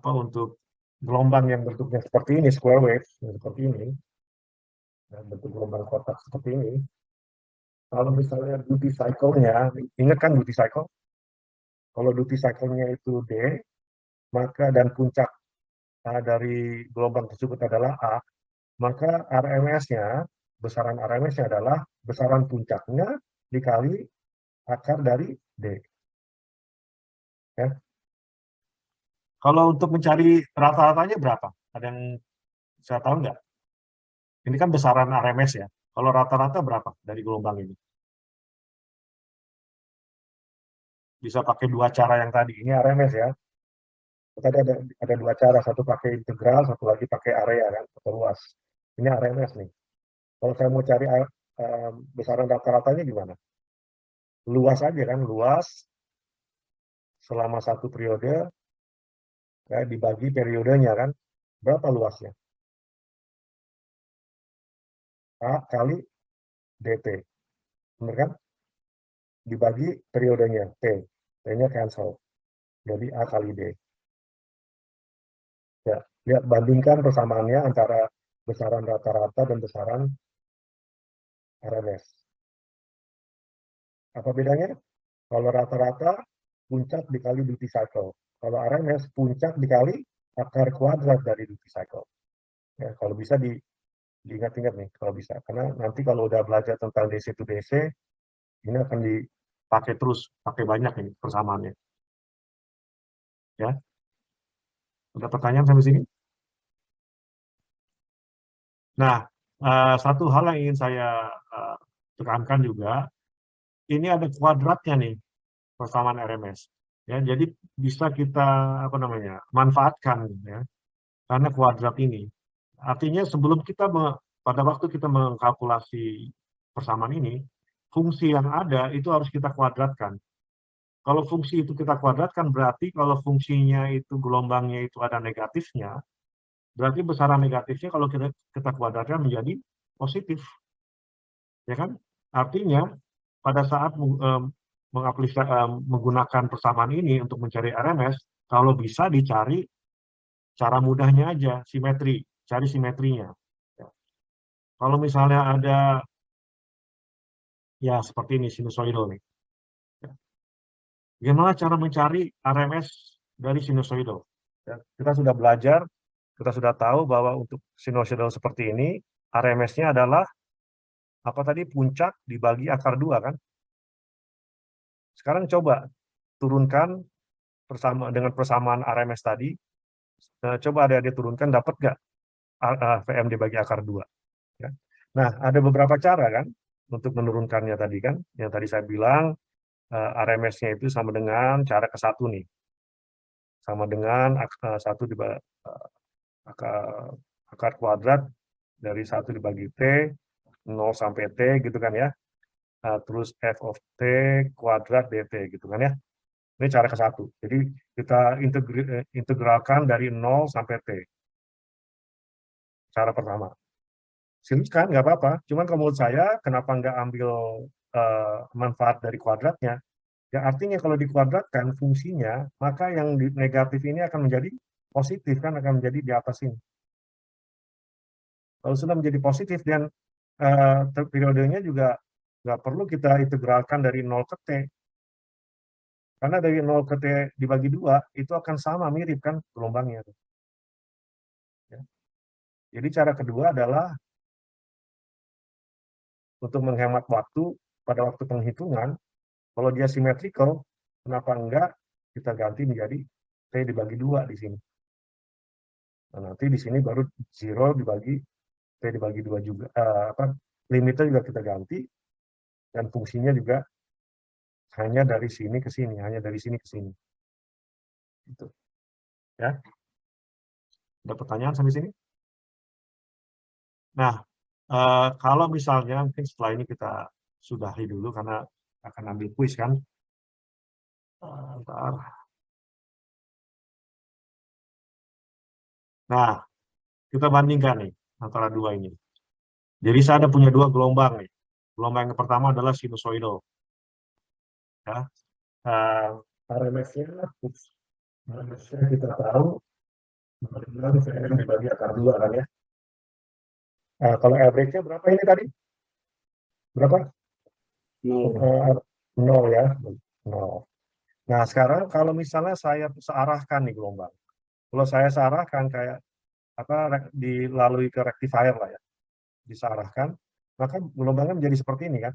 untuk gelombang yang bentuknya seperti ini, square wave, seperti ini, dan bentuk gelombang kotak seperti ini, kalau misalnya duty cycle-nya, ingat kan duty cycle? Kalau duty cycle-nya itu D, maka dan puncak dari gelombang tersebut adalah A, maka RMS-nya, besaran RMS-nya adalah besaran puncaknya dikali akar dari D. Ya. Kalau untuk mencari rata-ratanya berapa? Ada yang saya tahu nggak? Ini kan besaran RMS ya. Kalau rata-rata berapa dari gelombang ini? Bisa pakai dua cara yang tadi. Ini RMS ya. Tadi ada dua cara, satu pakai integral, satu lagi pakai area kan, atau luas. Ini RMS nih. Kalau saya mau cari besaran rata-ratanya gimana? Luas aja kan, luas selama satu periode ya, dibagi periodenya kan, berapa luasnya? A kali DT, benar kan? Dibagi periodenya T, T-nya cancel, jadi A kali D. Ya, lihat bandingkan persamaannya antara besaran rata-rata dan besaran RMS. Apa bedanya? Kalau rata-rata puncak dikali duty cycle. Kalau RMS puncak dikali akar kuadrat dari duty cycle. Ya, kalau bisa diingat-ingat nih kalau bisa. Karena nanti kalau udah belajar tentang DC to DC, ini akan dipakai terus, pakai banyak ini persamaannya. Ya. Ada pertanyaan sampai sini? Nah, satu hal yang ingin saya tekankan juga, ini ada kuadratnya nih, persamaan RMS. Ya, jadi bisa kita manfaatkan ya, karena kuadrat ini. Artinya sebelum kita pada waktu kita mengkalkulasi persamaan ini, fungsi yang ada itu harus kita kuadratkan. Kalau fungsi itu kita kuadratkan, berarti kalau fungsinya itu gelombangnya itu ada negatifnya, berarti besaran negatifnya kalau kita kuadratkan menjadi positif. Ya kan? Artinya pada saat menggunakan persamaan ini untuk mencari RMS, kalau bisa dicari cara mudahnya aja, simetri, cari simetrinya. Ya. Kalau misalnya ada, ya seperti ini, sinusoidal nih. Ya. Bagaimana cara mencari RMS dari sinusoidal? Ya, kita sudah belajar, kita sudah tahu bahwa untuk sinusoidal seperti ini, RMS-nya adalah apa tadi, puncak dibagi akar 2 kan? Sekarang coba turunkan dengan persamaan RMS tadi, coba adik-adik turunkan, dapat nggak VM dibagi akar 2? Ya. Nah, ada beberapa cara kan untuk menurunkannya tadi kan, yang tadi saya bilang RMS-nya itu sama dengan cara ke-1 nih, sama dengan 1 dibagi akar kuadrat dari 1 dibagi T, 0 sampai T gitu kan ya, terus F of T kuadrat DT gitu kan ya. Ini cara ke-1. Jadi kita integralkan dari 0 sampai T. Cara pertama. Silakan, nggak apa-apa. Cuman kalau menurut saya, kenapa nggak ambil manfaat dari kuadratnya? Ya, artinya kalau dikuadratkan fungsinya, maka yang negatif ini akan menjadi positif, kan akan menjadi di atas ini. Kalau sudah menjadi positif dan periodenya juga nggak perlu kita integralkan dari 0 ke T. Karena dari 0 ke T dibagi 2, itu akan sama, mirip kan gelombangnya. Ya. Jadi cara kedua adalah untuk menghemat waktu pada waktu penghitungan, kalau dia symmetrical, kenapa enggak kita ganti menjadi T dibagi 2 di sini. Nah, nanti di sini baru 0 dibagi T dibagi 2 juga. Limitnya juga kita ganti, dan fungsinya juga hanya dari sini ke sini, hanya dari sini ke sini. Gitu. Ya. Ada pertanyaan sampai sini? Nah, kalau misalnya mungkin setelah ini kita sudahi dulu karena akan ambil kuis kan. Bentar. Nah, kita bandingkan nih antara dua ini. Jadi saya punya dua gelombang nih. Gelombang yang pertama adalah sinusoidal. Ya. RMS-nya kita tahu dibagi akar 2 kan ya. Kalau average-nya berapa ini tadi? Berapa? 0. 0 ya. 0. Nah, sekarang kalau misalnya saya searahkan nih gelombang. Kalau saya searahkan kayak dilalui ke rectifier lah ya. Disarahkan, maka gelombangnya menjadi seperti ini kan.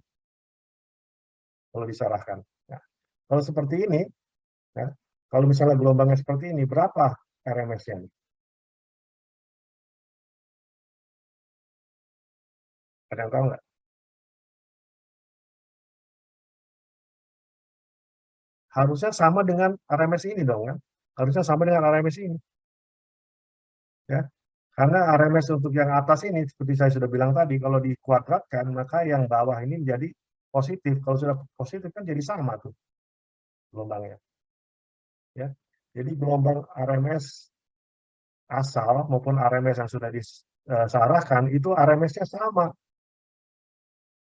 Kalau disarahkan. Nah, kalau seperti ini, ya, kalau misalnya gelombangnya seperti ini, berapa RMS-nya? Ada yang tahu nggak? Harusnya sama dengan RMS ini dong kan? Harusnya sama dengan RMS ini. Ya. Karena RMS untuk yang atas ini, seperti saya sudah bilang tadi, kalau dikuadratkan, maka yang bawah ini menjadi positif. Kalau sudah positif kan jadi sama tuh gelombangnya. Ya. Jadi gelombang RMS asal maupun RMS yang sudah disarahkan, itu RMS-nya sama.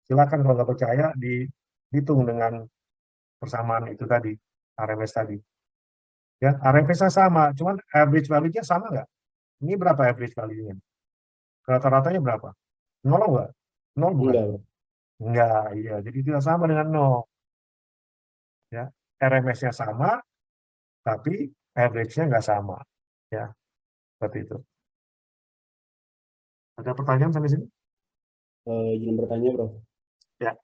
Silakan kalau nggak percaya, dihitung dengan persamaan itu tadi, RMS tadi. Ya, RMS-nya sama, cuman average value-nya sama nggak? Ini berapa average value-nya? Rata-ratanya berapa? 0 nggak? 0 bukan? Enggak, bro. Enggak, iya. Jadi tidak sama dengan 0. Ya, RMS-nya sama, tapi average-nya nggak sama. Ya, seperti itu. Ada pertanyaan sampai sini? Izin bertanya, bro. Ya.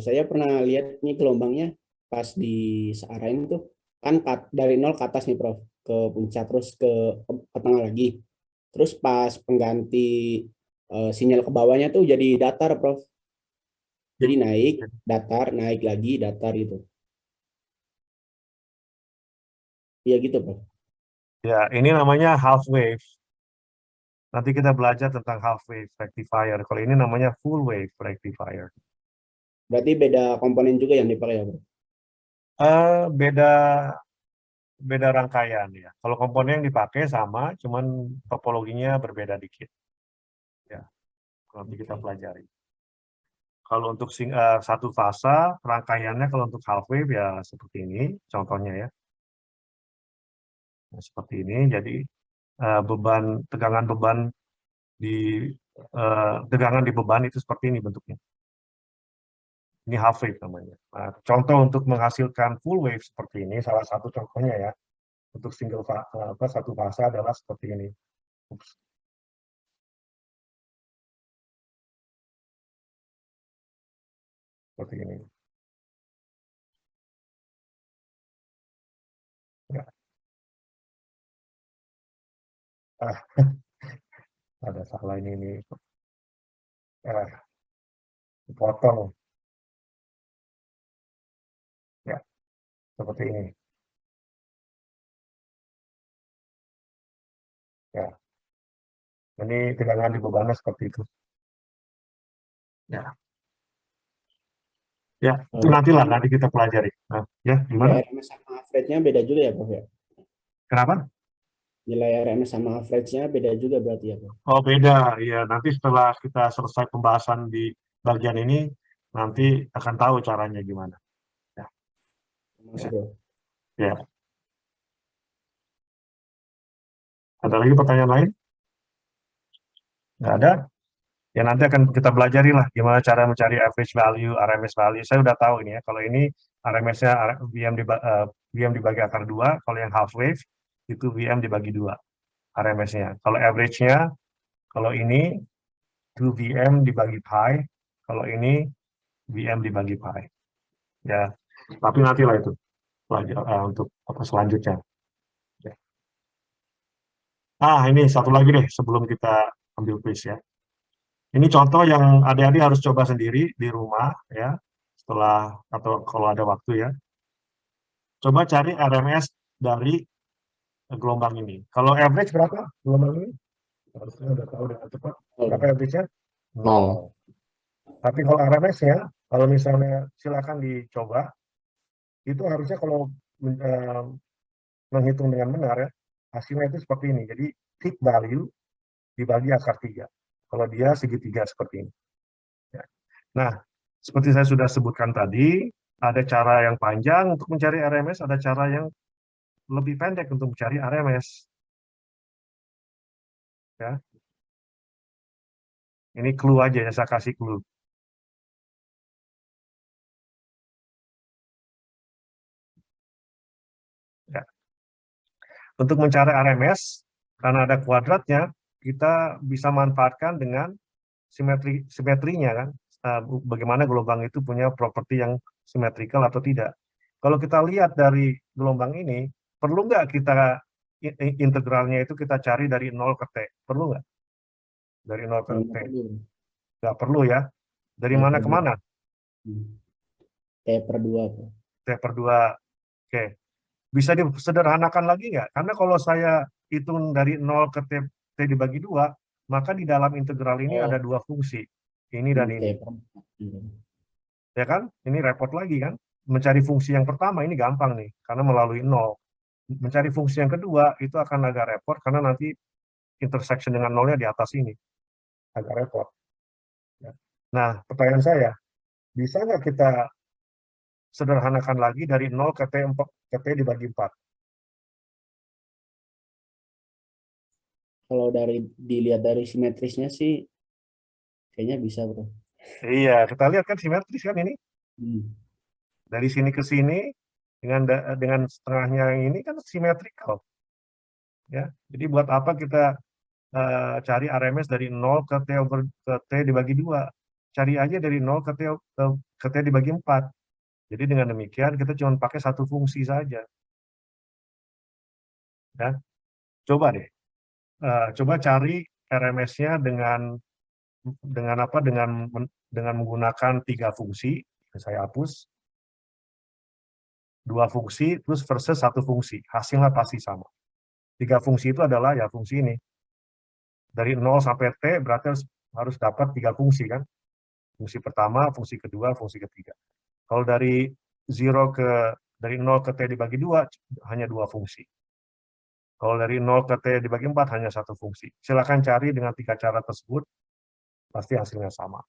Saya pernah lihat nih gelombangnya pas di searahin tuh kan dari 0 ke atas nih, Prof, ke puncak terus ke tengah lagi. Terus pas pengganti sinyal ke bawahnya tuh jadi datar, Prof. Jadi naik, datar, naik lagi, datar gitu. Iya gitu, Prof. Ya, ini namanya half wave. Nanti kita belajar tentang half wave rectifier. Kalau ini namanya full wave rectifier. Berarti beda komponen juga yang dipakai ya, Bro? Beda rangkaian ya. Kalau komponen yang dipakai sama, cuman topologinya berbeda dikit. Ya, nanti kita pelajari. Kalau untuk satu fasa, rangkaiannya kalau untuk half wave ya seperti ini, contohnya ya. Nah, seperti ini, jadi tegangan di beban itu seperti ini bentuknya. Ini half wave namanya. Nah, contoh untuk menghasilkan full wave seperti ini, salah satu contohnya ya, untuk satu fasa adalah seperti ini. Ups. Seperti ini. Ya. Ada salah ini. Potong. Ya, seperti ini. Ya. Ini tegangan di bebannya seperti itu. Ya. Ya, itu nanti kita pelajari. Nah, ya, gimana? Nilai RMS sama average-nya beda juga ya, Prof, ya? Kenapa? Nilai RMS sama average-nya beda juga berarti ya, Prof? Oh, beda. Ya, nanti setelah kita selesai pembahasan di bagian ini, nanti akan tahu caranya gimana. Ya. Masuk, Bro. Ya. Ada lagi pertanyaan lain? Nggak ada? Ya nanti akan kita pelajari lah gimana cara mencari average value, RMS value. Saya udah tahu ini ya. Kalau ini RMS-nya VM dibagi akar 2, kalau yang half wave itu VM dibagi 2 RMS-nya. Kalau average-nya, kalau ini 2 VM dibagi pi, kalau ini VM dibagi pi. Ya, tapi nantilah itu untuk apa selanjutnya. Ya. Ini satu lagi deh sebelum kita ambil quiz ya. Ini contoh yang adik-adik harus coba sendiri di rumah ya, setelah atau kalau ada waktu ya. Coba cari RMS dari gelombang ini. Kalau average berapa gelombang ini? Harusnya udah tahu dengan cepat. Berapa average-nya? 0. Tapi kalau RMS-nya, kalau misalnya silakan dicoba, itu harusnya kalau menghitung dengan benar ya, hasilnya itu seperti ini. Jadi peak value dibagi akar 3. Kalau dia segitiga seperti ini. Ya. Nah, seperti saya sudah sebutkan tadi, ada cara yang panjang untuk mencari RMS, ada cara yang lebih pendek untuk mencari RMS. Ya. Ini clue aja ya, saya kasih clue. Ya. Untuk mencari RMS, karena ada kuadratnya, kita bisa manfaatkan dengan simetrinya kan. Bagaimana gelombang itu punya properti yang simetrikal atau tidak. Kalau kita lihat dari gelombang ini, perlu nggak kita integralnya itu kita cari dari 0 ke T? Perlu nggak? Dari 0 ke T? Nggak perlu ya. Dari mana ke mana? T per 2. T per 2. Oke. Bisa disederhanakan lagi nggak? Karena kalau saya hitung dari 0 ke T dibagi 2, maka di dalam integral ini ada 2 fungsi. Ini dan ini. Ya kan? Ini repot lagi kan? Mencari fungsi yang pertama ini gampang nih, karena melalui 0. Mencari fungsi yang kedua itu akan agak repot, karena nanti intersection dengan 0-nya di atas ini. Agak repot. Nah, pertanyaan saya, bisa nggak kita sederhanakan lagi dari 0 ke T dibagi 4? Kalau dilihat dari simetrisnya sih, kayaknya bisa, Bro. Iya, kita lihat kan simetris kan ini. Dari sini ke sini, dengan setengahnya yang ini kan simetrikal. Ya, jadi buat apa kita cari RMS dari 0 ke T dibagi 2? Cari aja dari 0 ke T dibagi 4. Jadi dengan demikian kita cuma pakai satu fungsi saja. Ya. Coba deh. Coba cari RMS-nya dengan menggunakan 3 fungsi. Saya hapus. 2 fungsi terus versus 1 fungsi. Hasilnya pasti sama. 3 fungsi itu adalah ya fungsi ini. Dari 0 sampai T berarti harus dapat 3 fungsi kan. Fungsi pertama, fungsi kedua, fungsi ketiga. Kalau dari 0 ke T dibagi 2 hanya 2 fungsi. Kalau dari 0 ke T dibagi 4 hanya 1 fungsi. Silakan cari dengan 3 cara tersebut, pasti hasilnya sama.